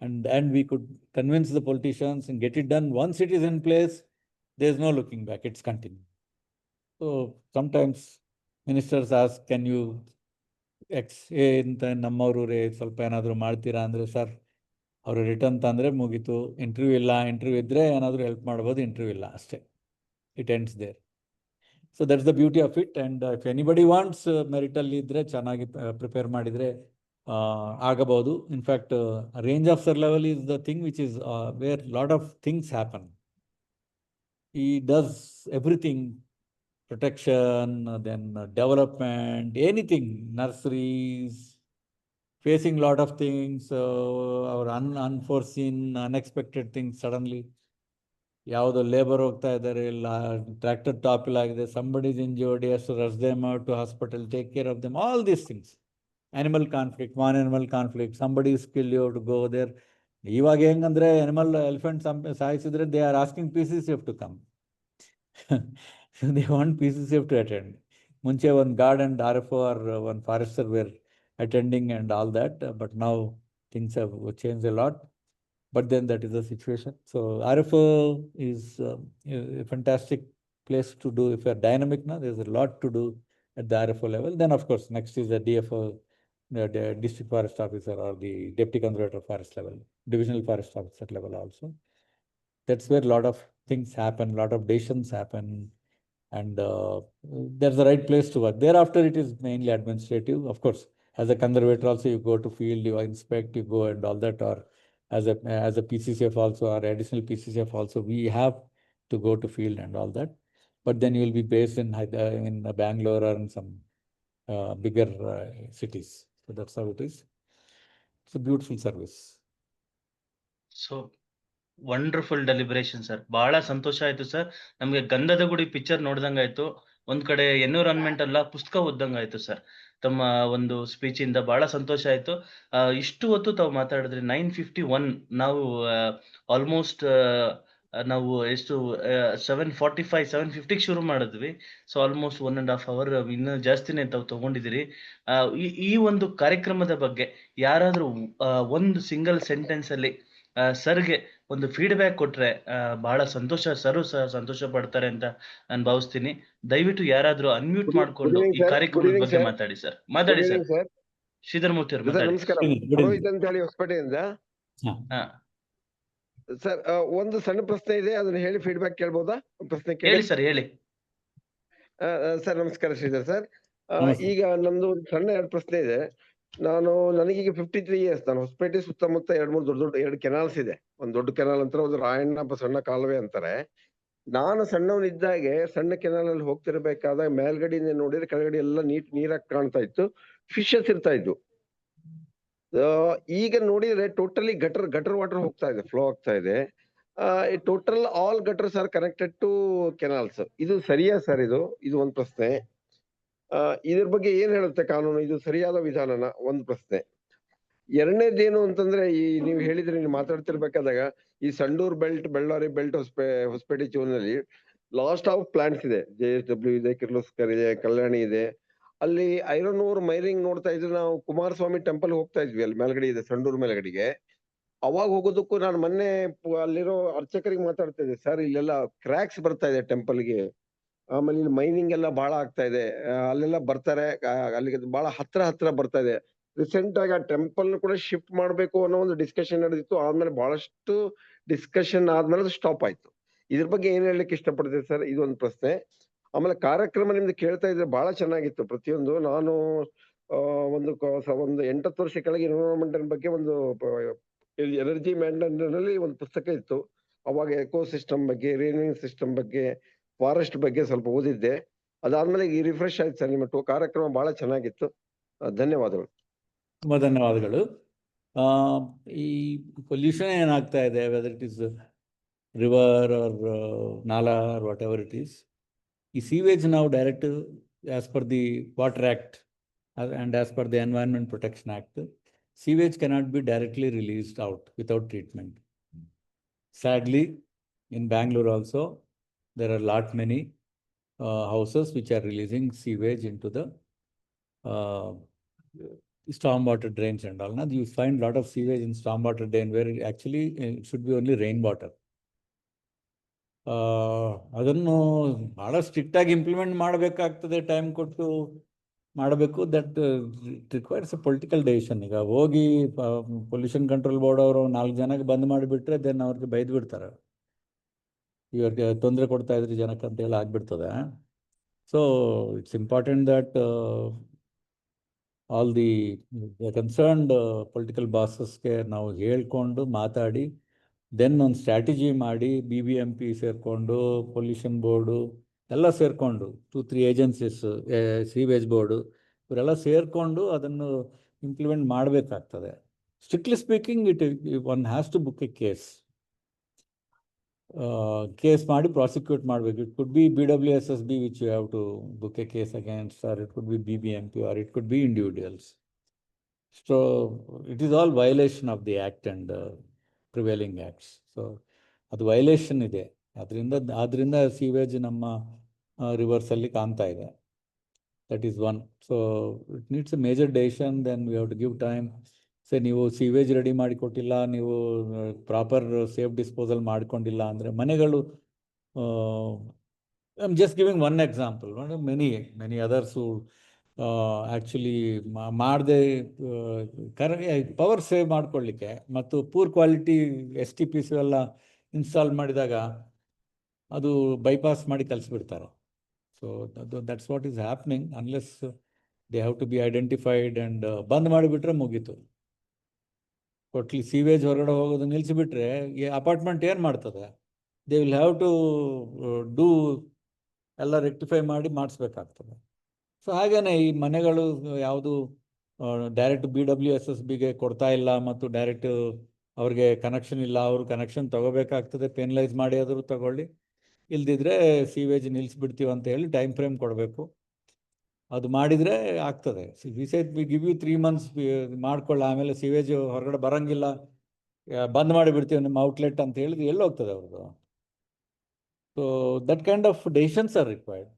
And we could convince the politicians and get it done. Once it is in place, there's no looking back, it's continuing. So sometimes ministers ask, can you ಅಂತ ನಮ್ಮವರು ಸ್ವಲ್ಪ ಏನಾದರೂ ಮಾಡ್ತೀರಾ ಅಂದರೆ, sir ಅವರು return ತಂದರೆ ಮುಗೀತು, interview ಇಲ್ಲ, ಇಂಟರ್ವ್ಯೂ ಇದ್ದರೆ ಏನಾದರೂ ಹೆಲ್ಪ್ ಮಾಡ್ಬೋದು, ಇಂಟರ್ವ್ಯೂ ಇಲ್ಲ ಅಷ್ಟೇ, it ends there. So that's the beauty of it. And if anybody wants ಮೆರಿಟಲ್ಲಿ ಇದ್ದರೆ, ಚೆನ್ನಾಗಿ ಪ್ರಿಪೇರ್ ಮಾಡಿದರೆ ಆಗಬಹುದು. In fact range officer level is the thing which is where lot of things happen. He does everything, protection, then development, anything, nurseries, facing lot of things, or unforeseen, unexpected things suddenly. ಯಾವುದೋ labour ಹೋಗ್ತಾ ಇದ್ದಾರೆ, ಇಲ್ಲ tractor ಟಾಪಿಲ್ ಆಗಿದೆ, somebody is injured, he has to rush them out to hospital, take care of them, all these things. Animal conflict, one animal conflict, somebody is killed, you have to go there. ಇವಾಗ ಹೆಂಗಂದ್ರೆ elephant ಸಾಯಿಸಿದ್ರೆ they are asking PCCF to come. They want PCCF to attend. ಮುಂಚೆ one guard and RFO or one forester were attending and all that, but now things have changed a lot. But then that is the situation. So RFO is a fantastic place to do. If you are dynamic now, there's a lot to do at the RFO level. Then of course next is the DFO, the district forest officer, or the deputy conservator forest level, divisional forest officer level also. That's where a lot of things happen, a lot of decisions happen, and that's the right place to work. Thereafter it is mainly administrative. Of course, as a conservator also, you go to field, you inspect, you go and all that, or as a PCCF also, or additional PCCF also, we have to go to field and all that. But then you will be based in Bangalore or in some bigger cities. So that's how it is. It's a beautiful service. So wonderful deliberation sir. ಬಹಳ ಸಂತೋಷ ಆಯ್ತು sir. ನಮ್ಗೆ ಗಂಧದ ಗುಡಿ picture ನೋಡ್ದಂಗಾಯ್ತು. ಒಂದ್ ಕಡೆ environment ಅಲ್ಲ, ಪುಸ್ತಕ ಓದ್ದಂಗಾಯ್ತು sir. ತಮ್ಮ ಒಂದು ಸ್ಪೀಚ್ ಇಂದ ಬಹಳ ಸಂತೋಷ ಆಯ್ತು. ಇಷ್ಟು ಹೊತ್ತು ತಾವು ಮಾತಾಡಿದ್ರಿ. 9:51 ನಾವು ಆಲ್ಮೋಸ್ಟ್ ನಾವು ಎಷ್ಟು 7:45 7:50 ಶುರು ಮಾಡಿದ್ವಿ. ಸೊ ಆಲ್ಮೋಸ್ಟ್ 1.5 hour ಇನ್ನೂ ಜಾಸ್ತಿನೇ ತಾವು ತಗೊಂಡಿದ್ದೀರಿ. ಈ ಒಂದು ಕಾರ್ಯಕ್ರಮದ ಬಗ್ಗೆ ಯಾರಾದ್ರೂ ಒಂದು ಸಿಂಗಲ್ ಸೆಂಟೆನ್ಸ್ ಅಲ್ಲಿ ಸರ್ಗೆ ಒಂದು ಫೀಡ್ಬ್ಯಾಕ್ ಕೊಟ್ರೆ ಬಹಳ ಸಂತೋಷ, ಸರ್ ಸಂತೋಷ ಪಡ್ತಾರೆ ಅಂತ ನಾನು ಭಾವಿಸ್ತೀನಿ. ದಯವಿಟ್ಟು ಯಾರಾದ್ರೂ ಅನ್ಮ್ಯೂಟ್ ಮಾಡ್ಕೊಂಡು ಈ ಕಾರ್ಯಕ್ರಮದ ಬಗ್ಗೆ ಮಾತಾಡಿ ಸರ್. ಮಾತಾಡಿ ಸರ್. ಶ್ರೀಧರ್ ಮೂರ್ತಿ ಅವರು ಮಾತಾಡಿ. ನಮಸ್ಕಾರ, ಪುರೋಹಿತ್ ಅಂತ ಹೇಳಿ ಹೊಸಪೇಟೆಯಿಂದ. ಸರ್, ಒಂದು ಸಣ್ಣ ಪ್ರಶ್ನೆ ಇದೆ, ಅದನ್ನ ಹೇಳಿ ಫೀಡ್ಬ್ಯಾಕ್ ಕೇಳ್ಬೋದಾ? ಪ್ರಶ್ನೆ ಹೇಳಿ ಸರ್, ಹೇಳಿ. ಸರ್ ನಮಸ್ಕಾರ ಶ್ರೀಧರ್ ಸರ್. ಈಗ ನಮ್ದು ಒಂದು ಸಣ್ಣ 2 ಪ್ರಶ್ನೆ ಇದೆ. ನನಗೀಗ 53 years. ನಾನು ಹೊಸಪೇಟೆ ಸುತ್ತಮುತ್ತ 2 2 ಕೆನಾಲ್ಸ್ ಇದೆ. ಒಂದ್ ದೊಡ್ಡ ಕೆನಾಲ್ ಅಂತಾರೆ, ಒಂದು ರಾಯಣ್ಣ ಸಣ್ಣ ಕಾಲುವೆ ಅಂತಾರೆ. ನಾನು ಸಣ್ಣವನಿದ್ದಾಗೆ ಸಣ್ಣ ಕೆನಾಲ್ ಅಲ್ಲಿ ಹೋಗ್ತಿರ್ಬೇಕಾದಾಗ ಮೇಲ್ಗಡೆಯಿಂದ ನೋಡಿದ್ರೆ ಕೆಳಗಡೆ ಎಲ್ಲ ನೀರಾಗಿ ಕಾಣ್ತಾ ಇತ್ತು, ಫಿಶಸ್ ಇರ್ತಾ ಇದ್ವು. ಈಗ ನೋಡಿದ್ರೆ ಟೋಟಲಿ ಗಟರ್ ವಾಟರ್ ಹೋಗ್ತಾ ಇದೆ, ಫ್ಲೋ ಆಗ್ತಾ ಇದೆ. Total all gutters are connected to canals. ಇದು ಸರಿಯಾ ಸರ್? ಇದು ಒಂದ್ ಪ್ರಶ್ನೆ. ಇದ್ರ ಬಗ್ಗೆ ಏನ್ ಹೇಳುತ್ತೆ ಕಾನೂನು? ಇದು ಸರಿಯಾದ ವಿಧಾನನ? ಒಂದ್ ಪ್ರಶ್ನೆ. ಎರಡನೇದೇನು ಅಂತಂದ್ರೆ, ನೀವು ಹೇಳಿದ್ರೆ, ನೀವು ಮಾತಾಡ್ತಿರ್ಬೇಕಾದಾಗ ಈ ಸಂಡೂರ್ ಬೆಲ್ಟ್, ಬಳ್ಳಾರಿ ಬೆಲ್ಟ್, ಹೊಸಪೇಟೆ ಜೋನಲ್ಲಿ ಲಾಸ್ಟ್ ಆಫ್ ಪ್ಲಾಂಟ್ಸ್ ಇದೆ. JSW ಇದೆ, ಕಿರ್ಲೋಸ್ಕರ್ ಇದೆ, ಕಲ್ಯಾಣಿ ಇದೆ. ಅಲ್ಲಿ ಐರನ್ ಓರ್ ಮೈನಿಂಗ್ ನೋಡ್ತಾ ಇದ್ರೆ, ನಾವು ಕುಮಾರಸ್ವಾಮಿ ಟೆಂಪಲ್ ಹೋಗ್ತಾ ಇದ್ವಿ, ಅಲ್ಲಿ ಮೇಲ್ಗಡೆ ಇದೆ, ಸಂಡೂರ್ ಮೇಲ್ಗಡೆಗೆ. ಅವಾಗ ಹೋಗೋದಕ್ಕೂ ನಾನು ಮೊನ್ನೆ ಅಲ್ಲಿರೋ ಅರ್ಚಕರಿಗೆ ಮಾತಾಡ್ತಾ ಇದ್ದೆ, ಸರ್ ಇಲ್ಲೆಲ್ಲ ಕ್ರ್ಯಾಕ್ಸ್ ಬರ್ತಾ ಇದೆ ಟೆಂಪಲ್ಗೆ, ಆಮೇಲೆ ಇಲ್ಲಿ ಮೈನಿಂಗ್ ಎಲ್ಲ ಬಹಳ ಆಗ್ತಾ ಇದೆ, ಅಲ್ಲೆಲ್ಲ ಬರ್ತಾರೆ, ಅಲ್ಲಿಗೆ ಬಹಳ ಹತ್ರ ಬರ್ತಾ ಇದೆ. ರೀಸೆಂಟ್ ಆಗಿ ಆ ಟೆಂಪಲ್ ಕೂಡ ಶಿಫ್ಟ್ ಮಾಡ್ಬೇಕು ಅನ್ನೋ ಒಂದು ಡಿಸ್ಕಷನ್ ನಡೆದಿತ್ತು. ಆದ್ಮೇಲೆ ಬಹಳಷ್ಟು ಡಿಸ್ಕಷನ್ ಆದ್ಮೇಲೆ ಸ್ಟಾಪ್ ಆಯ್ತು. ಇದ್ರ ಬಗ್ಗೆ ಏನ್ ಹೇಳಲಿಕ್ಕೆ ಇಷ್ಟಪಡ್ತೀವಿ ಸರ್? ಇದೊಂದು ಪ್ರಶ್ನೆ. ಆಮೇಲೆ ಕಾರ್ಯಕ್ರಮ ನಿಮ್ದು ಕೇಳ್ತಾ ಇದ್ರೆ ಬಹಳ ಚೆನ್ನಾಗಿತ್ತು ಪ್ರತಿಯೊಂದು. ನಾನು ಒಂದು 8-10 ವರ್ಷ ಕೆಳಗೆ ಎನ್ವಿರಾನ್ಮೆಂಟ್ ಬಗ್ಗೆ ಒಂದು ಎನರ್ಜಿ ಮ್ಯಾನ್ನಲ್ಲಿ ಒಂದು ಪುಸ್ತಕ ಇತ್ತು. ಅವಾಗ ಎಕೋ ಸಿಸ್ಟಮ್ ಬಗ್ಗೆ, ರೇನಿಂಗ್ ಸಿಸ್ಟಮ್ ಬಗ್ಗೆ, ಫಾರೆಸ್ಟ್ ಬಗ್ಗೆ ಸ್ವಲ್ಪ ಓದಿದ್ದೆ. ಅದಾದ್ಮೇಲೆ ಈ ರಿಫ್ರೆಶ್ ಆಯ್ತು ಸರ್. ನಿಮ್ಮ ಕಾರ್ಯಕ್ರಮ ಬಹಳ ಚೆನ್ನಾಗಿತ್ತು. ಧನ್ಯವಾದಗಳು. ತುಂಬ ಧನ್ಯವಾದಗಳು. ಈ ಪೊಲ್ಯೂಷನ್ ಏನಾಗ್ತಾ ಇದೆ, whether it is river or nala or whatever it is, ಈ ಸೀವೇಜ್ ನಾವು direct as per the water act and as per the Environment Protection Act, sewage cannot be directly released out without treatment. Sadly, in Bangalore also, there are many houses which are releasing sewage into the stormwater drains and all. Now, you find a lot of sewage in stormwater drain where actually it should be only rainwater. ಅದನ್ನು ಭಾಳ ಸ್ಟ್ರಿಕ್ಟಾಗಿ implement ಮಾಡಬೇಕಾಗ್ತದೆ, time ಕೊಟ್ಟು ಮಾಡಬೇಕು. That it requires A political decision. ಈಗ ಹೋಗಿ pollution control board ಅವರು 4 ಜನಕ್ಕೆ ಬಂದ್ ಮಾಡಿಬಿಟ್ರೆ ದೆನ್ ಅವ್ರಿಗೆ ಬೈದು ಬಿಡ್ತಾರೆ, ಇವ್ರಿಗೆ ತೊಂದರೆ ಕೊಡ್ತಾ ಇದ್ರಿ ಜನಕ್ಕೆ ಅಂತೆಲ್ಲ ಆಗ್ಬಿಡ್ತದೆ. So it's important that all the concerned political ಬಾಸಸ್ಗೆ ನಾವು ಹೇಳ್ಕೊಂಡು ಮಾತಾಡಿ ದೆನ್ ಒಂದು ಸ್ಟ್ರಾಟಜಿ ಮಾಡಿ BBMP ಸೇರಿಕೊಂಡು, ಪೊಲ್ಯೂಷನ್ ಬೋರ್ಡು ಎಲ್ಲ ಸೇರಿಕೊಂಡು 2-3 ಏಜೆನ್ಸೀಸ್, ಸೀವೇಜ್ ಬೋರ್ಡು ಇವರೆಲ್ಲ ಸೇರಿಕೊಂಡು ಅದನ್ನು ಇಂಪ್ಲಿಮೆಂಟ್ ಮಾಡಬೇಕಾಗ್ತದೆ. Strictly speaking one has to book a case ಮಾಡಿ ಪ್ರಾಸಿಕ್ಯೂಟ್ ಮಾಡಬೇಕು. It could be BWSSB which you have to book a case against, or it could be BBMP, or it could be individuals. So it is all violation of the act and prevailing acts. So ಅದು violation ಇದೆ. ಆದ್ದರಿಂದ sewage ನಮ್ಮ ರಿವರ್ಸಲ್ಲಿ ಕಾಣ್ತಾ ಇದೆ. That is one. So it needs a major decision. Then we have to give time. Say ನೀವು sewage ready ಮಾಡಿ ಕೊಟ್ಟಿಲ್ಲ, ನೀವು ಪ್ರಾಪರ್ ಸೇಫ್ ಡಿಸ್ಪೋಸಲ್ ಮಾಡ್ಕೊಂಡಿಲ್ಲ ಅಂದರೆ ಮನೆಗಳು, I am just giving one example, many others actually ಮಾಡದೆ ಪವರ್ ಸೇವ್ ಮಾಡ್ಕೊಳ್ಳಿಕ್ಕೆ ಮತ್ತು ಪೂರ್ ಕ್ವಾಲಿಟಿ STPs ಎಲ್ಲ ಇನ್ಸ್ಟಾಲ್ ಮಾಡಿದಾಗ ಅದು ಬೈಪಾಸ್ ಮಾಡಿ ಕಲಿಸ್ಬಿಡ್ತಾರೆ. So that's what is happening. Unless they have to be identified and ಬಂದ್ ಮಾಡಿಬಿಟ್ರೆ ಮುಗೀತು. ಟೋಟ್ಲಿ ಸೀವೇಜ್ ಹೊರಗಡೆ ಹೋಗೋದು ನಿಲ್ಲಿಸಿಬಿಟ್ರೆ ಈ ಅಪಾರ್ಟ್ಮೆಂಟ್ ಏನು ಮಾಡ್ತದೆ? They will have to do ಎಲ್ಲ ರೆಕ್ಟಿಫೈ ಮಾಡಿ ಮಾಡಿಸ್ಬೇಕಾಗ್ತದೆ. ಸೊ ಹಾಗೇನೆ ಈ ಮನೆಗಳು ಯಾವುದು ಡೈರೆಕ್ಟ್ BWSSBಗೆ ಕೊಡ್ತಾ ಇಲ್ಲ ಮತ್ತು ಡೈರೆಕ್ಟ್ ಅವ್ರಿಗೆ ಕನೆಕ್ಷನ್ ಇಲ್ಲ, ಅವರು ಕನೆಕ್ಷನ್ ತಗೋಬೇಕಾಗ್ತದೆ. ಪೆನಲೈಸ್ ಮಾಡಿ ಆದರೂ ತಗೊಳ್ಳಿ, ಇಲ್ದಿದ್ರೆ ಸೀವೇಜ್ ನಿಲ್ಲಿಸ್ಬಿಡ್ತೀವಿ ಅಂತ ಹೇಳಿ ಟೈಮ್ ಫ್ರೇಮ್ ಕೊಡಬೇಕು. ಅದು ಮಾಡಿದರೆ ಆಗ್ತದೆ. ವಿ ಗಿವ್ ಯು 3 months ಮಾಡ್ಕೊಳ್ಳಿ, ಆಮೇಲೆ ಸೀವೇಜ್ ಹೊರಗಡೆ ಬರೋಂಗಿಲ್ಲ, ಬಂದ್ ಮಾಡಿಬಿಡ್ತೀವಿ ನಿಮ್ಮ ಔಟ್ಲೆಟ್ ಅಂತ ಹೇಳಿದ್ರೆ ಎಲ್ಲಿ ಹೋಗ್ತದೆ ಅವ್ರದ್ದು? So that kind of decisions R required.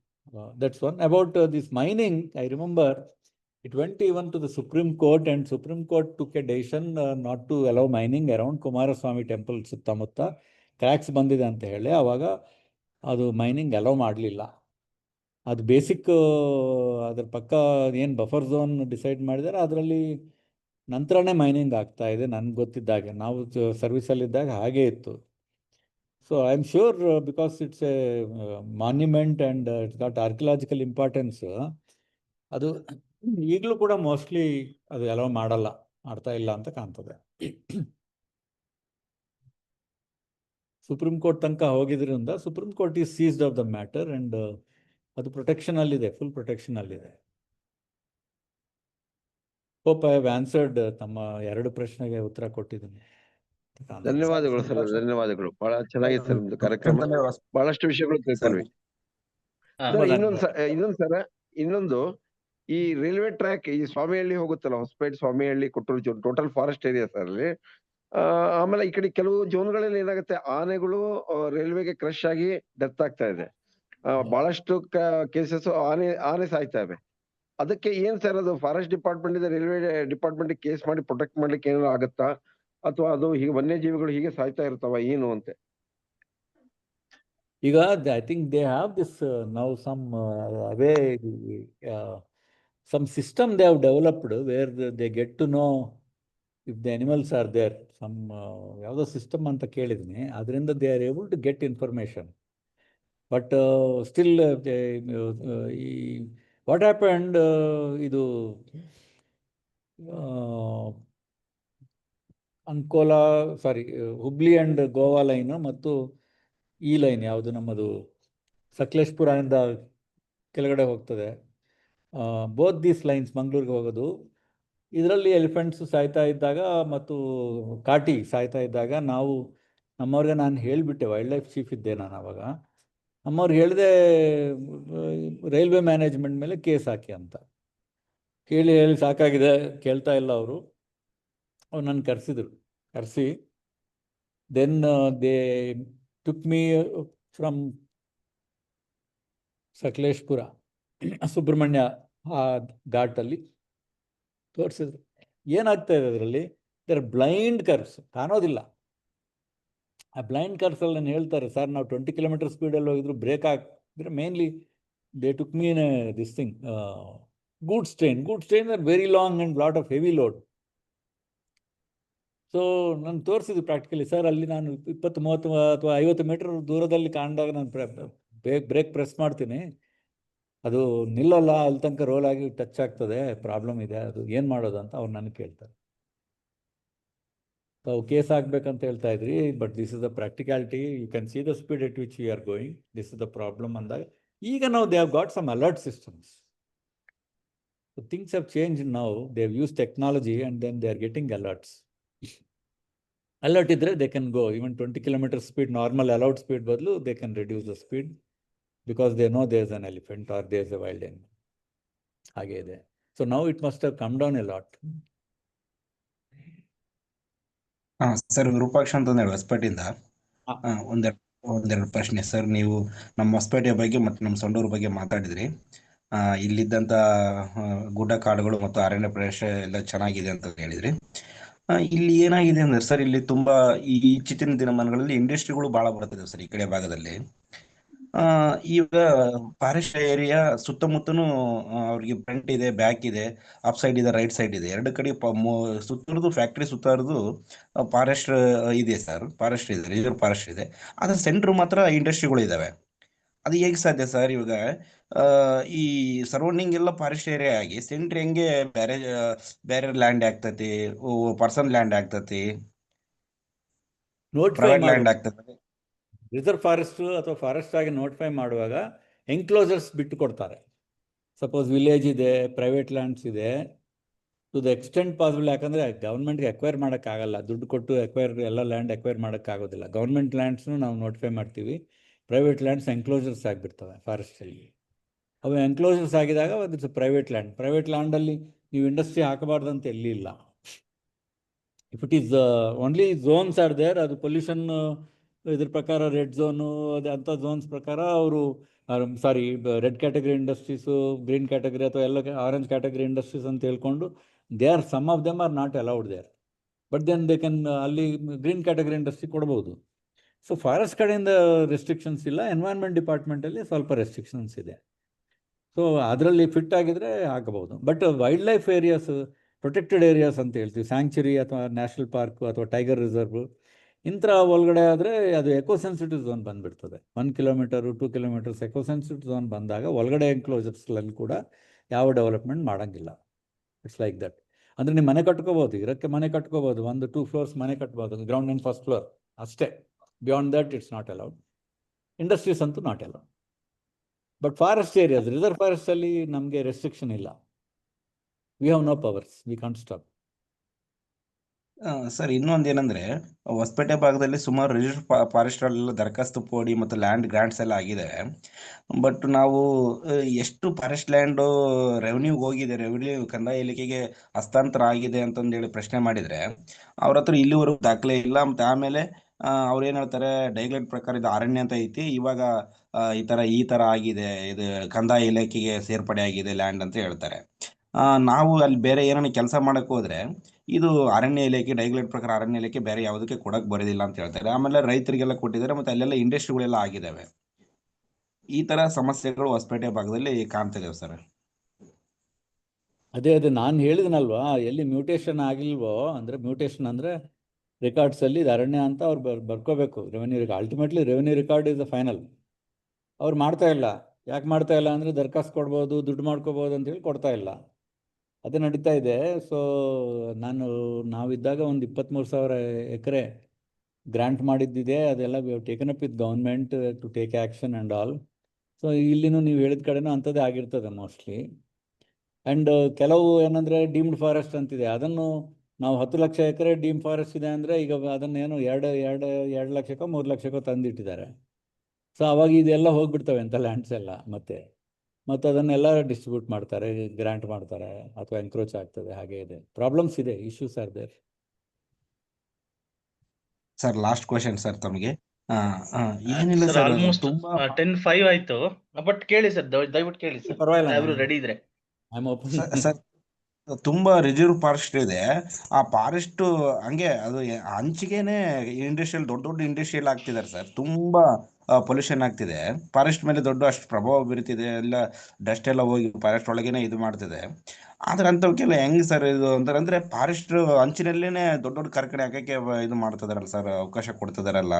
That's one. About this mining, I remember it went even to the Supreme Court, and Supreme Court took a decision not to allow mining around Kumaraswamy temple ಸುತ್ತಮುತ್ತ. Cracks ಬಂದಿದೆ ಅಂತ ಹೇಳಿ ಆವಾಗ ಅದು mining hello ಮಾಡಲಿಲ್ಲ. ಅದು basic ಅದ್ರ ಪಕ್ಕ ಏನು ಬಫರ್ ಝೋನ್ ಡಿಸೈಡ್ ಮಾಡಿದ್ದಾರೆ, ಅದರಲ್ಲಿ ನಂತರನೇ ಮೈನಿಂಗ್ ಆಗ್ತಾ ಇದೆ. ನನಗೆ ಗೊತ್ತಿದ್ದಾಗೆ, ನಾವು ಸರ್ವಿಸಲ್ಲಿದ್ದಾಗ ಹಾಗೇ ಇತ್ತು. So I am sure because it's a monument and it's got archaeological importance, ಅದು ಈಗಲೂ ಕೂಡ ಮೋಸ್ಟ್ಲಿ ಅದು ಅಲೋ ಮಾಡ್ತಾ ಇಲ್ಲ ಅಂತ ಕಾಣ್ತದೆ. ಸುಪ್ರೀಂ ಕೋರ್ಟ್ ತನಕ ಹೋಗಿದ್ರಿಂದ supreme court is seized of the matter and ಅದು ಪ್ರೊಟೆಕ್ಷನ್ ಅಲ್ಲಿದೆ, ಫುಲ್ ಪ್ರೊಟೆಕ್ಷನ್ ಅಲ್ಲಿದೆ. Hope I have answered. ತಮ್ಮ 2 ಪ್ರಶ್ನೆಗೆ ಉತ್ತರ ಕೊಟ್ಟಿದ್ದೀನಿ. ಧನ್ಯವಾದಗಳು ಸರ್, ಧನ್ಯವಾದಗಳು. ಬಹಳ ಚೆನ್ನಾಗಿತ್ತು ಸರ್ ನಿಮ್ದು ಕಾರ್ಯಕ್ರಮ. ಬಹಳಷ್ಟು ವಿಷಯಗಳು ತಿಳ್ಕೊಂಡ್ವಿ. ಇನ್ನೊಂದು ಈ ರೈಲ್ವೆ ಟ್ರ್ಯಾಕ್ ಈ ಸ್ವಾಮಿಹಳ್ಳಿ ಹೋಗುತ್ತಲ್ಲ, ಹೊಸಪೇಟೆ, ಸ್ವಾಮಿಹಳ್ಳಿ, ಕೊಟ್ಟೂರು ಟೋಟಲ್ ಫಾರೆಸ್ಟ್ ಏರಿಯಾ ಸರ್ ಅಲ್ಲಿ. ಆಮೇಲೆ ಈ ಕಡೆ ಕೆಲವು ಜೋನ್ಗಳಲ್ಲಿ ಏನಾಗುತ್ತೆ, ಆನೆಗಳು ರೈಲ್ವೆಗೆ ಕ್ರಶ್ ಆಗಿ ಡೆತ್ ಆಗ್ತಾ ಇದೆ. ಬಹಳಷ್ಟು ಕೇಸಸ್ ಆನೆ ಸಾಯ್ತಾ ಇವೆ. ಅದಕ್ಕೆ ಏನ್ ಸರ್, ಅದು ಫಾರೆಸ್ಟ್ ಡಿಪಾರ್ಟ್ಮೆಂಟ್ ಇದೆ, ರೈಲ್ವೆ ಡಿಪಾರ್ಟ್ಮೆಂಟ್ ಕೇಸ್ ಮಾಡಿ ಪ್ರೊಟೆಕ್ಟ್ ಮಾಡ್ಲಿಕ್ಕೆ ಏನಾದ್ರು ಆಗುತ್ತಾ, ಅಥವಾ ಅದು ಹೀಗೆ ವನ್ಯಜೀವಿಗಳು ಹೀಗೆ ಸಾಯ್ತಾ ಇರ್ತಾವ ಏನು ಅಂತ? ಈಗ I think they have this now some system they have developed where they get to know if the animals are there. ಯಾವುದೋ ಸಿಸ್ಟಮ್ ಅಂತ ಕೇಳಿದ್ದೀನಿ, ಅದರಿಂದ they are able to get information. But still ಈ ವಾಟ್ ಹ್ಯಾಪಂಡ್ ಇದು Ankola Hubli and Goa line ಮತ್ತು ಈ line ಯಾವುದು ನಮ್ಮದು ಸಕಲೇಶ್ಪುರದಿಂದ ಕೆಳಗಡೆ ಹೋಗ್ತದೆ, ಬೋತ್ ದೀಸ್ ಲೈನ್ಸ್ ಮಂಗಳೂರಿಗೆ ಹೋಗೋದು. ಇದರಲ್ಲಿ ಎಲಿಫೆಂಟ್ಸ್ ಸಾಯ್ತಾ ಇದ್ದಾಗ ಮತ್ತು ಕಾಟಿ ಸಾಯ್ತಾ ಇದ್ದಾಗ ನಮ್ಮವ್ರಿಗೆ ನಾನು ಹೇಳಿಬಿಟ್ಟೆ, ವೈಲ್ಡ್ ಲೈಫ್ ಚೀಫ್ ಇದ್ದೆ ನಾನು ಆವಾಗ, ನಮ್ಮವ್ರಿಗೆ ಹೇಳಿದೆ ರೈಲ್ವೆ ಮ್ಯಾನೇಜ್ಮೆಂಟ್ ಮೇಲೆ ಕೇಸ್ ಹಾಕಿ ಅಂತ. ಹೇಳಿ ಸಾಕಾಗಿದೆ, ಕೇಳ್ತಾ ಇಲ್ಲ ಅವರು. ಅವ್ರು ನನ್ನ ಕರೆಸಿ then they took me from Sakleshpur Subramanya ಆ ಘಾಟಲ್ಲಿ ತೋರಿಸಿದ್ರು. ಏನಾಗ್ತಾ ಇದೆ ಅದರಲ್ಲಿ, ದರ್ ಬ್ಲೈಂಡ್ ಕರ್ವ್ಸ್, ಕಾಣೋದಿಲ್ಲ. ಆ ಬ್ಲೈಂಡ್ ಕರ್ವ್ಸಲ್ಲಿ ನಾನು ಹೇಳ್ತಾರೆ, ಸರ್ ನಾವು 20 ಕಿಲೋಮೀಟರ್ ಸ್ಪೀಡಲ್ಲಿ ಹೋಗಿದ್ರು ಬ್ರೇಕ್ ಹಾಕಿದ್ರೆ mainly they took me this thing goods train are very long and lot of heavy load. So ನಾನು ತೋರಿಸಿದ್ದು ಪ್ರಾಕ್ಟಿಕಲಿ, ಸರ್ ಅಲ್ಲಿ ನಾನು 20, 30 ಅಥವಾ 50 ಮೀಟರ್ ದೂರದಲ್ಲಿ ಕಾಣಿದಾಗ ನಾನು ಬ್ರೇಕ್ ಪ್ರೆಸ್ ಮಾಡ್ತೀನಿ, ಅದು ನಿಲ್ಲಲ್ಲ, ಅಲ್ಲಿ ತನಕ ರೋಲ್ ಆಗಿ ಟಚ್ ಆಗ್ತದೆ, ಪ್ರಾಬ್ಲಮ್ ಇದೆ, ಅದು ಏನು ಮಾಡೋದು ಅಂತ ಅವ್ರು ನನಗೆ ಕೇಳ್ತಾರೆ. ತಾವು ಕೇಸ್ ಹಾಕ್ಬೇಕಂತ ಹೇಳ್ತಾ ಇದ್ರಿ, but this is the practicality, you can see the speed at which you are going, this is the problem ಅಂದಾಗ, ಈಗ ನಾವು they have got some alert systems. Things have change now, they have use technology and then they are getting alerts. Alert ಇದ್ದರೆ they can go even 20 kilometre speed, normal allowed speed ಬದಲು they can reduce the speed because they know there is an elephant are there is a wild animal. ಹಾಗೆ ಇದೆ. So now it must have come down a lot. Sir, Virupaksha ಅಂತ ಹೇಳಿ ಹೊಸಪೇಟೆಯಿಂದ ಒಂದೆರಡು ಪ್ರಶ್ನೆ sir. ನೀವು ನಮ್ಮ ಹೊಸಪೇಟೆಯ ಬಗ್ಗೆ ಮತ್ತು ನಮ್ಮ ಸಂಡೂರು ಬಗ್ಗೆ ಮಾತಾಡಿದ್ರಿ. ಇಲ್ಲಿದ್ದಂಥ ಗುಡ್ಡ ಕಾಡುಗಳು ಮತ್ತು ಅರಣ್ಯ ಪ್ರದೇಶ ಎಲ್ಲ ಚೆನ್ನಾಗಿದೆ ಅಂತ ಹೇಳಿದ್ರಿ. ಇಲ್ಲಿ ಏನಾಗಿದೆ ಅಂದ್ರೆ ಸರ್, ಇಲ್ಲಿ ತುಂಬಾ ಇತ್ತೀಚಿನ ದಿನಮಾನಗಳಲ್ಲಿ ಇಂಡಸ್ಟ್ರಿಗಳು ಬಹಳ ಬರ್ತದೆ ಸರ್ ಈ ಕಡೆ ಭಾಗದಲ್ಲಿ. ಈಗ ಫಾರೆಸ್ಟ್ ಏರಿಯಾ ಸುತ್ತಮುತ್ತನು ಅವ್ರಿಗೆ ಫ್ರಂಟ್ ಇದೆ, ಬ್ಯಾಕ್ ಇದೆ, ಅಪ್ ಸೈಡ್ ಇದೆ, ರೈಟ್ ಸೈಡ್ ಇದೆ, ಎರಡು ಕಡೆ ಸುತ್ತರದು ಫ್ಯಾಕ್ಟ್ರಿ ಸುತ್ತರದು ಫಾರೆಸ್ಟ್ ಇದೆ ಸರ್, ಫಾರೆಸ್ಟ್ ಇದೆ, ರಿಸರ್ವ್ ಫಾರೆಸ್ಟ್ ಇದೆ. ಅದ್ರ ಸೆಂಟ್ರ್ ಮಾತ್ರ ಇಂಡಸ್ಟ್ರಿಗಳು ಇದಾವೆ. ಅದು ಹೇಗೆ ಸಾಧ್ಯ ಸರ್? ಇವಾಗ ಈ ಸರೌಂಡಿಂಗ್ ಎಲ್ಲ ಫಾರೆಸ್ಟ್ ಏರಿಯಾ ಆಗಿ ಸೆಂಟ್ರ್ ಹೆಂಗೆ ಬೇರೆ ಲ್ಯಾಂಡ್ ಆಗ್ತತಿ, ಪರ್ಸನ್ ಲ್ಯಾಂಡ್ ಆಗ್ತತಿ, ಪ್ರೈವೇಟ್ ಲ್ಯಾಂಡ್ ಆಗ್ತದೆ? ರಿಸರ್ವ್ ಫಾರೆಸ್ಟ್ ಅಥವಾ ಫಾರೆಸ್ಟ್ ಆಗಿ ನೋಟಿಫೈ ಮಾಡುವಾಗ ಎನ್ಕ್ಲೋಸರ್ಸ್ ಬಿಟ್ಟು ಕೊಡ್ತಾರೆ. ಸಪೋಸ್ ವಿಲೇಜ್ ಇದೆ, ಪ್ರೈವೇಟ್ ಲ್ಯಾಂಡ್ಸ್ ಇದೆ, ಟು ದ ಎಕ್ಸ್ಟೆಂಟ್ ಪಾಸಿಬಲ್. ಯಾಕಂದರೆ ಗೌರ್ಮೆಂಟ್ಗೆ ಅಕ್ವೈರ್ ಮಾಡೋಕ್ಕಾಗಲ್ಲ, ದುಡ್ಡು ಕೊಟ್ಟು ಎಲ್ಲ ಲ್ಯಾಂಡ್ ಅಕ್ವೈರ್ ಮಾಡೋಕ್ಕಾಗೋದಿಲ್ಲ. ಗೌರ್ಮೆಂಟ್ ಲ್ಯಾಂಡ್ಸ್ನು ನಾವು ನೋಟಿಫೈ ಮಾಡ್ತೀವಿ, ಪ್ರೈವೇಟ್ ಲ್ಯಾಂಡ್ಸ್ ಎನ್ಕ್ಲೋಸರ್ಸ್ ಆಗಿಬಿಡ್ತವೆ ಫಾರೆಸ್ಟಲ್ಲಿ. ಅವು ಎನ್ಕ್ಲೋಸರ್ಸ್ ಆಗಿದಾಗ ಅದು ಪ್ರೈವೇಟ್ ಲ್ಯಾಂಡಲ್ಲಿ ನೀವು ಇಂಡಸ್ಟ್ರಿ ಹಾಕಬಾರ್ದಂತ ಎಲ್ಲಿ ಇಲ್ಲ. If it is only zones are there, ಅದು ಪೊಲ್ಯೂಷನ್ ಇದ್ರ ಪ್ರಕಾರ ರೆಡ್ ಝೋನು ಅಂಥ ಝೋನ್ಸ್ ಪ್ರಕಾರ ಅವರು red category industries, green category ಅಥವಾ ಎಲ್ಲ ಆರೆಂಜ್ ಕ್ಯಾಟಗರಿ ಇಂಡಸ್ಟ್ರೀಸ್ ಅಂತ ಹೇಳ್ಕೊಂಡು some of them are not allowed there. But then they can ಅಲ್ಲಿ ಗ್ರೀನ್ ಕ್ಯಾಟಗರಿ ಇಂಡಸ್ಟ್ರಿ ಕೊಡ್ಬೋದು. ಸೊ ಫಾರೆಸ್ಟ್ ಕಡೆಯಿಂದ ರೆಸ್ಟ್ರಿಕ್ಷನ್ಸ್ ಇಲ್ಲ, ಎನ್ವೈರ್ನ್ಮೆಂಟ್ ಡಿಪಾರ್ಟ್ಮೆಂಟಲ್ಲಿ ಸ್ವಲ್ಪ ರೆಸ್ಟ್ರಿಕ್ಷನ್ಸ್ ಇದೆ. ಸೊ ಅದರಲ್ಲಿ ಫಿಟ್ ಆಗಿದ್ರೆ ಹಾಕಬಹುದು. But wild life areas, protected areas ಅಂತ ಹೇಳ್ತೀವಿ, ಸ್ಯಾಂಕ್ಚುರಿ ಅಥವಾ ನ್ಯಾಷನಲ್ ಪಾರ್ಕ್ ಅಥವಾ ಟೈಗರ್ ರಿಸರ್ವ್, ಇಂಥ ಒಳಗಡೆ ಆದರೆ ಅದು eco-sensitive zone ಬಂದುಬಿಡ್ತದೆ. 1 kilometre 2 kilometres eco-sensitive zone ಬಂದಾಗ ಒಳಗಡೆ ಎನ್ಕ್ಲೋಸರ್ಸ್ಗಳಲ್ಲಿ ಕೂಡ ಯಾವ ಡೆವಲಪ್ಮೆಂಟ್ ಮಾಡೋಂಗಿಲ್ಲ. It's like that. ಅಂದರೆ ನೀವು ಮನೆ ಕಟ್ಕೋಬೋದು, ಇರೋಕ್ಕೆ ಮನೆ ಕಟ್ಕೋಬೋದು, 1-2 ಫ್ಲೋರ್ಸ್ ಮನೆ ಕಟ್ಬೋದು, ಗ್ರೌಂಡ್ ಆ್ಯಂಡ್ ಫಸ್ಟ್ ಫ್ಲೋರ್ ಅಷ್ಟೇ. Beyond that it's not allowed. Industries ಅಂತೂ not allowed. But forest areas, reserve ಫಾರೆಸ್ಟಲ್ಲಿ ನಮಗೆ ರೆಸ್ಟ್ರಿಕ್ಷನ್ ಇಲ್ಲ. We have no powers, we can't stop. Sir, ಇನ್ನೊಂದೇನೆಂದರೆ ಹೊಸಪೇಟೆ ಭಾಗದಲ್ಲಿ ಸುಮಾರು ರಿಸರ್ವ್ ಫಾರೆಸ್ಟ್ರಲ್ಲೆಲ್ಲ ದರಖಾಸ್ತು ಪೋಡಿ ಮತ್ತು ಲ್ಯಾಂಡ್ ಗ್ರಾಂಟ್ಸ್ ಎಲ್ಲ ಆಗಿದೆ. ಬಟ್ ನಾವು ಎಷ್ಟು ಫಾರೆಸ್ಟ್ ಲ್ಯಾಂಡು ರೆವೆನ್ಯೂಗೆ ಹೋಗಿದೆ, ರೆವೆನ್ಯೂ ಕಂದಾಯ ಇಲಾಖೆಗೆ ಹಸ್ತಾಂತರ ಆಗಿದೆ ಅಂತಂದೇಳಿ ಪ್ರಶ್ನೆ ಮಾಡಿದರೆ ಅವ್ರ ಹತ್ರ ಇಲ್ಲಿವರೆಗೂ ದಾಖಲೆ ಇಲ್ಲ. ಮತ್ತು ಆಮೇಲೆ ಅವ್ರು ಏನು ಹೇಳ್ತಾರೆ, ಡೈಗ್ಲೈಟ್ ಪ್ರಕಾರ ಇದು ಅರಣ್ಯ ಅಂತ ಐತಿ, ಇವಾಗ ಈ ಥರ ಆಗಿದೆ, ಇದು ಕಂದಾಯ ಇಲಾಖೆಗೆ ಸೇರ್ಪಡೆ ಆಗಿದೆ ಲ್ಯಾಂಡ್ ಅಂತ ಹೇಳ್ತಾರೆ. ನಾವು ಅಲ್ಲಿ ಬೇರೆ ಏನಾನ ಕೆಲಸ ಮಾಡಕ್ಕೆ ಹೋದ್ರೆ ಇದು ಅರಣ್ಯ ಇಲಾಖೆ, ಡೈಗ್ಲೈಟ್ ಪ್ರಕಾರ ಅರಣ್ಯ ಇಲಾಖೆ ಬೇರೆ ಯಾವುದಕ್ಕೆ ಕೊಡಕ್ಕೆ ಬರೋದಿಲ್ಲ ಅಂತ ಹೇಳ್ತಾರೆ. ಆಮೇಲೆ ರೈತರಿಗೆಲ್ಲ ಕೊಟ್ಟಿದ್ದಾರೆ, ಮತ್ತು ಅಲ್ಲೆಲ್ಲ ಇಂಡಸ್ಟ್ರಿಗಳೆಲ್ಲ ಆಗಿದ್ದಾವೆ. ಈ ಥರ ಸಮಸ್ಯೆಗಳು ಹೊಸಪೇಟೆ ಭಾಗದಲ್ಲಿ ಕಾಣ್ತಿದ್ದೇವೆ ಸರ್. ಅದೇ ನಾನು ಹೇಳಿದ್ನಲ್ವಾ, ಎಲ್ಲಿ ಮ್ಯೂಟೇಷನ್ ಆಗಿಲ್ವೋ, ಅಂದರೆ ಮ್ಯೂಟೇಷನ್ ಅಂದರೆ ರೆಕಾರ್ಡ್ಸಲ್ಲಿ ಇದು ಅರಣ್ಯ ಅಂತ ಅವ್ರು ಬರ್ಕೋಬೇಕು. Revenue record, ultimately revenue record is the final. ಅವ್ರು ಮಾಡ್ತಾ ಇಲ್ಲ. ಯಾಕೆ ಮಾಡ್ತಾ ಇಲ್ಲ ಅಂದರೆ ದರಖಾಸ್ತು ಕೊಡ್ಬೋದು, ದುಡ್ಡು ಮಾಡ್ಕೋಬೋದು ಅಂತೇಳಿ ಕೊಡ್ತಾ ಇಲ್ಲ. ಅದು ನಡೀತಾ ಇದೆ. ಸೊ ನಾವಿದ್ದಾಗ ಒಂದು 23,000 ಎಕರೆ ಗ್ರಾಂಟ್ ಮಾಡಿದ್ದಿದೆ. ಅದೆಲ್ಲ we have taken up with government to take action and all. So ಇಲ್ಲಿನೂ ನೀವು ಹೇಳಿದ ಕಡೆನೂ ಅಂಥದ್ದೇ ಆಗಿರ್ತದೆ ಮೋಸ್ಟ್ಲಿ. ಆ್ಯಂಡ್ ಕೆಲವು ಏನಂದರೆ ಡೀಮ್ಡ್ ಫಾರೆಸ್ಟ್ ಅಂತಿದೆ, ಅದನ್ನು ನಾವು 10 ಲಕ್ಷ ಎಕರೆ ಡೀಮ್ ಫಾರೆಸ್ಟ್ ಇದೆ ಅಂದರೆ ಈಗ ಅದನ್ನೇನು 2 ಲಕ್ಷಕ್ಕೋ 3 ಲಕ್ಷಕ್ಕೋ ತಂದಿಟ್ಟಿದ್ದಾರೆ. ಸೊ ಅವಾಗ ಇದೆಲ್ಲ ಹೋಗ್ಬಿಡ್ತವೆ ಅಂತ ಲ್ಯಾಂಡ್ಸ್ ಎಲ್ಲ ಮತ್ತು ಅದನ್ನೆಲ್ಲ ಡಿಸ್ಟ್ರಿಬ್ಯೂಟ್ ಮಾಡ್ತಾರೆ, ಗ್ರಾಂಟ್ ಮಾಡ್ತಾರೆ ಅಥವಾ ಎನ್ಕ್ರೋಚ್ ಆಗ್ತದೆ. ಹಾಗೆ ಇದೆ, ಪ್ರಾಬ್ಲಮ್ಸ್ ಇದೆ, issues are there. Sir last question sir ತಮಗೆ. ಏನಿಲ್ಲ ಸರ್ ಸರ್, ಆಲ್ಮೋಸ್ಟ್ ತುಂಬಾ 10:05 ಆಯ್ತು. ಬಟ್ ಕೇಳಿ ಸರ್, ದಯವಿಟ್ಟು ಕೇಳಿ ಸರ್, ಪರವಾಗಿಲ್ಲ, ಯಾರು ರೆಡಿ ಇದ್ರೆ. I am open. ಸರ್ ತುಂಬಾ ರಿಸರ್ವ್ ಫಾರೆಸ್ಟ್ ಇದೆ. ಆ ಫಾರೆಸ್ಟ್ ಹಂಗೆ ಅದು ಹಂಚಿಗೆನೆ ಇಂಡಸ್ಟ್ರಿಯಲ್ ದೊಡ್ಡ ದೊಡ್ಡ ಇಂಡಸ್ಟ್ರಿಯಲ್ ಆಗ್ತಿದ್ದಾರೆ ಸರ್. ತುಂಬಾ ಪೊಲ್ಯೂಷನ್ ಆಗ್ತಿದೆ. ಫಾರೆಸ್ಟ್ ಮೇಲೆ ದೊಡ್ಡ ಅಷ್ಟು ಪ್ರಭಾವ ಬೀರ್ತಿದೆ. ಎಲ್ಲ ಡಸ್ಟ್ ಎಲ್ಲ ಹೋಗಿ ಫಾರೆಸ್ಟ್ ಒಳಗೇನೆ ಇದು ಮಾಡ್ತಿದೆ. ಆದ್ರೆ ಅಂಥವಕ್ಕೆಲ್ಲ ಹೆಂಗ್ ಸರ್ ಇದು ಅಂದ್ರೆ ಫಾರೆಸ್ಟ್ ಅಂಚಿನಲ್ಲೇನೆ ದೊಡ್ಡ ದೊಡ್ಡ ಕಾರ್ಖಾನೆ ಹಾಕಕ್ಕೆ ಇದು ಮಾಡ್ತಿದಾರಲ್ಲ ಸರ್, ಅವಕಾಶ ಕೊಡ್ತಿದಾರಲ್ಲ.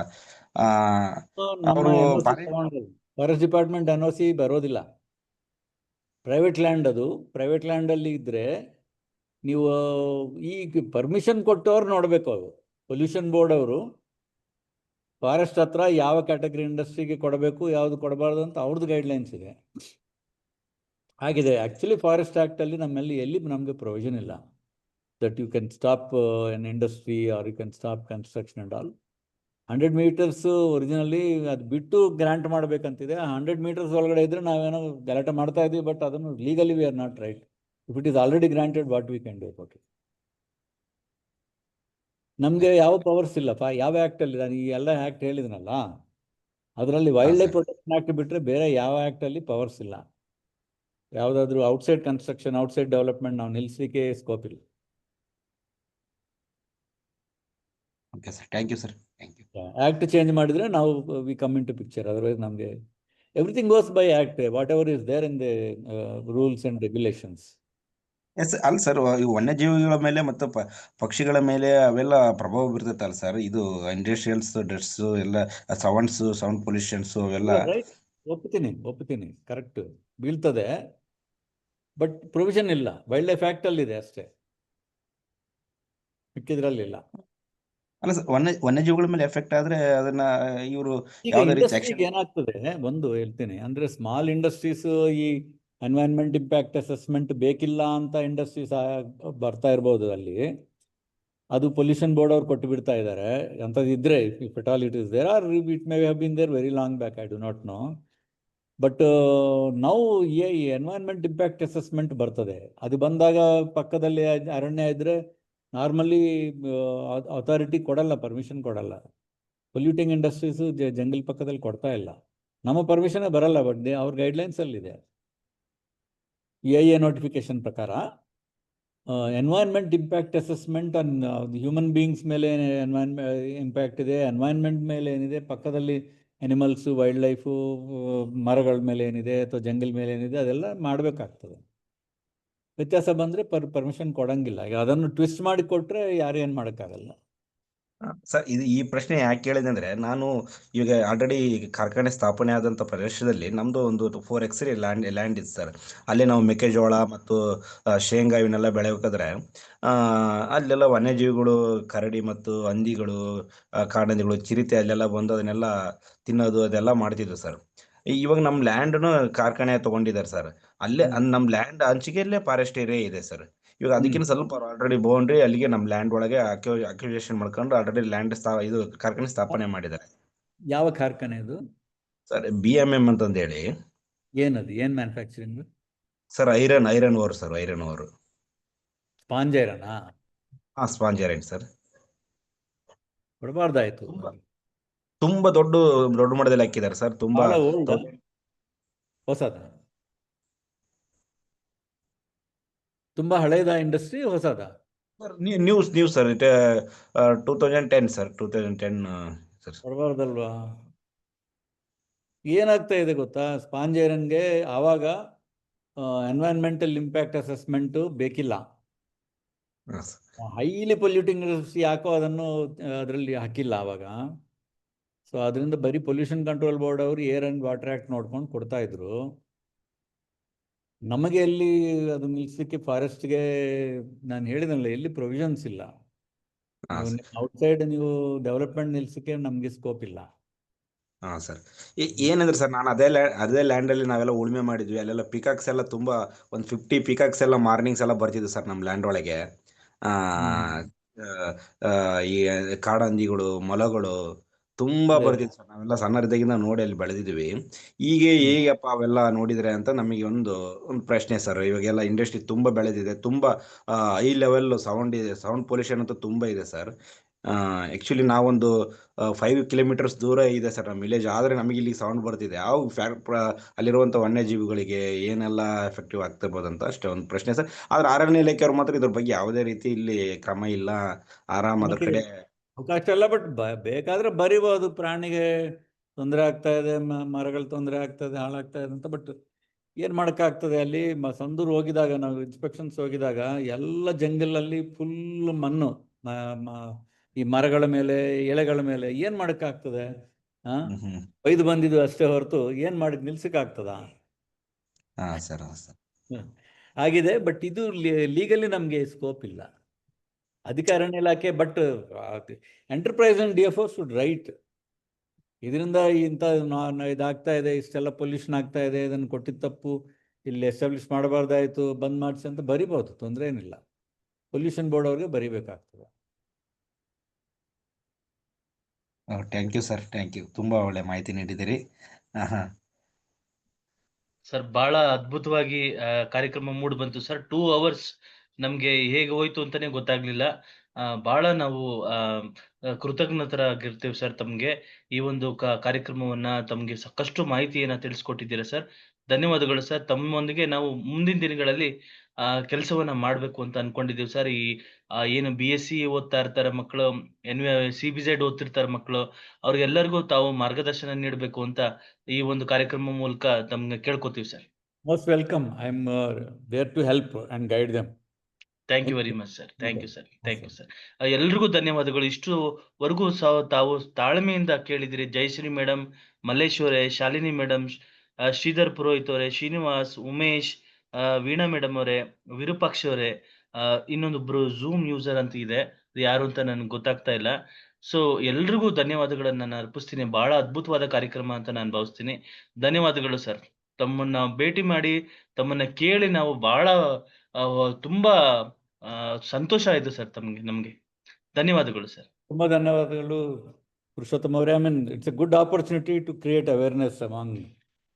ನಮ್ಮ ಅವರು NOC ತಗೊಂಡಿಲ್ಲ, ಫಾರೆಸ್ಟ್ ಡಿಪಾರ್ಟ್ಮೆಂಟ್ NOC ಬರೋದಿಲ್ಲ. ಪ್ರೈವೇಟ್ ಲ್ಯಾಂಡ್ ಅದು. ಪ್ರೈವೇಟ್ ಲ್ಯಾಂಡಲ್ಲಿ ಇದ್ದರೆ ನೀವು ಈ ಪರ್ಮಿಷನ್ ಕೊಟ್ಟವ್ರು ನೋಡಬೇಕು. ಅವರು ಪೊಲ್ಯೂಷನ್ ಬೋರ್ಡ್ ಅವರು ಫಾರೆಸ್ಟ್ ಹತ್ರ ಯಾವ ಕ್ಯಾಟಗರಿ ಇಂಡಸ್ಟ್ರಿಗೆ ಕೊಡಬೇಕು, ಯಾವುದು ಕೊಡಬಾರ್ದು ಅಂತ ಅವ್ರದ್ದು ಗೈಡ್ಲೈನ್ಸ್ ಇದೆ. ಆಗಿದೆ ಆ್ಯಕ್ಚುಲಿ ಫಾರೆಸ್ಟ್ ಆ್ಯಕ್ಟಲ್ಲಿ ಎಲ್ಲಿ ನಮಗೆ ಪ್ರೊವಿಷನ್ ಇಲ್ಲ that you can stop an industry or you can stop construction and all. 100 meters originally ಅದು ಬಿಟ್ಟು ಗ್ರಾಂಟ್ ಮಾಡಬೇಕಂತಿದೆ. 100 meters ಒಳಗಡೆ ಇದ್ದರೆ ನಾವೇನೋ ಗಲಾಟೆ ಮಾಡ್ತಾ ಇದ್ದೀವಿ, ಬಟ್ ಅದನ್ನು legally we are not right. If it is already granted, what we can do about it? ನಮಗೆ ಯಾವ ಪವರ್ಸ್ ಇಲ್ಲಪ್ಪ. ಯಾವ ಆ್ಯಕ್ಟಲ್ಲಿ ನಾನು ಈ ಎಲ್ಲ ಆ್ಯಕ್ಟ್ ಹೇಳಿದ್ನಲ್ಲ, ಅದರಲ್ಲಿ ವೈಲ್ಡ್ ಲೈಫ್ ಪ್ರೊಟೆಕ್ಷನ್ ಆ್ಯಕ್ಟ್ ಬಿಟ್ಟರೆ ಬೇರೆ ಯಾವ ಆ್ಯಕ್ಟಲ್ಲಿ ಪವರ್ಸ್ ಇಲ್ಲ. ಯಾವುದಾದ್ರೂ ಔಟ್ಸೈಡ್ ಕನ್ಸ್ಟ್ರಕ್ಷನ್, ಔಟ್ಸೈಡ್ ಡೆವಲಪ್ಮೆಂಟ್ ನಾವು ನಿಲ್ಲಿಸಲಿಕ್ಕೆ ಸ್ಕೋಪ್ ಇಲ್ಲ. Okay sir, thank you sir, thank you. Act change ಮಾಡಿದರೆ ನಾವು we come into picture. Otherwise ನಮಗೆ everything goes by act, whatever is there in the rules and regulations. Yes ಅಲ್ಲ sir, ಈ ವನ್ಯಜೀವಿಗಳ ಮೇಲೆ ಮತ್ತು ಪಕ್ಷಿಗಳ ಮೇಲೆ ಅವೆಲ್ಲ ಪ್ರಭಾವ ಬೀರ್ತೈತಲ್ಲ ಸರ್. ಇದು ಇಂಡಸ್ಟ್ರಿಯಲ್ಸ್ ಡಸ್ಟ್ಸ್ ಎಲ್ಲ ಸೌಂಡ್ ಪೊಲ್ಯೂಷನ್ಸ್ ಅವೆಲ್ಲ. ರೈಟ್, ಒಪ್ತೀನಿ, ಕರೆಕ್ಟ್ ಬೀಳ್ತದೆ. ಬಟ್ ಪ್ರೊವಿಷನ್ ಇಲ್ಲ. ವೈಲ್ಡ್ ಲೈಫ್ ಆ್ಯಕ್ಟಲ್ಲಿದೆ ಅಷ್ಟೇ, ಮಿಕ್ಕಿದ್ರಲ್ಲಿಲ್ಲ. ಅಲ್ಲ ಸರ್, ವನ್ಯಜೀವಿಗಳ ಮೇಲೆ ಎಫೆಕ್ಟ್ ಆದ್ರೆ ಅದನ್ನ ಇವರು ಈಗ ಯಾವುದೇ ರೀತಿ ಇಂಡಸ್ಟ್ರಿಗೆ ಆಕ್ಷನ್. ಏನಾಗ್ತದೆ ಒಂದು ಹೇಳ್ತೀನಿ, ಅಂದರೆ ಸ್ಮಾಲ್ ಇಂಡಸ್ಟ್ರೀಸ್ ಈ ಎನ್ವೈರ್ನ್ಮೆಂಟ್ ಇಂಪ್ಯಾಕ್ಟ್ ಅಸೆಸ್ಮೆಂಟ್ ಬೇಕಿಲ್ಲ ಅಂತ ಇಂಡಸ್ಟ್ರೀಸ್ ಬರ್ತಾ ಇರ್ಬೋದು ಅಲ್ಲಿ. ಅದು ಪೊಲ್ಯೂಷನ್ ಬೋರ್ಡ್ ಅವ್ರು ಕೊಟ್ಟು ಬಿಡ್ತಾ ಇದ್ದಾರೆ. ಅಂಥದ್ದು ಇದ್ದರೆ, if it all it is there or it may have been there very long back, I do not know. But ನಾವು ಈ ಎನ್ವೈರ್ನ್ಮೆಂಟ್ ಇಂಪ್ಯಾಕ್ಟ್ ಅಸೆಸ್ಮೆಂಟ್ ಬರ್ತದೆ. ಅದು ಬಂದಾಗ ಪಕ್ಕದಲ್ಲಿ ಅರಣ್ಯ ಇದ್ದರೆ ನಾರ್ಮಲಿ ಅಥಾರಿಟಿ ಕೊಡಲ್ಲ, ಪರ್ಮಿಷನ್ ಕೊಡಲ್ಲ. ಪೊಲ್ಯೂಟಿಂಗ್ ಇಂಡಸ್ಟ್ರೀಸು ಜಂಗಲ್ ಪಕ್ಕದಲ್ಲಿ ಕೊಡ್ತಾ ಇಲ್ಲ. ನಮ್ಮ ಪರ್ಮಿಷನೇ ಬರಲ್ಲ, ಬಟ್ ಅವ್ರ ಗೈಡ್ಲೈನ್ಸಲ್ಲಿದೆ. EIA ನೋಟಿಫಿಕೇಶನ್ ಪ್ರಕಾರ environment impact assessment on human beings ಮೇಲೆ ಇಂಪ್ಯಾಕ್ಟ್ ಇದೆ, ಎನ್ವೈರ್ನ್ಮೆಂಟ್ ಮೇಲೆ ಏನಿದೆ, ಪಕ್ಕದಲ್ಲಿ ಅನಿಮಲ್ಸು, ವೈಲ್ಡ್ ಲೈಫು, ಮರಗಳ ಮೇಲೆ ಏನಿದೆ ಅಥವಾ ಜಂಗಲ್ ಮೇಲೆ ಏನಿದೆ, ಅದೆಲ್ಲ ಮಾಡಬೇಕಾಗ್ತದೆ. ವ್ಯತ್ಯಾಸ ಬಂದರೆ ಪರ್ಮಿಷನ್ ಕೊಡಂಗಿಲ್ಲ. ಈಗ ಅದನ್ನು ಟ್ವಿಸ್ಟ್ ಮಾಡಿ ಕೊಟ್ಟರೆ ಯಾರು ಏನು ಮಾಡೋಕ್ಕಾಗಲ್ಲ. ಸರ್, ಈ ಪ್ರಶ್ನೆ ಯಾಕೆ ಕೇಳಿದೆ ಅಂದ್ರೆ, ನಾನು ಈಗ ಆಲ್ರೆಡಿ ಕಾರ್ಖಾನೆ ಸ್ಥಾಪನೆ ಆದಂಥ ಪ್ರದೇಶದಲ್ಲಿ ನಮ್ದು ಒಂದು 4 ಎಕರೆ ಲ್ಯಾಂಡ್ ಇದೆ ಸರ್. ಅಲ್ಲಿ ನಾವು ಮೆಕ್ಕೆಜೋಳ ಮತ್ತು ಶೇಂಗಾ ಇವನ್ನೆಲ್ಲ ಬೆಳೆಬೇಕಾದ್ರೆ ಅಲ್ಲೆಲ್ಲ ವನ್ಯಜೀವಿಗಳು, ಕರಡಿ ಮತ್ತು ಹಂದಿಗಳು, ಕಾಡಂದಿಗಳು, ಚಿರತೆ ಅಲ್ಲೆಲ್ಲ ಬಂದು ಅದನ್ನೆಲ್ಲ ತಿನ್ನೋದು ಅದೆಲ್ಲ ಮಾಡ್ತಿದ್ವು ಸರ್. ಇವಾಗ ನಮ್ಮ ಲ್ಯಾಂಡ್ನು ಕಾರ್ಖಾನೆ ತಗೊಂಡಿದ್ದಾರೆ ಸರ್. ಅಲ್ಲೇ ನಮ್ಮ ಲ್ಯಾಂಡ್ ಹಂಚಿಗೆಯಲ್ಲೇ ಫಾರೆಸ್ಟ್ ಏರಿಯಾ ಇದೆ ಸರ್. ಇವಾಗ ಅದಕ್ಕಿಂತ ಸ್ವಲ್ಪ ಆಲ್ರೆಡಿ ಬೌಂಡ್ರಿ ಅಲ್ಲಿಗೆ ನಮ್ಮ ಲ್ಯಾಂಡ್ ಒಳಗೆ ಅಕ್ಯುಜೇಷನ್ ಮಾಡ್ಕೊಂಡು ಆಲ್ರೆಡಿ ಇದು ಕಾರ್ಖಾನೆ ಸ್ಥಾಪನೆ ಮಾಡಿದ್ದಾರೆ. ಯಾವ ಕಾರ್ಖಾನೆ ಅದು ಸರ್? BMM ಅಂತಂದೇಳಿ. ಏನದು, ಏನು manufacturing sir? Iron ore sir, iron ore. Sponge ಐರನಾ? ಹಾಂ, ಸ್ಪಾಂಜ್ ಐರನ್ ಸರ್. ಕೊಡಬಾರ್ದಾಯ್ತು. ತುಂಬಾ ದೊಡ್ಡ ಮಟ್ಟದಲ್ಲಿ ಹಾಕಿದ್ದಾರೆ ಸರ್. ತುಂಬಾ ಹೊಸದ, ತುಂಬಾ ಹಳೇದ ಇಂಡಸ್ಟ್ರಿ, ಹೊಸದ? New sir. 2010 sir, 2010 sir. ಕೊಡಬಾರ್ದಲ್ವಾ? ಏನಾಗ್ತಾ ಇದೆ ಗೊತ್ತಾ, ಸ್ಪಾಂಜ್ ಐರನ್ಗೆ ಆವಾಗ ಎನ್ವೈರ್ನ್ಮೆಂಟಲ್ ಇಂಪ್ಯಾಕ್ಟ್ ಅಸೆಸ್ಮೆಂಟು ಬೇಕಿಲ್ಲ. ಹೈಲಿ ಪೊಲ್ಯೂಟಿಂಗ್ ಇಂಡಸ್ಟ್ರಿ ಯಾಕೋ ಅದನ್ನು ಅದರಲ್ಲಿ ಹಾಕಿಲ್ಲ ಆವಾಗ. ಸೊ ಅದರಿಂದ ಬರೀ ಪೊಲ್ಯೂಷನ್ ಕಂಟ್ರೋಲ್ ಬೋರ್ಡ್ ಅವರು ಏರ್ ಅಂಡ್ ವಾಟರ್ ಆಕ್ಟ್ ನೋಡ್ಕೊಂಡು ಕೊಡ್ತಾ ಇದ್ರು. ನಮಗೆ ಎಲ್ಲಿ ಅದು ನಿಲ್ಸಲಿಕ್ಕೆ ಫಾರೆಸ್ಟ್ಗೆ ನಾನು ಹೇಳಿದನಲ್ಲ, ಎಲ್ಲಿ ಪ್ರೊವಿಷನ್ಸ್ ಇಲ್ಲ. ಹಾ ನೀವು ಸರ್. ಔಟ್ಸೈಡ್ ನೀವು ಡೆವಲಪ್ಮೆಂಟ್ ನಿಲ್ಸಕ್ಕೆ ನಮಗೆ ಸ್ಕೋಪ್ ಇಲ್ಲ. ಹಾ ಸರ್. ಏನಂದ್ರೆ ಸರ್, ನಾನು ಅದೇ ಲ್ಯಾಂಡಲ್ಲಿ ನಾವೆಲ್ಲ ಉಳುಮೆ ಮಾಡಿದ್ವಿ. ಅಲ್ಲೆಲ್ಲ ಪಿಕಾಕ್ಸ್ ಎಲ್ಲ ತುಂಬಾ ಒಂದು 50 ಪಿಕಾಕ್ಸ್ ಎಲ್ಲ ಮಾರ್ನಿಂಗ್ಸ್ ಎಲ್ಲ ಬರ್ತಿದ್ವು ಸರ್ ನಮ್ಮ ಲ್ಯಾಂಡ್ ಒಳಗೆ. ಆ ಆ, ಆ, ಈ ಕಾಡಂದಿಗಳು, ಮೊಲಗಳು ತುಂಬಾ ಅದೇ ಬರ್ತಿದ್ವು ಸರ್. ನಾವೆಲ್ಲ ಸಣ್ಣರಿದ್ದಾಗಿಂದ ನೋಡಿ ಅಲ್ಲಿ ಬೆಳೆದಿದ್ವಿ. ಈಗ ಹೇಗಪ್ಪ ಅವೆಲ್ಲ ನೋಡಿದ್ರೆ ಅಂತ ನಮಗೆ ಒಂದು ಪ್ರಶ್ನೆ ಸರ್. ಇವಾಗೆಲ್ಲ ಇಂಡಸ್ಟ್ರಿ ತುಂಬಾ ಬೆಳೆದಿದೆ, ತುಂಬಾ ಹೈ ಲೆವೆಲ್ ಸೌಂಡ್ ಇದೆ, ಸೌಂಡ್ ಪೊಲ್ಯೂಷನ್ ಅಂತೂ ತುಂಬಾ ಇದೆ ಸರ್. ಆಕ್ಚುಲಿ ನಾವೊಂದು 5 ಕಿಲೋಮೀಟರ್ಸ್ ದೂರ ಇದೆ ಸರ್ ನಮ್ಮ ವಿಲೇಜ್, ಆದರೆ ನಮಗೆ ಇಲ್ಲಿ ಸೌಂಡ್ ಬರ್ತಿದೆ. ಯಾವ ಅಲ್ಲಿರುವಂಥ ವನ್ಯಜೀವಿಗಳಿಗೆ ಏನೆಲ್ಲ ಎಫೆಕ್ಟಿವ್ ಆಗ್ತಿರ್ಬೋದು ಅಂತ ಅಷ್ಟೇ ಒಂದು ಪ್ರಶ್ನೆ ಸರ್. ಆದ್ರೆ ಅರಣ್ಯ ಇಲಾಖೆಯವ್ರ ಮಾತ್ರ ಇದ್ರ ಬಗ್ಗೆ ಯಾವುದೇ ರೀತಿ ಇಲ್ಲಿ ಕ್ರಮ ಇಲ್ಲ. ಆರಾಮ್ ಅದ್ರ ಅದಕ್ಕೆ ಕಡೆ ಅವಕಾಶ ಇಲ್ಲ. ಬಟ್ ಬೇಕಾದ್ರೆ ಬರಿಬೋದು, ಪ್ರಾಣಿಗೆ ತೊಂದರೆ ಆಗ್ತಾ ಇದೆ, ಮರಗಳು ತೊಂದರೆ ಆಗ್ತದೆ, ಹಾಳಾಗ್ತಾ ಇದೆ ಅಂತ. ಬಟ್ ಏನು ಮಾಡೋಕ್ಕಾಗ್ತದೆ? ಅಲ್ಲಿ ಸಂದೂರು ಹೋಗಿದಾಗ, ನಾವು ಇನ್ಸ್ಪೆಕ್ಷನ್ಸ್ ಹೋಗಿದಾಗ ಎಲ್ಲ ಜಂಗಲಲ್ಲಿ ಫುಲ್ ಮಣ್ಣು, ಈ ಮರಗಳ ಮೇಲೆ, ಎಳೆಗಳ ಮೇಲೆ. ಏನು ಮಾಡೋಕ್ಕಾಗ್ತದೆ? ಒಯ್ದು ಬಂದಿದ್ದು ಅಷ್ಟೇ ಹೊರತು ಏನು ಮಾಡಿ ನಿಲ್ಸಕ್ಕಾಗ್ತದ? ಹಾ ಸರ್. ಆಗಿದೆ. ಬಟ್ ಇದು ಲೀಗಲಿ ನಮಗೆ ಸ್ಕೋಪ್ ಇಲ್ಲ. ಅರಣ್ಯ ಇಲಾಖೆ, but enterprise and DFO should write, ಇದರಿಂದ ಇಂಥ ಇದಾಗ್ತಾ ಇದೆ, ಇಷ್ಟೆಲ್ಲ ಪೊಲ್ಯೂಷನ್ ಆಗ್ತಾ ಇದೆ, ಇದನ್ನು ಕೊಟ್ಟಿದ್ದ ತಪ್ಪು, ಇಲ್ಲಿ ಎಸ್ಟಾಬ್ಲಿಷ್ ಮಾಡಬಾರ್ದಾಯ್ತು, ಬಂದ್ ಮಾಡಿಸಿ ಅಂತ ಬರಿಬೋದು, ತೊಂದರೆ ಏನಿಲ್ಲ. ಪೊಲ್ಯೂಷನ್ ಬೋರ್ಡ್ ಅವ್ರಿಗೆ ಬರಿಬೇಕಾಗ್ತದೆ. Thank you sir, thank you. ತುಂಬಾ ಒಳ್ಳೆ ಮಾಹಿತಿ ನೀಡಿದ್ದೀರಿ. ಸರ್ ಬಹಳ ಅದ್ಭುತವಾಗಿ ಕಾರ್ಯಕ್ರಮ ಮೂಡ್ ಬಂತು ಸರ್. 2 ಅವರ್ಸ್ ನಮ್ಗೆ ಹೇಗೆ ಹೋಯ್ತು ಅಂತಾನೆ ಗೊತ್ತಾಗ್ಲಿಲ್ಲ. ಬಹಳ ನಾವು ಕೃತಜ್ಞತರಾಗಿರ್ತೀವಿ ಸರ್ ತಮ್ಗೆ. ಈ ಒಂದು ಕಾರ್ಯಕ್ರಮವನ್ನ ತಮ್ಗೆ ಸಾಕಷ್ಟು ಮಾಹಿತಿಯನ್ನ ತಿಳಿಸ್ಕೊಟ್ಟಿದ್ದೀರಾ ಸರ್. ಧನ್ಯವಾದಗಳು ಸರ್. ತಮ್ಮೊಂದಿಗೆ ನಾವು ಮುಂದಿನ ದಿನಗಳಲ್ಲಿ ಕೆಲಸವನ್ನ ಮಾಡ್ಬೇಕು ಅಂತ ಅನ್ಕೊಂಡಿದ್ದೀವಿ ಸರ್. ಈ ಏನು BSc ಓದ್ತಾ ಇರ್ತಾರೆ ಮಕ್ಕಳು, CBZ ಓದ್ತಿರ್ತಾರೆ ಮಕ್ಕಳು, ಅವ್ರಿಗೆಲ್ಲರಿಗೂ ತಾವು ಮಾರ್ಗದರ್ಶನ ನೀಡಬೇಕು ಅಂತ ಈ ಒಂದು ಕಾರ್ಯಕ್ರಮ ಮೂಲಕ ತಮ್ಗೆ ಕೇಳ್ಕೊತೀವಿ sir. Most welcome. I am there to help and guide them. Thank you very much sir. Thank you sir. Thank you sir. ಎಲ್ರಿಗೂ ಧನ್ಯವಾದಗಳು. ಇಷ್ಟುವರೆಗೂ ತಾವು ತಾಳ್ಮೆಯಿಂದ ಕೇಳಿದಿರಿ. ಜಯಶ್ರೀ ಮೇಡಮ್, ಮಲ್ಲೇಶ್ ಅವರೇ, ಶಾಲಿನಿ ಮೇಡಮ್, ಶ್ರೀಧರ್ ಪುರೋಹಿತ್ ಅವರೇ, ಶ್ರೀನಿವಾಸ್, ಉಮೇಶ್, ವೀಣಾ ಮೇಡಮ್ ಅವರೇ, ವಿರೂಪಾಕ್ಷ ಅವರೇ, ಇನ್ನೊಂದೊಬ್ರು ಝೂಮ್ ಯೂಸರ್ ಅಂತ ಇದೆ, ಯಾರು ಅಂತ ನನ್ಗೆ ಗೊತ್ತಾಗ್ತಾ ಇಲ್ಲ. ಸೊ ಎಲ್ರಿಗೂ ಧನ್ಯವಾದಗಳನ್ನ ನಾನು ಅರ್ಪಿಸ್ತೀನಿ. ಬಹಳ ಅದ್ಭುತವಾದ ಕಾರ್ಯಕ್ರಮ ಅಂತ ನಾನು ಭಾವಿಸ್ತೀನಿ. ಧನ್ಯವಾದಗಳು ಸರ್. ತಮ್ಮನ್ನ ಭೇಟಿ ಮಾಡಿ, ತಮ್ಮನ್ನ ಕೇಳಿ ನಾವು ಬಹಳ ತುಂಬಾ ಸಂತೋಷ ಆಯ್ತು ಸರ್. ನಮ್ಗೆ ಧನ್ಯವಾದಗಳು ಸರ್. ತುಂಬಾ ಧನ್ಯವಾದಗಳು ಪುರುಷೋತ್ತಮ ಅವರೇ. I mean it's a good opportunity to create awareness among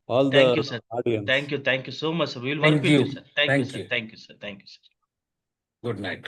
all the Thank you sir. audience. Thank you so much sir. We will work with you sir. Thank you sir. Thank you sir. Thank you sir. Good night.